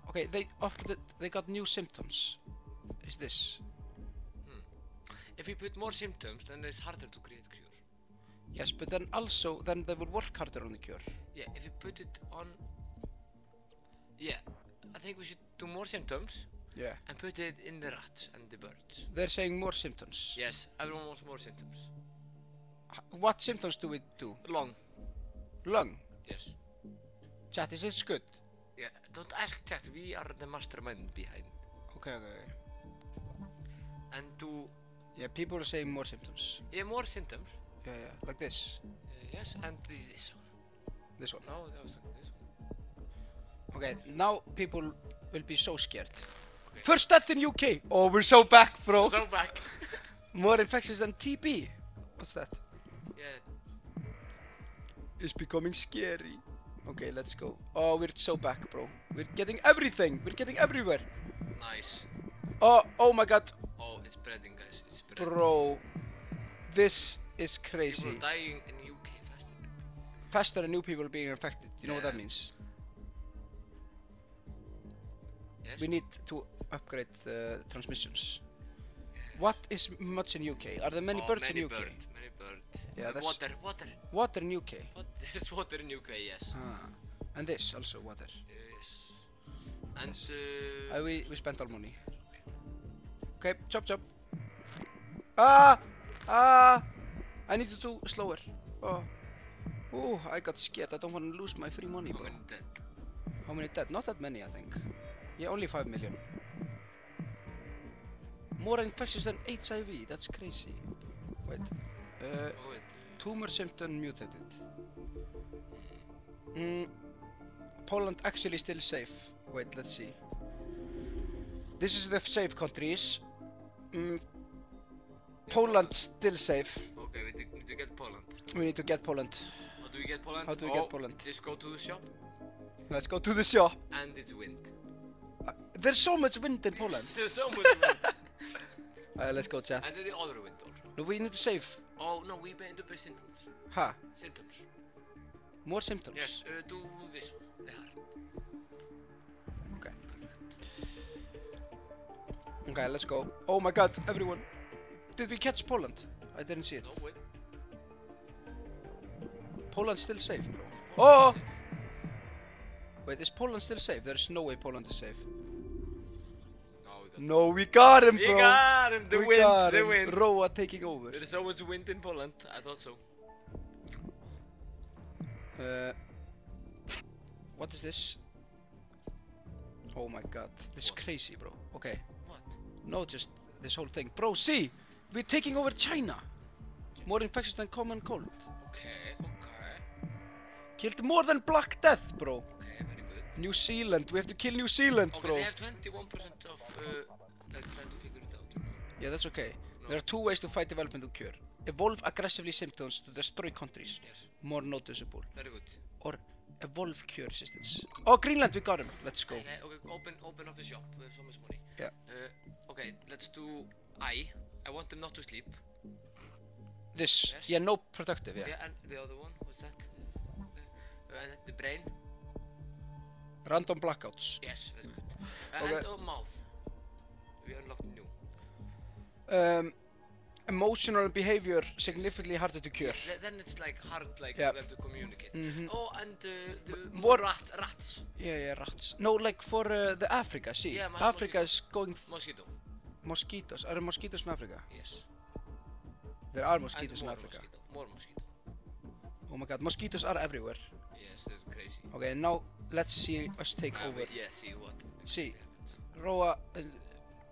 Okay, they got new symptoms. Is this? If we put more symptoms, then it's harder to create cure. Yes, but then also, then they will work harder on the cure. Yeah, if you put it on... Yeah, I think we should do more symptoms Yeah. and put it in the rats and the birds. They're saying more symptoms. Yes, everyone wants more symptoms. What symptoms do we do? Lung. Lung. Yes. Chat, is this good? Yeah, don't ask chat, we are the mastermind behind. Okay. And do... Yeah, people are saying more symptoms. Yeah, more symptoms. Yeah, like this. Yes, and this one. This one. No, that was this one. Okay, now people will be so scared. Okay. First death in UK! Oh, we're so back, bro! So back. More infections than TB! What's that? Yeah. It's becoming scary. Okay, let's go. Oh, we're so back, bro. We're getting everything! We're getting everywhere! Nice. Oh my god! Oh, it's spreading, guys. It's spreading. Bro. This is crazy. People are dying in UK faster. Faster than new people being infected. You know what that Yeah. means? Yes. We need to upgrade the transmissions. What is much in UK? Are there many birds in UK? Many bird. Yeah, that's Water. water in UK. There's water in UK, yes. Ah. And this also water. Yes. And We spent all money. Okay, chop. I need to do slower. Oh, I got scared. I don't want to lose my free money, how bro. many dead? How many dead? Not that many, I think. Yeah, only 5 million. More infections than HIV. That's crazy. Wait. Oh wait. Tumor symptom mutated. Poland actually still safe. Wait, let's see. This is the safe countries. Poland still safe. Okay, we need to get Poland. We need to get Poland. How do we get Poland? How do we get Poland? Just go to the shop Let's go to the shop. and it's wind. There's so much wind in Poland. There's so much wind. Let's go, chat. And then the other window. No, we need to save. Oh no, we made the best symptoms. Ha. Symptoms. More symptoms. Yes, do this one. The heart. Okay. Okay, let's go. Oh my god, everyone. Did we catch Poland? I didn't see it. No, wait. Poland's still safe, bro. Oh! Wait, is Poland still safe? There's no way Poland is safe. No, we got him, bro. We got him. The we wind. got The him. wind. Roa taking over. There is so much wind in Poland. I thought so. What is this? Oh my god, this is crazy, bro. Okay. What? No, just this whole thing. Bro, see! We're taking over China. More infectious than common cold. Okay, okay. Killed more than Black Death, bro. Okay, very good. New Zealand, we have to kill New Zealand, Okay, bro. they have 21% of like trying to figure it out. You know? Yeah, that's okay. No. There are two ways to fight developmental cure. Evolve aggressively symptoms to destroy countries. Yes. More noticeable. Very good. Or evolve cure resistance. Oh, Greenland, we got him. Let's go. Okay, open up the shop. We have so much money. Yeah. Okay, let's do I want them not to sleep. This. Yes. Yeah, no productive, yeah. Yeah, and the other one, what's that? The brain. Random blackouts. Yes, very good. Okay. And mouth. We unlocked new. Emotional and behavior significantly harder to cure. Then it's like hard, like Yeah. for them to communicate. Mhm. Oh, and the more rats. Yeah, rats. No, like for the Africa, see. Yeah, Africa is going... Mosquito. Mosquitoes. Are there mosquitoes in Africa? Yes. There are mosquitoes in more Africa. Mosquito. More mosquito. Oh my god, mosquitoes are everywhere. Yes, that's crazy. Okay, now let's see us take over. Wait, yeah, see what? See, Roa...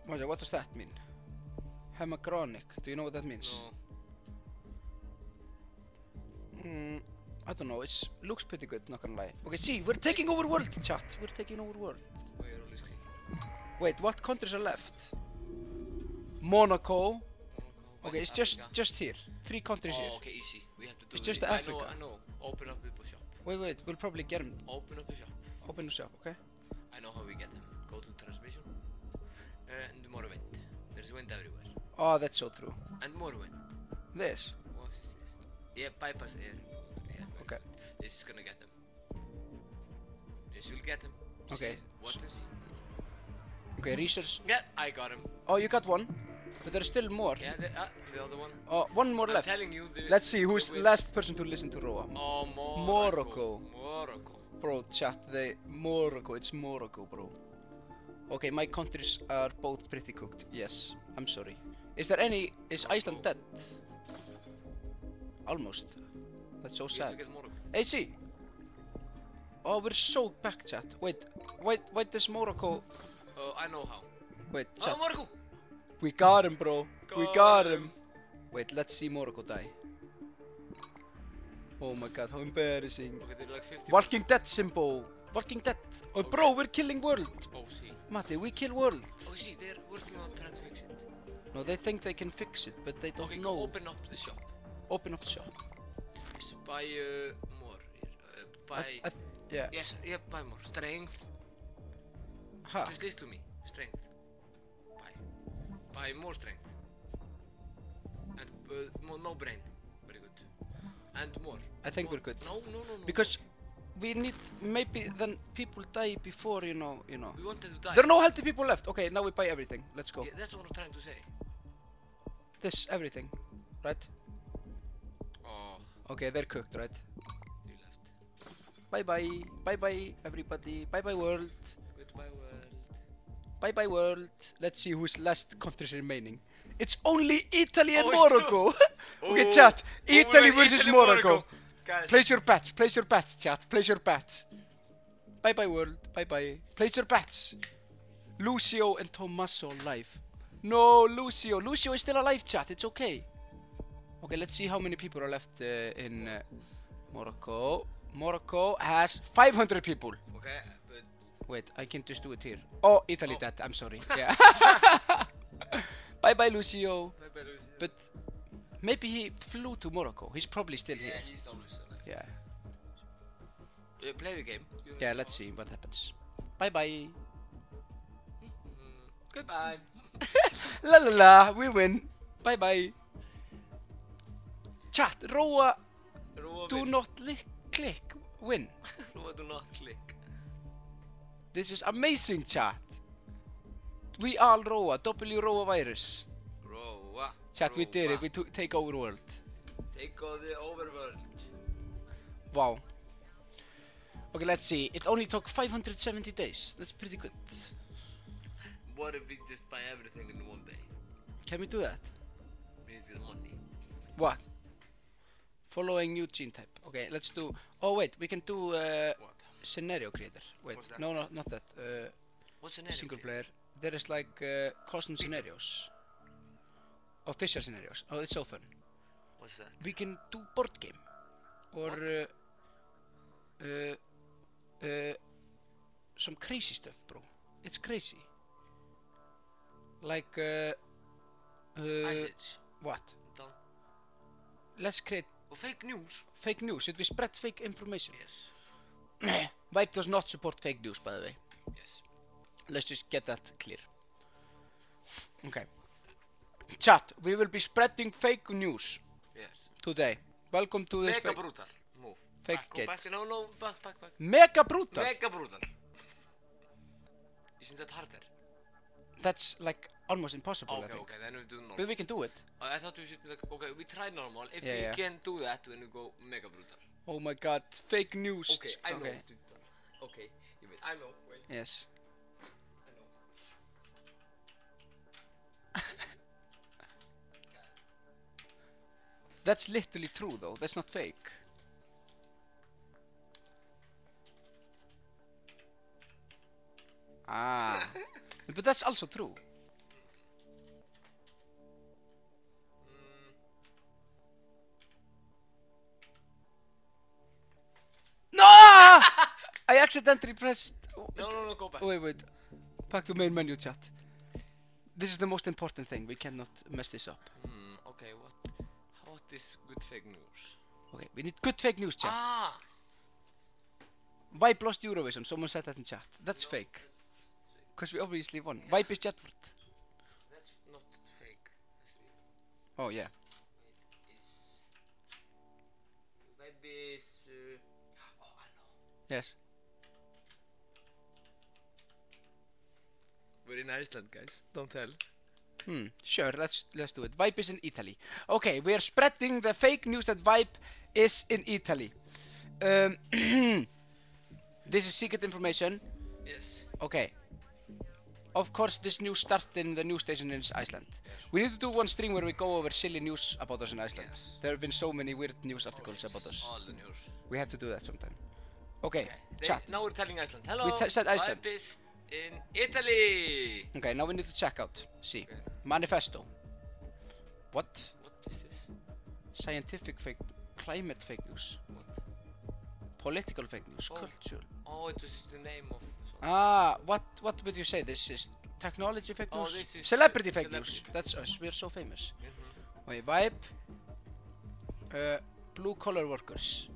what does that mean? Hemochronic. Do you know what that means? No. I don't know. It looks pretty good, not gonna lie. Okay, see, we're taking over world, chat. We're taking over world. Where are all these clean? Wait, what countries are left? Monaco. Okay, it's Africa. just here. 3 countries here. Oh, okay, easy. We have to do It's just it. Africa. I know. Open up the shop. Wait, we'll probably get them. Open up the shop. Open the shop, okay? I know how we get them. Go to transmission. And more wind. There's wind everywhere. Oh, that's so true. And more wind. This? What is this? Yeah, bypass air. Yeah, okay. This is gonna get them. This will get them. Okay. See, what is he? Okay, research. Yeah, I got him. Oh, you got one? But there's still more. Yeah, the other one. Oh, one more left. I'm telling you. Let's see who's the last person to listen to Roa. Oh, Morocco. Morocco. Bro, chat, Morocco. It's Morocco, bro. Okay, my countries are both pretty cooked. Yes, I'm sorry. Is Iceland dead? Almost. That's so sad. Hey, see. Oh, we're so back, chat. Wait, does Morocco... I know how. Wait, chat. Oh, Morocco! We got him, bro. We got him. Wait, let's see Morocco die. Oh my god, how embarrassing. Okay, they're like 50. Walking Dead, Simbo. Walking Dead. Oh, okay. Bro, we're killing world. Oh, see. Mate, we kill world. Oh, see, they're working on trying to fix it. No, they think they can fix it, but they don't okay, know. Go open up the shop. Open up the shop. Yes, buy more. Buy. Yeah. Yes, yeah, buy more. Strength. Ha. Just listen to me. Strength. Buy more strength. And no brain. Very good. And more. I think we're good. No. Because we need, maybe then people die before, you know. We wanted to die. There are no healthy people left. Okay, now we buy everything. Let's go. Yeah, that's what I'm trying to say. This, everything. Right? Oh. Okay, they're cooked, right? You left. Bye-bye. Bye-bye, everybody. Bye-bye, world. Goodbye, world. Bye-bye, world. Let's see who's last countries remaining. It's only Italy and Oh, Morocco. Okay, chat. Italy versus Morocco. Guys. Place your bets. Place your bets, chat. Place your bets. Bye-bye, world. Bye-bye. Place your bets. Lucio and Tommaso live. No, Lucio. Lucio is still alive, chat. It's okay. Okay, let's see how many people are left in Morocco. Morocco has 500 people. Okay, but... Wait, I can just do it here. Oh, Italy dead. I'm sorry. Yeah. Bye-bye, Lucio. Bye-bye, Lucio. But maybe he flew to Morocco. He's probably still here. Yeah, he's always alive. Yeah. Play the game. Yeah, let's see what happens. Bye-bye. Goodbye. La la la, we win. Bye bye. Chat, Róa, do not click, win. Róa, do not click. This is amazing, chat. We all Róa, W Róa virus. Róa. Chat, we did it, we take over world. Take all the overworld. Wow. Okay, let's see. It only took 570 days. That's pretty good. What if we just buy everything in one day? Can we do that? We need to get money. What? Following new gene type. Okay, let's do. Oh wait, we can do What? scenario creator. Wait, What's that? no, not that. What's scenario? Single player. There is like custom scenarios. Official scenarios. Oh, it's so fun. What's that? We can do board game, or some crazy stuff, bro. It's crazy. Like Message. what? Done. Let's create Oh, fake news. fake news. Should we spread fake information? Yes. Vibe does not support fake news, by the way. Yes. Let's just get that clear. Okay. Chat, we will be spreading fake news Yes. today. Welcome to this Mega brutal. Move. fake Back, go gate. back. No, back. Mega brutal. Mega brutal. Isn't that harder? That's like almost impossible, I Okay, think. okay, then we do normal. But we can do it. I thought we should be like, okay, we try normal. If Yeah, we yeah. can do that, then we go mega brutal. Oh my god, fake news. Okay, I know. Okay. Okay, I know. Wait, Yes. I know. That's literally true though. That's not fake. Ah. But that's also true. No! I accidentally pressed. No, go back. Wait. Back to main menu, chat. This is the most important thing. We cannot mess this up. Okay, what is good fake news? Okay, we need good fake news, chat. Ah! Vibe lost Eurovision. Someone said that in chat. That's fake. Because we obviously won. Yeah. Vibe is Jetford. That's not fake. That's real. Oh yeah. Vibe is... Oh, I know. Yes. We're in Iceland, guys. Don't tell. Sure, let's do it. Vibe is in Italy. Okay, we are spreading the fake news that Vibe is in Italy. This is secret information. Yes. Okay. Of course, this news started in the news station in Iceland. Yes. We need to do one stream where we go over silly news about us in Iceland. Yes. There have been so many weird news articles about us. All the news. We have to do that sometime. Okay, They- chat. Now we're telling Iceland. Hello. said Iceland. Vibe is in Italy. Okay, now we need to check out. See. Okay. Manifesto. What? What is this? Scientific fake, climate fake news, What? political fake news, Oh. cultural. Oh, it was the name of... Ah, what would you say? This is technology fake Oh, news? this is Celebrity fake celebrity news. fake That's us. We're so famous. Mhm. Okay, Vibe. Blue collar workers.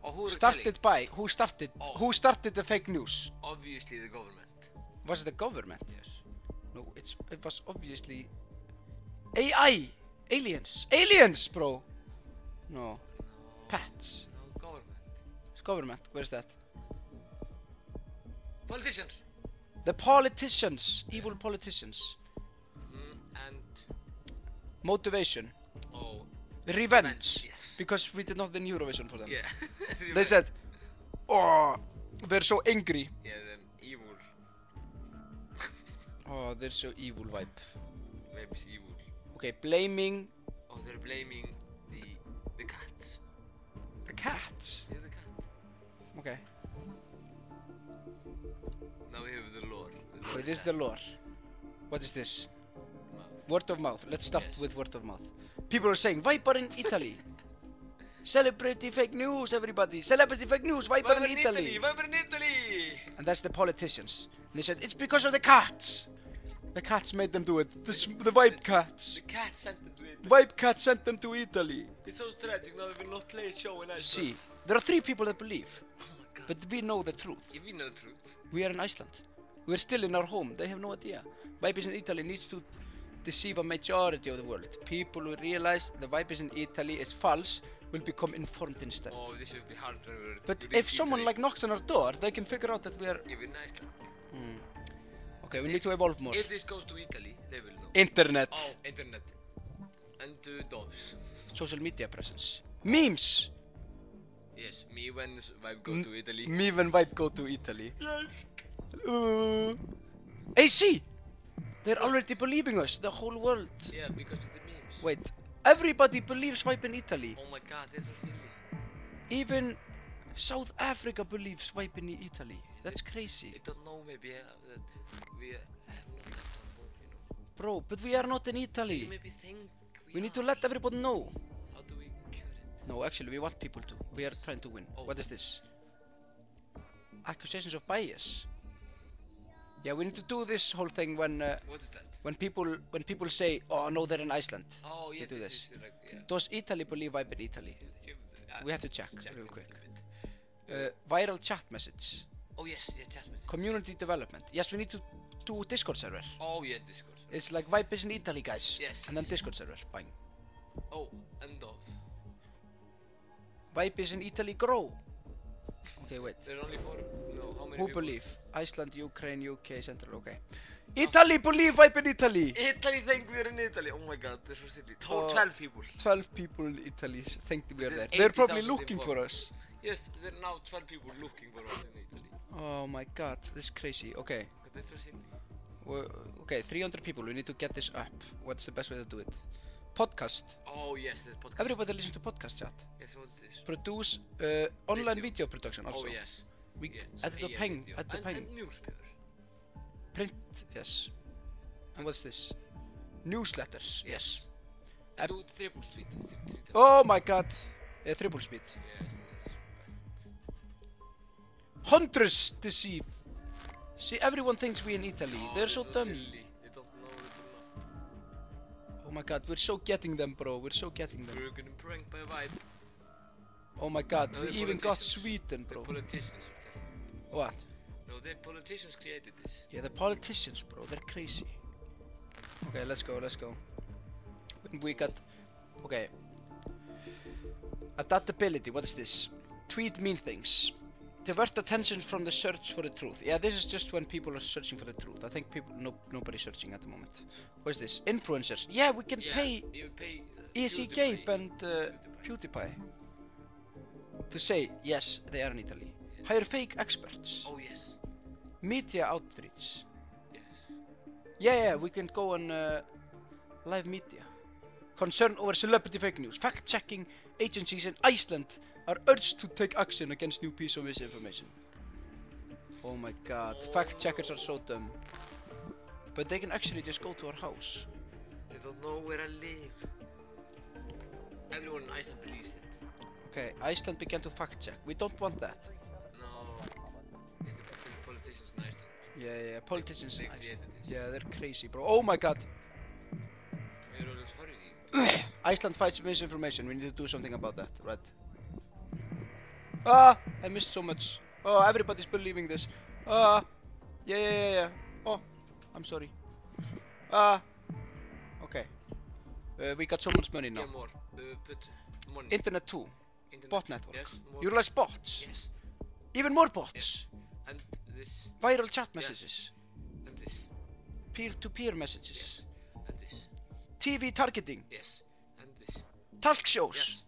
Oh, who are Started by who started? Oh. Who started the fake news? Obviously the government. Was it the government? Yes. No, it was obviously AI. Aliens, bro. No. Pets. No, government. It's government. Where's that? Politicians. The politicians. Evil politicians. And... Motivation. Oh. Revenge. Yes. Because we did not win Eurovision for them. Yeah. They said, oh, they're so angry. Yeah, them evil. Oh, they're so evil, Vibe. Vibe is evil. Okay, blaming Oh, they're blaming the cats. the cats. Yeah, the cat. Okay. Now we have the lore. Okay, this is the lore. What is this? Mouth. Word of mouth. Let's start Yes. with word of mouth. People are saying, Viper in Italy. Celebrity fake news, everybody. Celebrity fake news, Viper Viber in Italy. Viber in Italy! And that's the politicians. And they said, it's because of the cats. The cats made them do it. The Vibe cats. The cat sent them to Italy. Vibe cat sent them to Italy. It's so tragic, now we will not play a show in Iceland. See, there are 3 people that believe. Oh my god. But we know the truth. If we know the truth. We are in Iceland. We're still in our home. They have no idea. Vipers in Italy needs to deceive a majority of the world. People who realize the vipers in Italy is false will become informed instead. Oh, this will be hard when we're... But to if reach someone Italy. like knocks on our door, they can figure out that we are... Even Iceland. Okay, we need to evolve more. If this goes to Italy, they will know. Internet. Oh, internet. And doves. Social media presence. Memes! Yes, me when vibe go to Italy. Me when vibe go to Italy. Hey, see! They're already believing us, the whole world. Yeah, because of the memes. Wait, everybody believes vibe in Italy. Oh my god, that's so silly. Even South Africa believes vibe in Italy. That's crazy. They don't know maybe that we have not left our home, you know. Bro, but we are not in Italy. They maybe think We need to let everybody know. How do we cure it? No, actually, we want people to. We are trying to win. Oh. What is this? Accusations of bias. Yeah, we need to do this whole thing when What is that? when people say, "Oh no, they're in Iceland." Oh yeah, do this this. is like, yeah. Does Italy believe vibe in Italy? We have to check real a quick. bit. Viral chat message. Oh yes, yeah, chat message. Community development. Yes, we need to do Discord server. Oh yeah, Discord. It's like vibe is in Italy, guys. Yes, And then yes. Discord server. Bang. Oh, end of. Vibe is in Italy. Grow. Okay, wait. There's only 4. No, how many Who people? believe? Iceland, Ukraine, UK, Central. Okay. Italy believe vibe in Italy. Italy think we're in Italy. Oh my god, this was Italy. Oh. 12 people. 12 people in Italy think we're There's there. They're probably 80,000 looking for informed. us. Yes, there are now 12 people looking for us in Italy. Oh my god, this is crazy. Okay. But this was Italy. Okay, 300 people. We need to get this up. What's the best way to do it? Podcast. Oh yes, this podcast. Everybody listen to podcast chat. Yes, what is this? Produce online video production also. Oh yes. We Yes, at the AI pen. video. At the and pen. newspaper. Print. Yes. And what's this? Newsletters. Yes. And do triple speed. Oh my god. Triple speed. Yes, that's best. Hunters deceive. See, everyone thinks we in Italy. Oh, They're so dumb. silly. They don't know the map. Oh my god, we're so getting them, bro. We're so getting them. We're getting pranked by Vibe. Oh my god, No, we the even got politicians. Sweden, The bro. politicians. What? No, the politicians created this. Yeah, the politicians, bro. They're crazy. Okay, let's go, let's go. We got... Okay. Adaptability, what is this? Tweet mean things. Divert attention from the search for the truth. Yeah, this is just when people are searching for the truth. I think people... nobody's searching at the moment. What is this? Influencers. Yeah, we can pay You pay Easy Gabe and PewDiePie to say, yes, they are in Italy. Hire fake experts. Oh yes. Media outreach. Yes. Yeah, we can go on live media. Concern over celebrity fake news. Fact-checking agencies in Iceland are urged to take action against new piece of misinformation. Oh my god, fact-checkers are so dumb. But they can actually just go to our house. They don't know where I live. Everyone in Iceland believes it. Okay, Iceland began to fact-check. We don't want that. No. It's the politicians in Iceland. Yeah, politicians They in Iceland. created this. Yeah, they're crazy, bro. Oh my god. We're always hurrying. Iceland fights misinformation. We need to do something about that, right? Ah, I missed so much. Oh, everybody's believing this. Ah, yeah. Oh, I'm sorry. Ah, okay. We got so much money now. Yeah, more. Put money. Internet 2. Internet. Bot network. Yes, more. You realize bots? Yes. Even more bots. Yes. And this. Viral chat messages. And this. Peer-to-peer messages. Yes. And this. TV targeting. Yes. And this. Talk shows. Yes.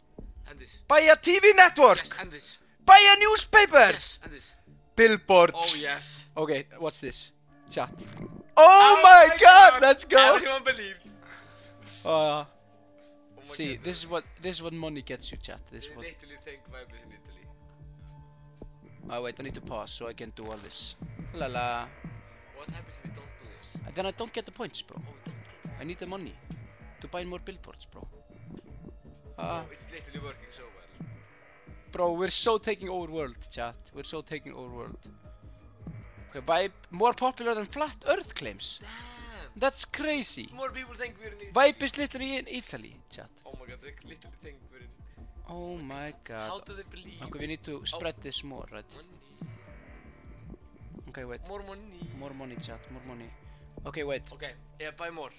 And this. Buy a TV network. Yes. And this. Buy a newspaper. Yes. And this. Billboards. Oh yes. Okay, what's this? Chat. Oh my god, let's go. Everyone believed. Uh, Oh my see, God, this is what money gets you, chat. This is They what. literally think Vibe is in Italy. Oh wait, I need to pause so I can do all this. La la. What happens if we don't do this? And then I don't get the points, bro. Oh, we don't get it. I need the money to buy more billboards, bro. Oh, it's literally working so well. Bro, we're so taking over world, chat. We're so taking over world. Okay, Vibe more popular than flat Earth claims. Damn. That's crazy. More people think we're in Italy. Vibe is literally in Italy, chat. Oh my god, they literally think we're in. Oh my god. How do they believe? Okay, we need to spread this more, right? Money. Okay, wait. More money. More money, chat. More money. Okay, wait. Okay, yeah, buy more.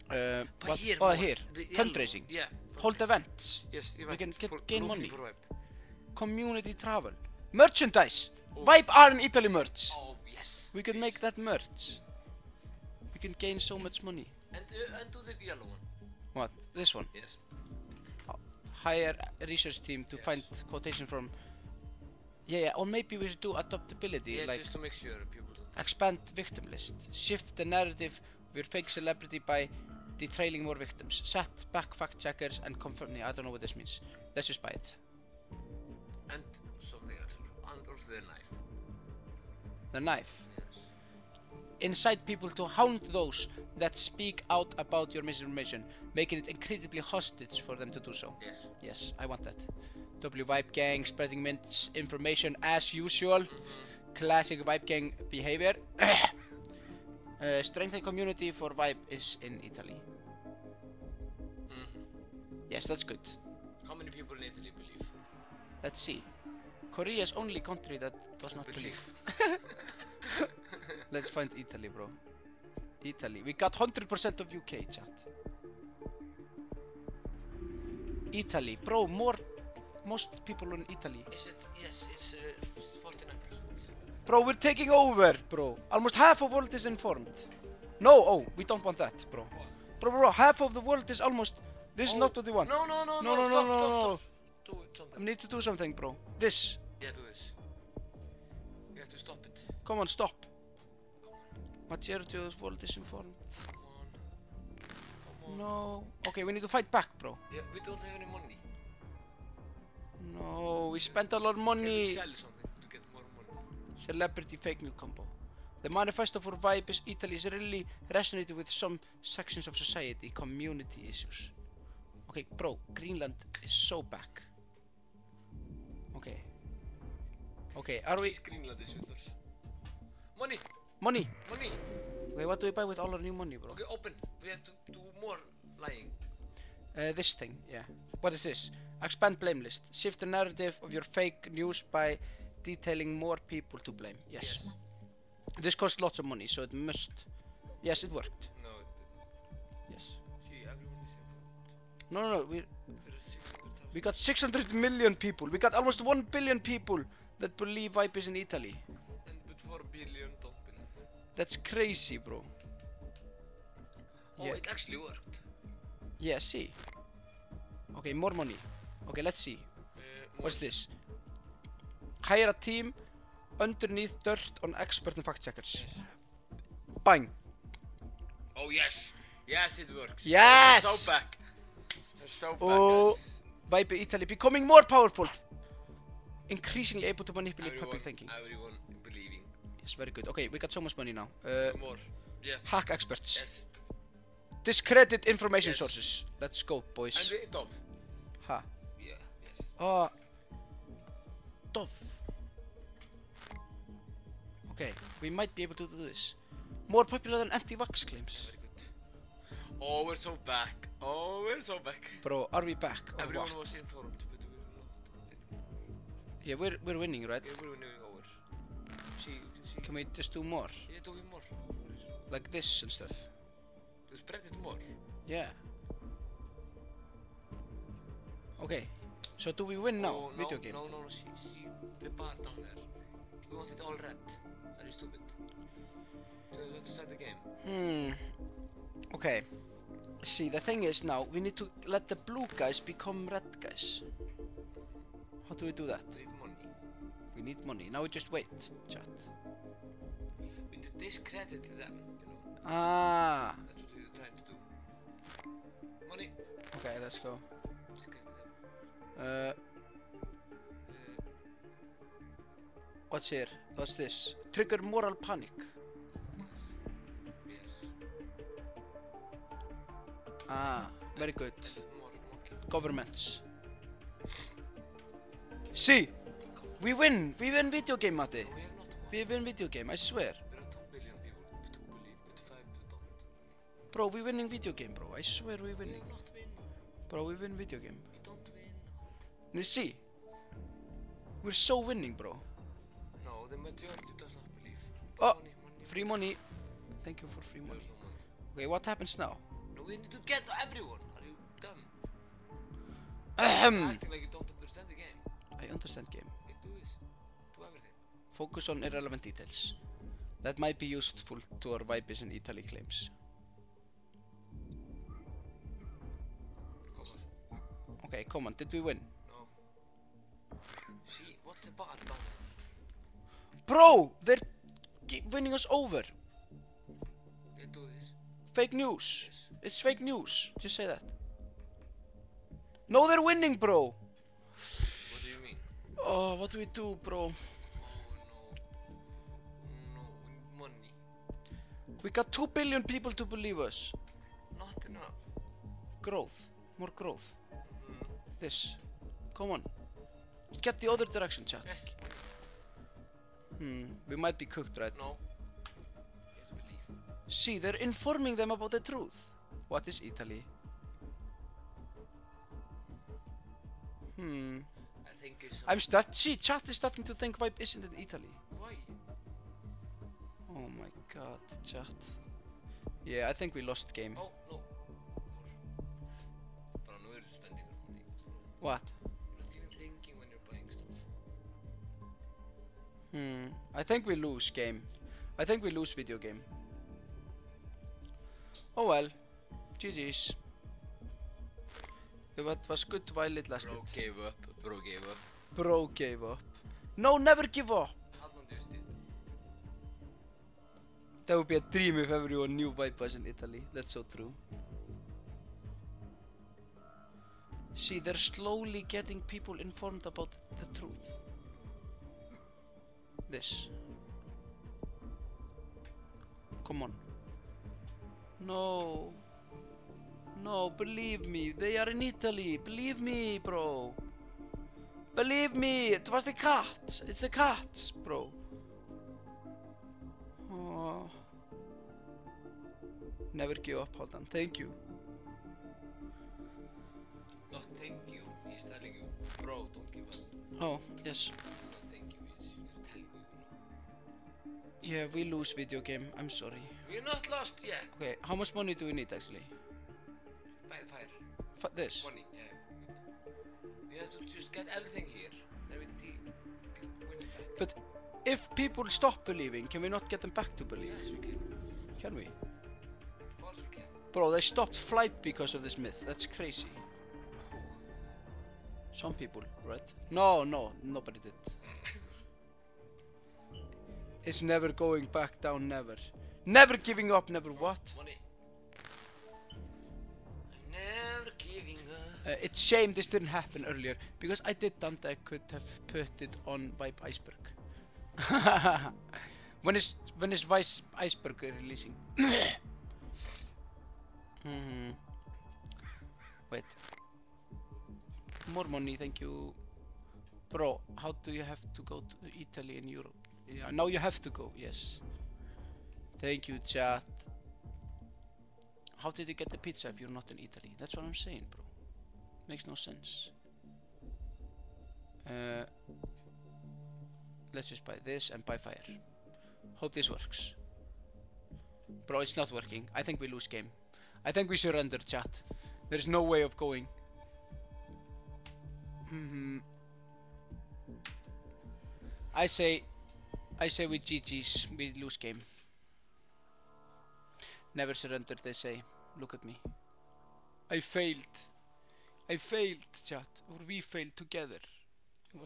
Buy here Oh, more. here. The yellow. Fundraising. Yeah. Hold events. Yes, We can for gain looking money. for vibe. Community travel. Merchandise. Oh. Vibe are in Italy merch. Oh, yes. We can please. make that merch. We can gain so much money. And do the yellow one. What? This one? Yes. Hire a research team to Yes. find quotation from. Yeah, or maybe we should do adoptability, Yeah, like just to make sure people don't. expand victim list, shift the narrative of your fake celebrity by detailing more victims, set back fact checkers and confirm. I don't know what this means. Let's just buy it. And something else. And also the knife. The knife. Yes. Incite people to hound those that speak out about your misinformation, making it incredibly hostage for them to do so. Yes. Yes, I want that. W Vibe Gang spreading misinformation as usual. Classic Vibe Gang behavior. Strengthen community for Vibe is in Italy. Yes, that's good. How many people in Italy believe? Let's see. Korea is only country that does not believe. Let's find Italy, bro. Italy. We got 100% of UK, chat. Italy, bro. Most people in Italy. Is it? Yes, it's 49%. Bro, we're taking over, bro. Almost half of the world is informed. No, oh, we don't want that, bro. Bro, half of the world is almost. This is not what they want. No, stop. Do something. I need to do something, bro. This. Yeah, do this. You have to stop it. Come on, stop. Majority of the world is informed. Come on. No. Okay, we need to fight back, bro. Yeah, we don't have any money. No, we spent a lot of Can we money. sell something to get more money? Celebrity fake news combo. The manifesto for Vibe is Italy is really resonated with some sections of society, community issues. Okay, bro, Greenland is so back. Okay. Okay, are we... Greenland is with us. Money! Money! Money! Okay, what do we buy with all our new money, bro? Okay, open. We have to do more lying. This thing, yeah. What is this? Expand blame list. Shift the narrative of your fake news by detailing more people to blame. Yes. This costs lots of money, so it must... Yes, it worked. No, it didn't. Yes. See, everyone is informed. No, There are 600,000. we got 600 million people. We got almost 1 billion people that believe Vibe is in Italy. And but 4 billion don't believe. That's crazy, bro. Oh, Yeah. it actually worked. Yeah, see. Okay, more money. Okay, let's see. What's this? Hire a team underneath dirt on expert and fact checkers. Bang. Oh, yes. Yes, it works. Yes! They're so back. They're so back, Oh, guys. Vibe Italy becoming more powerful. Increasingly able to manipulate public thinking. Everyone believing. Yes, very good. Okay, we got so much money now. More. Yeah. Hack experts. Yes. Discredit information Yes. sources. Let's go, boys. And we Dove. Ha. Yeah, yes. Dove. Okay, we might be able to do this. More popular than anti-vax claims. Very good. Oh, we're so back. Oh, we're so back. Bro, are we back? Or Everyone what? was informed, but we're not. Yeah, we're winning, right? Yeah, we're winning over. See. Can we just do more? Yeah, do more. Like this and stuff. To spread it more. Yeah. Okay. So do we win now? Oh, Video game. No, see the bar down there. We want it all red. Are you stupid? Do you want to start the game? Okay. See, the thing is now, we need to let the blue guys become red guys. How do we do that? We need money. We need money. Now we just wait, chat. We need to discredit them, you know. Ah. That's what we're trying to do. Money. Okay, let's go. Discredit them. What's here? What's this? Trigger moral panic. Yes. Ah, very good. More Governments. See, we win. We win video game, Matti. We have not won. We win video game. I swear, There are 2 billion people to believe, but 5 don't. bro. We winning video game, bro. I swear we We winning, have not win. bro. We win video game. We don't win. You see, we're so winning, bro. No, the majority does not believe. Oh, free money. Thank you for free money. There's no money. Okay, what happens now? No, we need to get everyone. Are you dumb? Ahem. You're acting like you don't understand the game. I understand game. Okay, do this. Do everything. Focus on irrelevant details. That might be useful to our Vipers in Italy claims. Come on. Okay, come on, did we win? No. See, what's the bar down there? Bro, they're winning us over. Okay, do this. Fake news. Yes. It's fake news. Just say that. No, they're winning, bro. What do you mean? Oh, what do we do, bro? Oh no. No, we need money. We got 2 billion people to believe us. Not enough. Growth. More growth. Mm. This. Come on. Get the other direction, chat. Yes. We might be cooked, right? No. You have to believe. See, they're informing them about the truth. What is Italy? I think it's. See, chat is starting to think Vibe isn't in Italy. Why? Oh my god, chat. Yeah, I think we lost game. Oh no. But I know you're spending money. What? You're not even thinking when you're buying stuff. I think we lose game. I think we lose video game. Oh well. GG's. It was good while it lasted. Bro gave up. Bro gave up. Bro gave up. No, never give up. How long do you still? That would be a dream if everyone knew Vibe was in Italy. That's so true. See, they're slowly getting people informed about the truth. This. Come on. No. No, believe me. They are in Italy. Believe me, bro. Believe me. It was the cats. It's the cats, bro. Oh. Never give up, hold on. Thank you. Not thank you. He's telling you, bro, don't give up. Oh, yes. It's not thank you. He's just telling you. Yeah, we lose video game. I'm sorry. We're not lost yet. Okay, how much money do we need actually? Buy the fire. This? Money, yeah. We have to just get everything here. Then we win it back. But if people stop believing, can we not get them back to believe? Yes, we can. Can we? Of course we can. Bro, they stopped flight because of this myth. That's crazy. Some people, right? No, nobody did. It's never going back down, never. Never giving up, never what? Money. I'm never giving up. It's shame this didn't happen earlier, because I did think I could have put it on Vibe Iceberg. when is Vice Iceberg releasing? Wait. More money, thank you. Bro, how do you have to go to Italy and Europe? Yeah, now you have to go, yes. Thank you, chat. How did you get the pizza if you're not in Italy? That's what I'm saying, bro. Makes no sense. Let's just buy this and buy fire. Hope this works. Bro, it's not working. I think we lose game. I think we surrender, chat. There's no way of going. I say with GG's, we lose game. Never surrender, they say. Look at me. I failed. I failed, chat. Or we failed together. It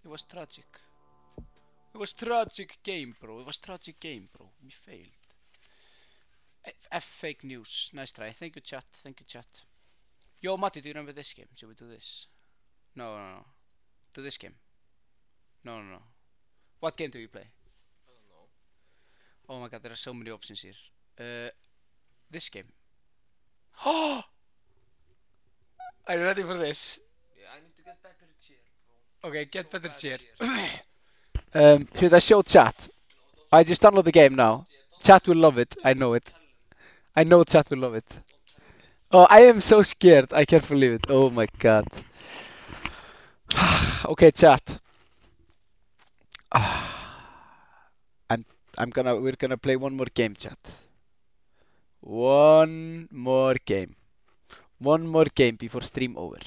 was tragic. It was tragic game, bro. It was tragic game, bro. We failed. F fake news. Nice try. Thank you, chat. Thank you, chat. Yo, Matti, do you remember this game? Should we do this? No. Do this game. No. What game do we play? I don't know. Oh my god, there are so many options here. This game. Oh! Are you ready for this? Yeah, I need to get better chair, bro. Okay, get So better bad chair. Should I show chat? I just download the game now. Chat will love it. I know it. I know chat will love it. Oh, I am so scared. I can't believe it. Oh my god. Okay, chat. We're gonna play one more game, chat. One more game. One more game before stream over.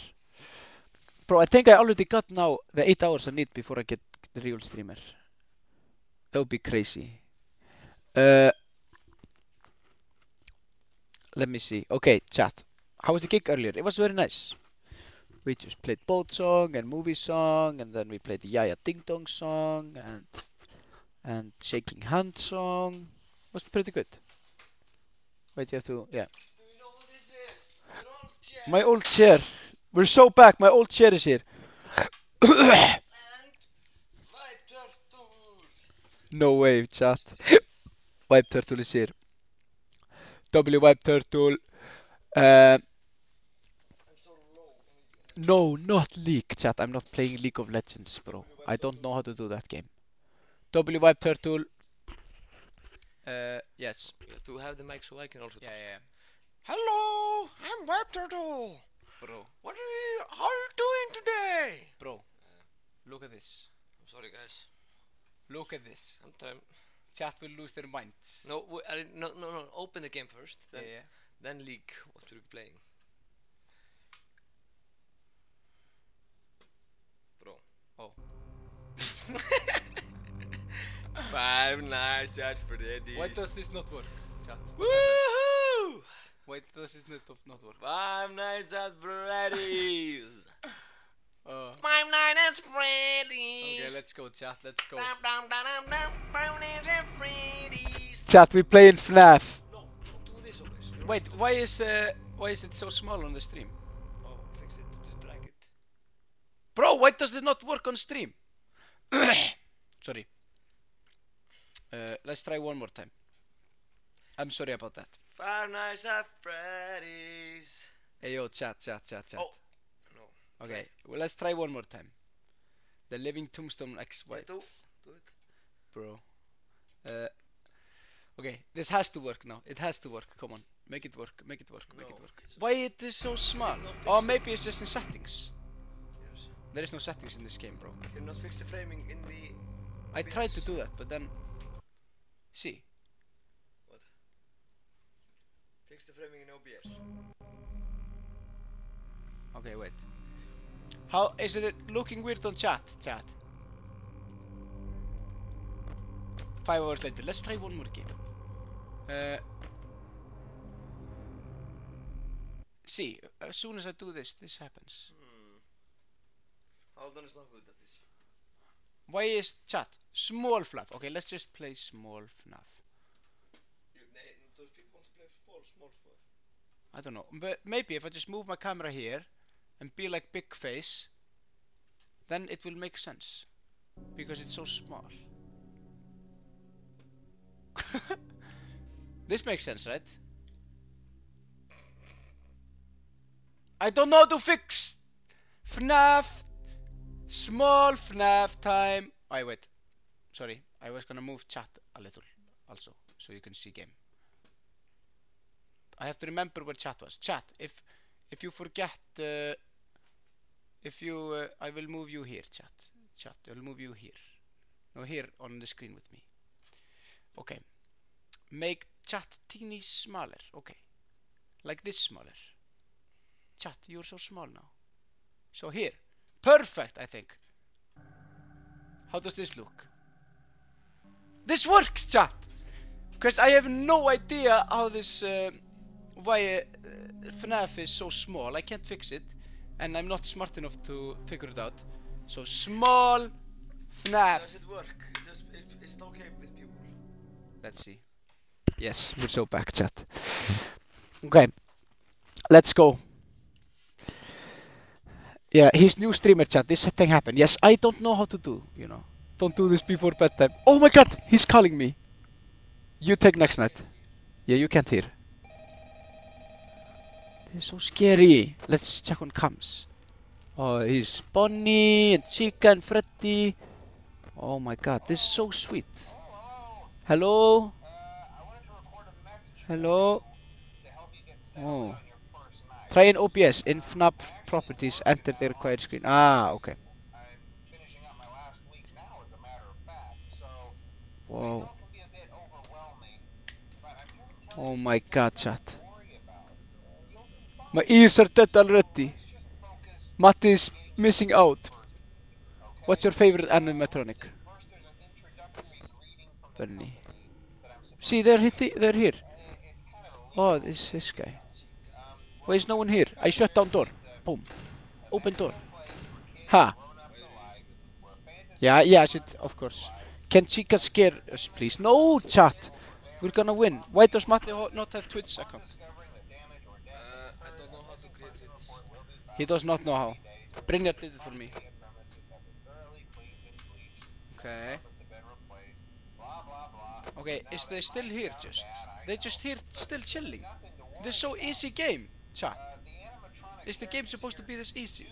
Bro, I think I already got now the 8 hours I need before I get the real streamer. That would be crazy. Let me see. Okay, chat. How was the gig earlier? It was very nice. We just played boat song and movie song, and then we played the Yaya Ding Dong song and shaking hand song. It was pretty good. Wait, you have to, yeah. Do you know what this is? An old chair. My old chair. We're so back. My old chair is here. And Vibe Turtle. No way, chat. Vibe Turtle is here. W Vibe Turtle. I'm so low. No, not League, chat. I'm not playing League of Legends, bro. I don't know how to do that game. W Vibe Turtle. Yes. You have to have the mic so I can also. Yeah. Hello, I'm Vibe Turtle. Bro. What are you all doing today? Bro. Look at this. I'm sorry, guys. Look at this. Sometime. Chat will lose their minds. No, no. Open the game first. Then, Yeah. then leak what we're playing. Bro. Oh. 5 Nights at Freddy's. Why does this not work, chat? Woohoo! Why does this not work? 5 Nights at Freddy's. 5 Uh, Nights at Freddy's. okay, let's go, chat. Let's go. Dum, 5 Nights at Freddy's. Chat, we play in FNAF. No, don't do this always. You're Wait, why is it so small on the stream? Oh, fix it. Just drag it. Bro, why does it not work on stream? Sorry. Let's try one more time. I'm sorry about that. 5 Nights at Freddy's. Hey yo, chat. Oh, no. Okay, well, let's try one more time. The Living Tombstone ex-wife. Yeah, do it. Bro. Okay, this has to work now. It has to work. Come on, make it work. Make it work. Why it is so small? Or maybe it's just in settings. Yes. There is no settings in this game, bro. Can you not fix the framing in the... I tried to do that, but then... See. What? Fix the framing in OBS. Okay, wait. How is it looking weird on chat? 5 hours later. Let's try one more game. See, as soon as I do this, this happens. Alden is not good at this. Why is chat? Small FNAF. Okay, let's just play small FNAF. Those people want to play small stuff. I don't know. But maybe if I just move my camera here and be like big face, then it will make sense. Because it's so small. This makes sense, right? I don't know how to fix FNAF. Small FNAF time. Oh, wait. Sorry. I was gonna move chat a little also, so you can see game. I have to remember where chat was. Chat, if you forget, I will move you here, chat. Chat, I will move you here. No, here on the screen with me. Okay. Make chat teeny smaller. Okay. Like this smaller. Chat, you're so small now. So here. Perfect, I think. How does this look? This works, chat! Because I have no idea how this... why FNAF is so small. I can't fix it. And I'm not smart enough to figure it out. So small FNAF. Does it work? Is it okay with people? Let's see. Yes, we're so back, chat. Okay. Let's go. Yeah, he's new streamer, chat. This thing happened. Yes, I don't know how to do, you know. Don't do this before bedtime. Oh my god, he's calling me. You take next night. Yeah, you can't hear. This is so scary. Let's check on cams. Oh, he's Bonnie and Chica and Freddy. Oh my god, this is so sweet. Hello? Hello? Oh. Try in OBS. In FNAF properties, enter the required screen. Ah, okay. Whoa. Oh my god, chat. My ears are dead already. Matti is missing out. What's your favorite animatronic? Bunny. See, they're here. Oh, this guy. Why is no one here? I shut down door. Boom. Open door. Ha. Yeah, I should, of course. Can Chica scare us, please? No, chat. We're gonna win. Why does Matti not have Twitch account? I don't know how to create it. He does not know how. Brynjar did it for me. Okay. Okay, is they still here just? They just here still chilling. This is so easy game, chat. Is the game supposed to be this easy?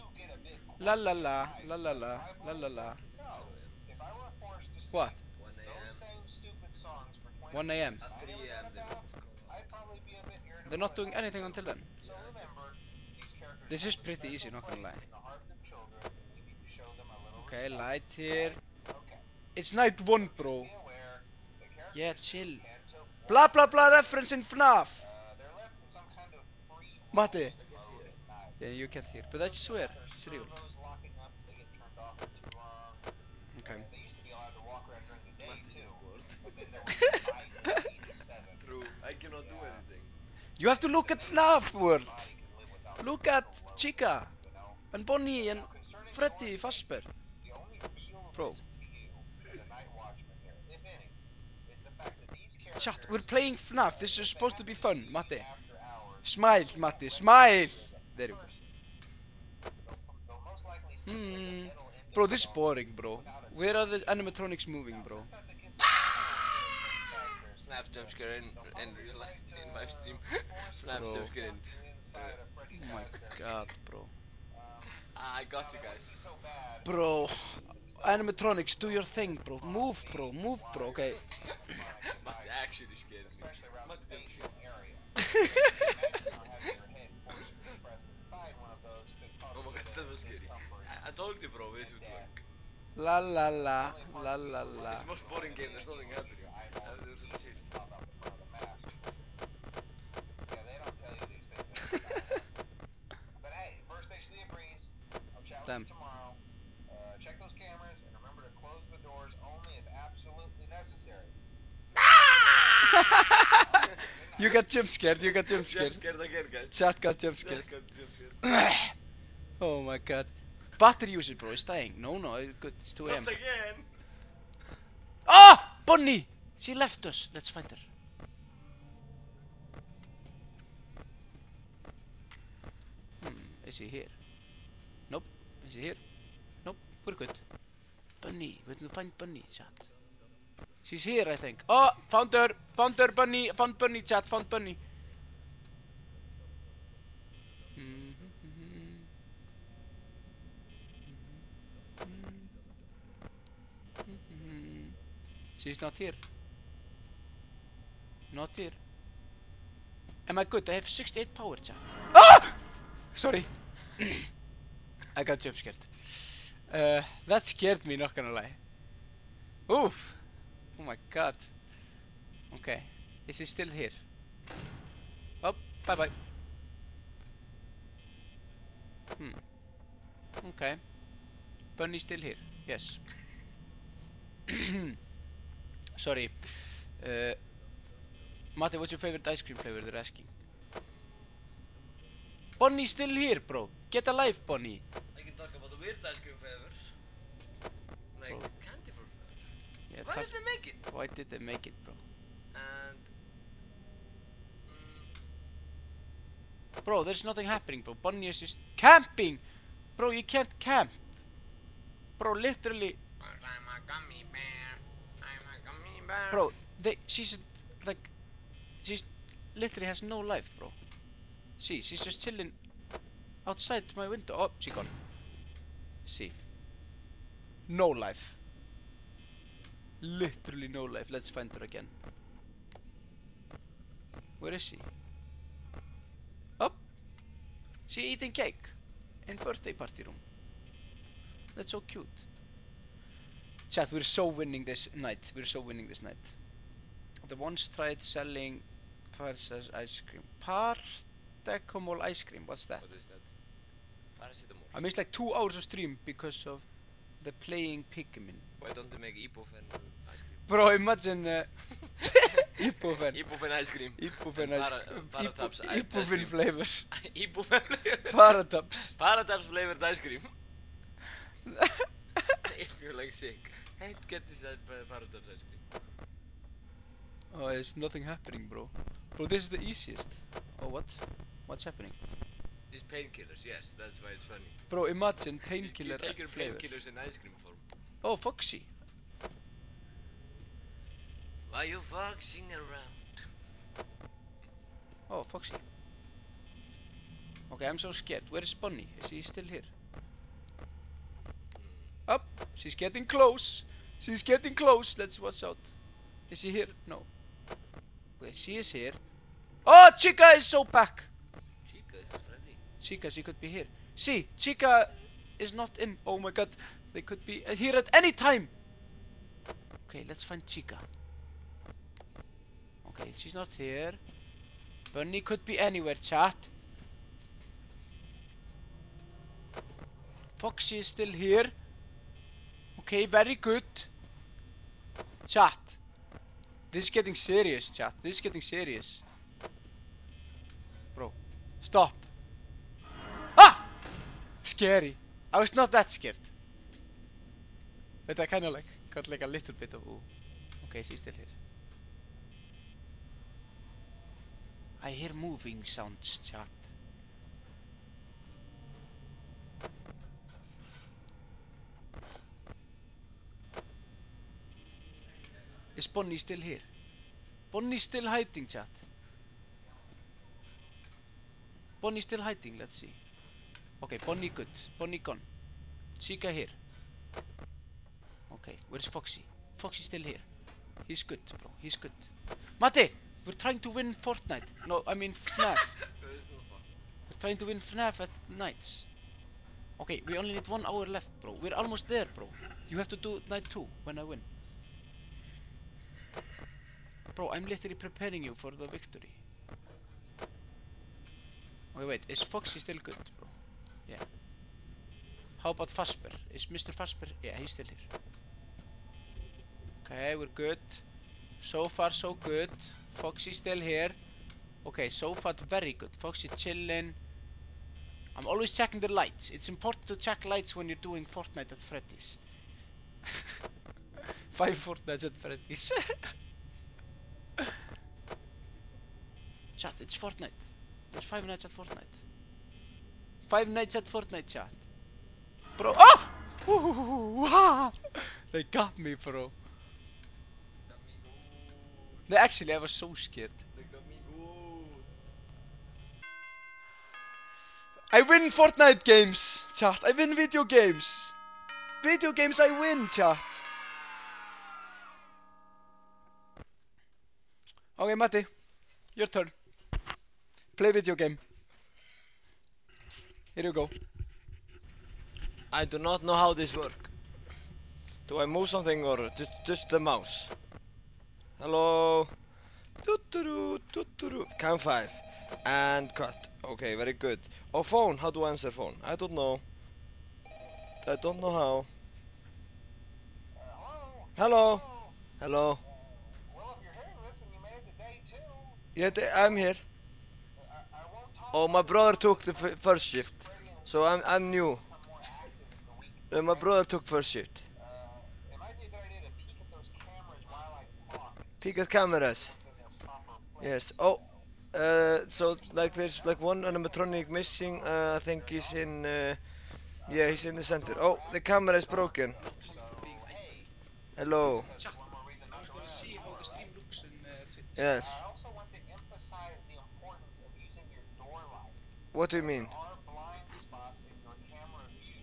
La la la, la la la, la la la. What? 1 AM. At 3 AM they will go out. They're not doing anything until then. This is pretty easy, not gonna lie. Okay, light here. It's night 1, bro. Yeah, chill. Blah blah blah reference in FNAF. Matti. Yeah, you can't hear, but I swear, it's real. Okay. True, I cannot do anything. You have to look at FNAF world. Look at Chica and Bonnie and Freddy Fazbear. Bro. Chat, we're playing FNAF. This is supposed to be fun, Matti. Smile, Matti, smile. There you go. Bro, this is boring, bro. Where are the animatronics moving, bro? FNAF jumpscare in real life, in live stream. FNAF Bro. jumpscare in. Oh my god, bro. I got you guys. Bro, animatronics, do your thing, bro. Move, bro, okay. Matti actually scares me. Matti don't scare me. Oh my god, that was scary. I told you, bro, this would work. La la la, la la la. It's the most boring game, there's nothing happening. There's a chill. Damn. Check those cameras and remember to close the doors only if absolutely necessary. You got jump scared, Jump scared again, guys. Chat got jump scared. Chat got jump scared. Oh my god. Battery usage, bro, is dying. No, good, it's 2 AM. Not again! Ah! Bonnie! She left us. Let's find her. Is he here? Nope. Is he here? Nope. We're good. Bunny. We can find Bunny, chat. She's here, I think. Oh! Found her! Found her, Bunny! Found Bunny, chat. Found Bunny. She's not here. Not here. Am I good? I have 68 power, chat. Ah! Sorry. I got jump scared. That scared me, not gonna lie. Oof. Oh my god. Okay. Is he still here? Oh, bye bye. Okay. Bunny's still here. Yes. Sorry. Matti, what's your favorite ice cream flavor? They're asking. Bonnie's still here, bro. Get alive, Bonnie. I can talk about the weird ice cream flavors. Like Bro. candy for flavor. Yeah, Why did they make it? Why did they make it, bro? And Bro, there's nothing happening, bro. Bonnie is just camping. Bro, you can't camp. Bro, literally. I'm a gummy bear. I'm a gummy bear. Bro, she's like, she's literally has no life, bro. See, she's just chilling outside my window. Oh, she gone. See. No life. Literally no life. Let's find her again. Where is she? Oh! She eating cake in birthday party room. That's so cute. Chat, we're so winning this night. We're so winning this night. The ones tried selling Princess ice cream. Paracamol ice cream. What's that? What is that? Paracetamol. I missed like 2 hours of stream because of the playing Pikmin. Why don't they make Ibuprofen ice cream? Bro, imagine Ibuprofen. Ibuprofen ice cream. Ibuprofen And ice Paratabs ice Ibuprofen cream. flavors. Ibuprofen flavor. Paratabs. Paratabs flavored ice cream. If you're like sick, hey, get this Paratabs ice cream. Oh, there's nothing happening, bro. Bro, this is the easiest. Oh, what? What's happening? These painkillers, yes, that's why it's funny. Bro, imagine You painkiller take your flavor. painkillers in ice cream form. Oh, Foxy. Why you foxing around? Oh, Foxy. Okay, I'm so scared. Where is Bunny? Is he still here? Up! She's getting close! She's getting close! Let's watch out. Is she here? No. Okay, she is here. Oh, Chica is so back! Chica is ready. Chica, she could be here. See, Chica is not in. Oh my god, they could be here at any time! Okay, let's find Chica. Okay, she's not here. Bunny could be anywhere, chat. Foxy is still here. Okay, very good. Chat. This is getting serious, chat. This is getting serious. Bro, stop. Ah! Scary. I was not that scared. But I kinda like got like a little bit of ooh. Okay, she's still here. I hear moving sounds, chat. Is Bonnie still here? Bonnie's still hiding, chat. Bonnie's still hiding, let's see. Okay, Bonnie good. Bonnie gone. Chica here. Okay, where's Foxy? Foxy's still here. He's good, bro. He's good. Mate! We're trying to win Fortnite. No, I mean FNAF. We're trying to win FNAF at nights. Okay, we only need 1 hour left, bro. We're almost there, bro. You have to do night 2 when I win. Bro, I'm literally preparing you for the victory. Okay, wait. Is Foxy still good, bro? Yeah. How about Fasper? Is Mr. Fasper? Yeah, he's still here. Okay, we're good. So far, so good. Foxy's still here. Okay, so far, very good. Foxy chilling. I'm always checking the lights. It's important to check lights when you're doing Fortnite at Freddy's. 5 Fortnites at Freddy's. Chat, it's Fortnite. It's 5 nights at Fortnite. 5 nights at Fortnite, chat. Bro, ah! Ooh, ah! They got me, bro. They actually, I was so scared. They got me good. I win Fortnite games, chat. I win video games. Video games I win, chat. Okay, Matti. Your turn. Play video game. Here you go. I do not know how this works. Do I move something or just the mouse? Hello. Cam 5. And cut. Okay, very good. Oh, phone. How do I answer phone? I don't know. I don't know how. Hello. Hello. Well, if you're hearing this and you made it to day 2... Yeah, I'm here. Oh, my brother took the first shift, so I'm new. My brother took first shift. It might be a good idea to peek at those cameras while I talk. Peek at cameras. Yes. Oh, so like there's like one animatronic missing. I think he's in. Yeah, he's in the center. Oh, the camera is broken. Hello. Chat. I was gonna see how the stream looks in Twitch. Yes. I also want to emphasize the importance of using your door lights. What do you mean? There are blind spots in your camera view.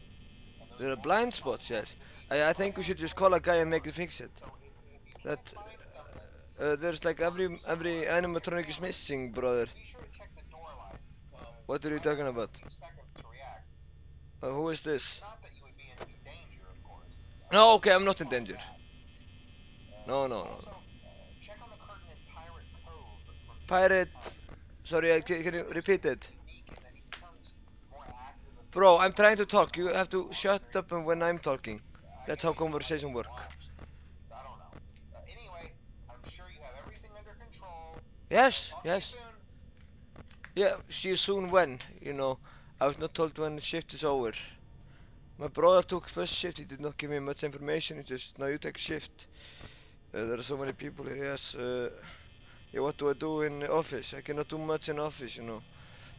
And those There are blind spots. Yes. I think we should just call a guy and make it fix it. That. There's like every animatronic is missing, brother. be sure to check the door light. What are you talking about? 2 seconds to react. Who is this? Not that you would be in any danger, of course. No, okay, I'm not in danger. No. Also, check on the curtain in Pirate Cove. Pirate. Sorry, can you repeat it? Bro, I'm trying to talk. You have to shut up when I'm talking. That's how conversation work. I don't know. Anyway, I'm sure you have everything under control. Yes, Talk to you yes. soon. Yeah, see you soon when, you know. I was not told when the shift is over. My brother took first shift. He did not give me much information. He just, now you take shift. There are so many people here, yes. Yeah, what do I do in the office? I cannot do much in office, you know.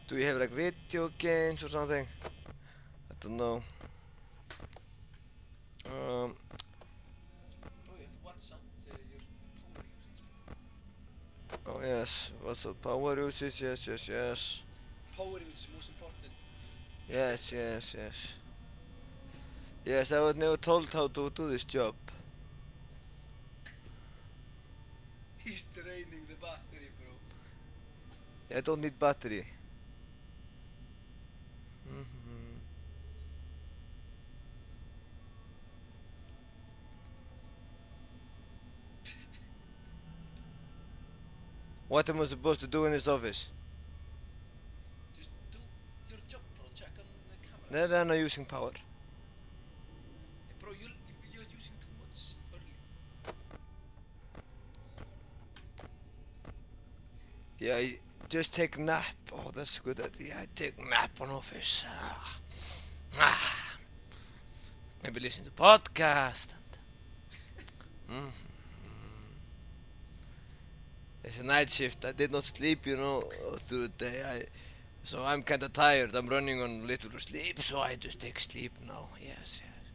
Do you have like video games or something? I don't know. Bro, you have to watch out your power usage. Oh yes, what's up? Power usage, yes, yes, yes. Power usage is most important. Yes, yes, yes. Yes, I was never told how to do this job. He's draining the battery, bro. I don't need battery. Mhm. What am I supposed to do in this office? Just do your job, bro. Check on the cameras. Then I'm using power. Hey, bro, you're using too much early. Yeah, I just take nap. Oh, that's a good idea. I take nap on office. Maybe listen to podcast. Mhm. It's a night shift. I did not sleep, you know, through the day. So I'm kinda tired. I'm running on little sleep, so I just take sleep now. Yes, yes.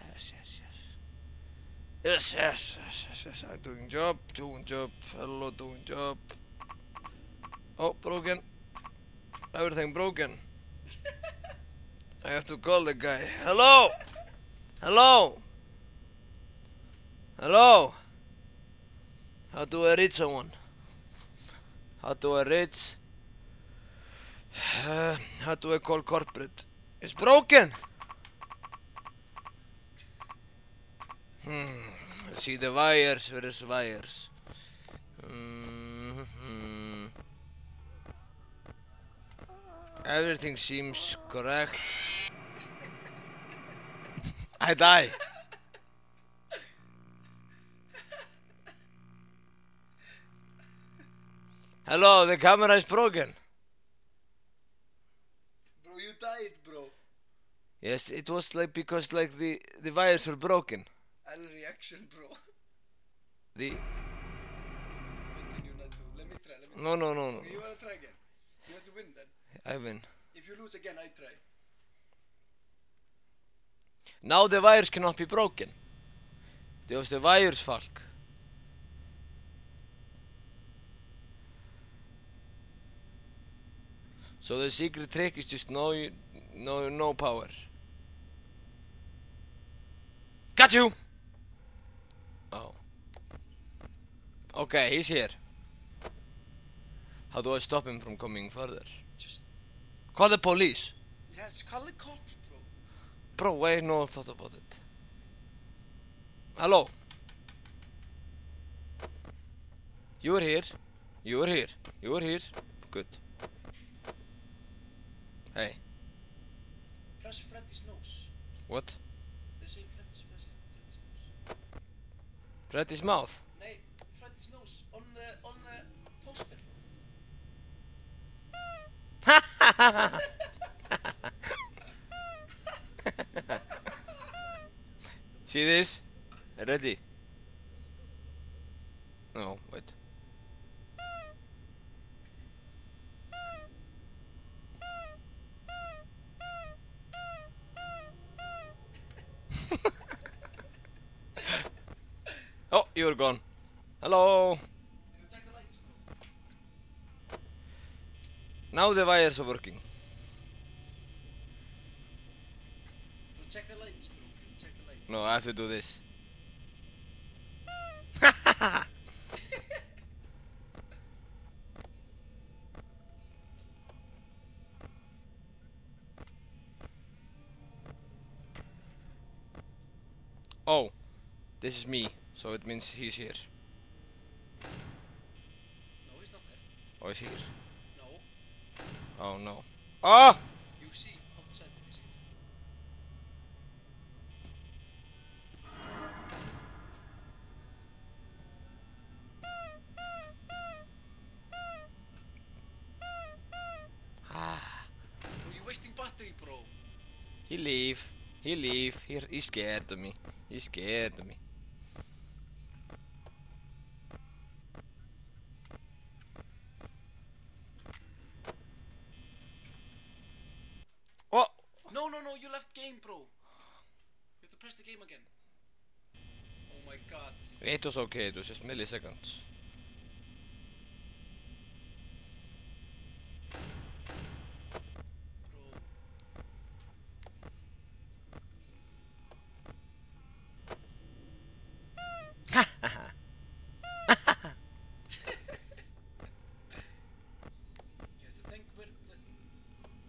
Yes, yes, yes. Yes, yes, yes, yes, yes. I'm doing job. Hello, doing job. Oh, broken. Everything broken. I have to call the guy. Hello! Hello! Hello! How do I reach someone? How do I reach? How do I call corporate? It's broken! Let's see the wires. Where is the wires? Everything seems correct. I die. Hello, the camera is broken. Bro, you died, bro. Yes, it was like because like the wires were broken. L reaction, bro. The Continue not to. Let me try. no. Okay, you wanna try again? You have to win then. I win. If you lose again, I try. Now the wires cannot be broken. It was the wires' fault. So the secret trick is just no power. Got you! Oh. Okay, he's here. How do I stop him from coming further? Just call the police. Yes, call the cops, bro. Bro, why no thought about it? Hello. You are here. You are here. You are here. Good. Hey. Press Freddy's nose. What? They say Freddy's nose. Freddy's mouth. Nay, Freddy's nose on the poster. See this? Ready? No, wait. Oh, you're gone. Hello. Now the wires are working. Bro, check the lights, bro. Check the lights. No, I have to do this. Oh, this is me, so it means he's here. No, he's not Oh, it's here. No. Oh no. Ah! You see outside of this. Ah. Bro, you're wasting battery, bro. He leave. He scared of me. He scared of me. Oh! No, you left game, bro. You have to press the game again. Oh my god. It was okay, it was just milliseconds. You have to think where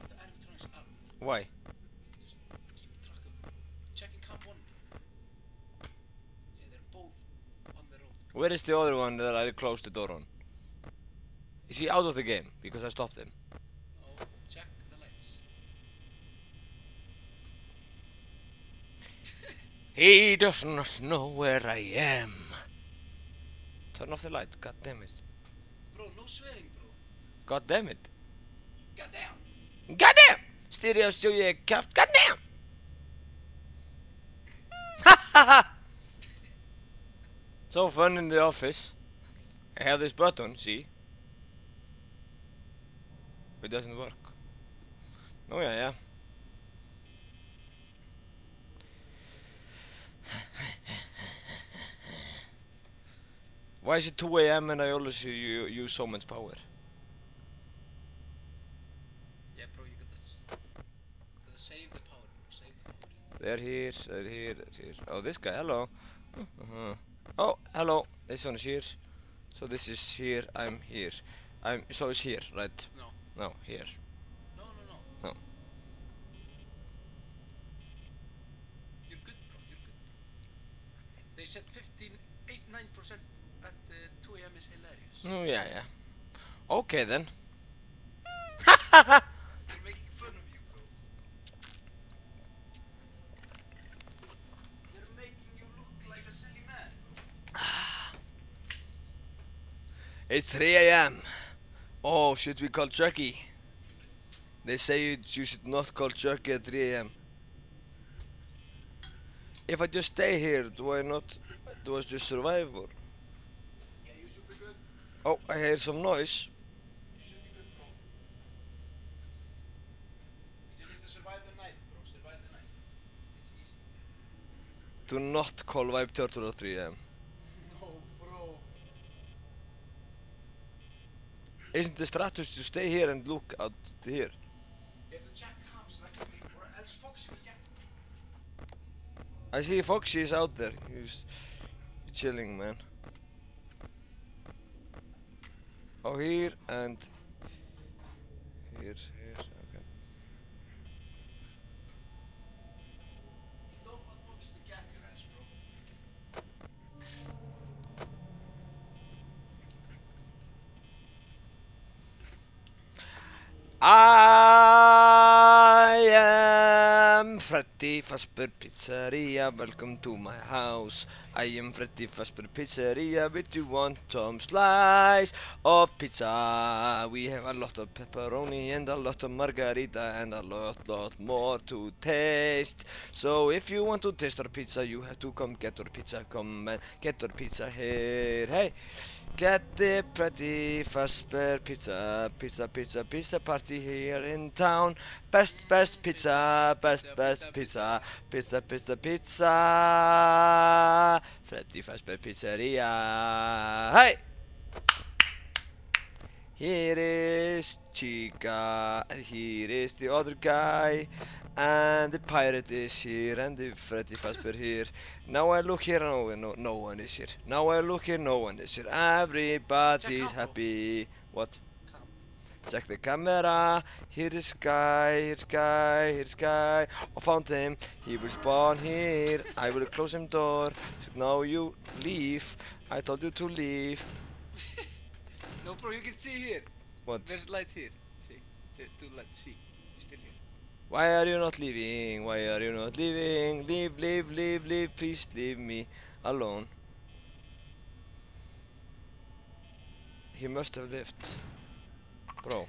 the animatronics are. Why? Just keep track of them. Checking camp 1. Yeah, they're both on the road. Where is the other one that I closed the door on? Is he out of the game? Because I stopped him. No, check the lights. He does not know where I am. Turn off the light, god damn it. Bro, no swearing, bro. God damn it. Goddamn. Goddamn! Stereo studio kraft, goddamn! Ha ha ha! So fun in the office. I have this button, see? It doesn't work. Oh yeah. Why is it 2 AM and I always use so much power? Yeah, bro, you gotta save the power, bro. Save the power. They're here. Oh, this guy, hello. Oh, hello. This one is here. So this is here, I'm here. So it's here, right? No. No, here. No. No. You're good, bro. They said 9% at 2 AM is hilarious. Oh, yeah. Okay then. They're making fun of you, bro. They're making you look like a silly man, bro. It's 3 AM. Oh, should we call Chucky? They say you should not call Chucky at 3 AM. If I just stay here, do I just survive or? Yeah, you should be good. Oh, I hear some noise. You should be good, bro. You just need to survive the night, bro. Survive the night. It's easy. Do not call Vibe Turtle at 3 AM. No, bro. Isn't the strategy to stay here and look out here? You have to check cams like me, or else Foxy will get it. I see Foxy is out there. He's chilling, man. Oh, here and here, okay. You don't want Foxy to get your ass, bro. I am Freddy Fazbear Pizzeria, welcome to my house. I am Freddy Fazbear Pizzeria, but you want some slice of pizza. We have a lot of pepperoni and a lot of margarita and a lot more to taste. So if you want to taste our pizza, you have to come get our pizza. Come and get our pizza here. Hey! Get the Freddy Fazbear pizza party here in town. Best pizza, best pizza. Freddy Fazbear Pizzeria. Hey! Here is Chica, and here is the other guy, and the pirate is here, and the Freddy Fazbear here. Now I look here, no one is here. Now I look here, no one is here. Everybody's happy. What? Check the camera. Here is Guy. I found him. He will spawn here. I will close him door. So now you leave. I told you to leave. No, bro, you can see here. What? There's light here. See? To light. See? You're still here. Why are you not leaving? Why are you not leaving? Leave, leave, leave, leave. Please leave me alone. He must have left. Bro.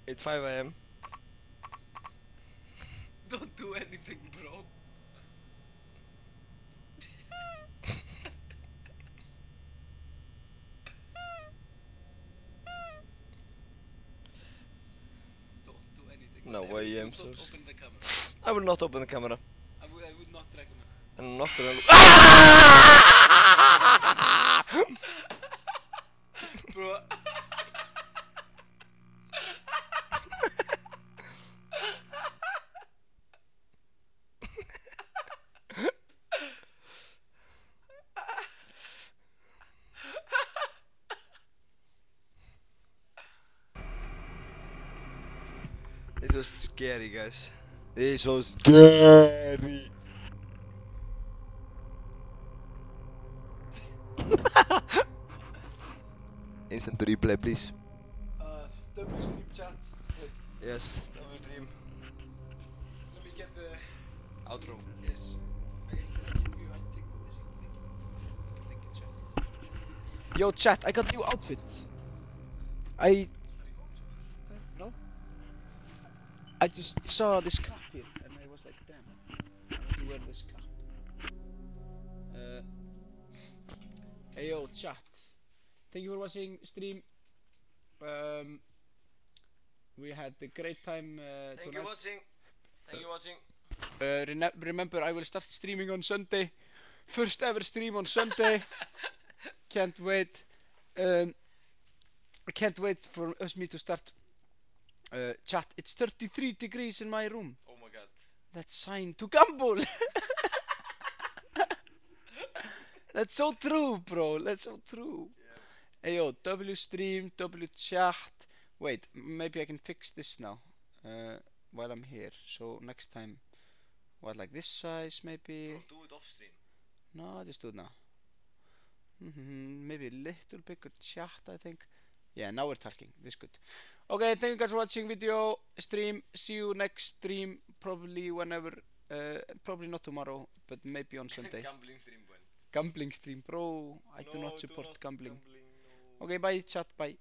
It's 5 AM. Don't do anything, bro. Don't do anything. No Whatever way, you do, I'm so don't s- open the camera. I will not open the camera. I would not recommend. And I'm not gonna Bro. This was scary, guys. This was scary. Instant replay, please. Double stream chat. Wait, Yes, double stream. let me get the Outro. Yes. I think this thing. Thank you, chat. Yo, chat, I got new outfit. No? I just saw this cap here and I was like, damn, I want to wear this cap. Hey yo, chat. Thank you for watching stream. We had a great time Thank you tonight. watching. Thank you watching. Remember, I will start streaming on Sunday. First ever stream on Sunday. Can't wait. I can't wait for me to start. Chat, it's 33 degrees in my room. Oh my god. That's sign to gamble. That's so true, bro. That's so true. Yeah. Hey yo, W stream, W chat. Wait, maybe I can fix this now. While I'm here. So next time, what, like this size maybe? Bro, do it off stream. No, just do it now. Maybe a little bigger chat, I think. Yeah, now we're talking. This is good. Okay, thank you guys for watching video stream. See you next stream, probably whenever. Probably not tomorrow, but maybe on Sunday. Gambling stream, when? Gambling stream, bro. I do not support gambling. Okay, bye, chat. Bye.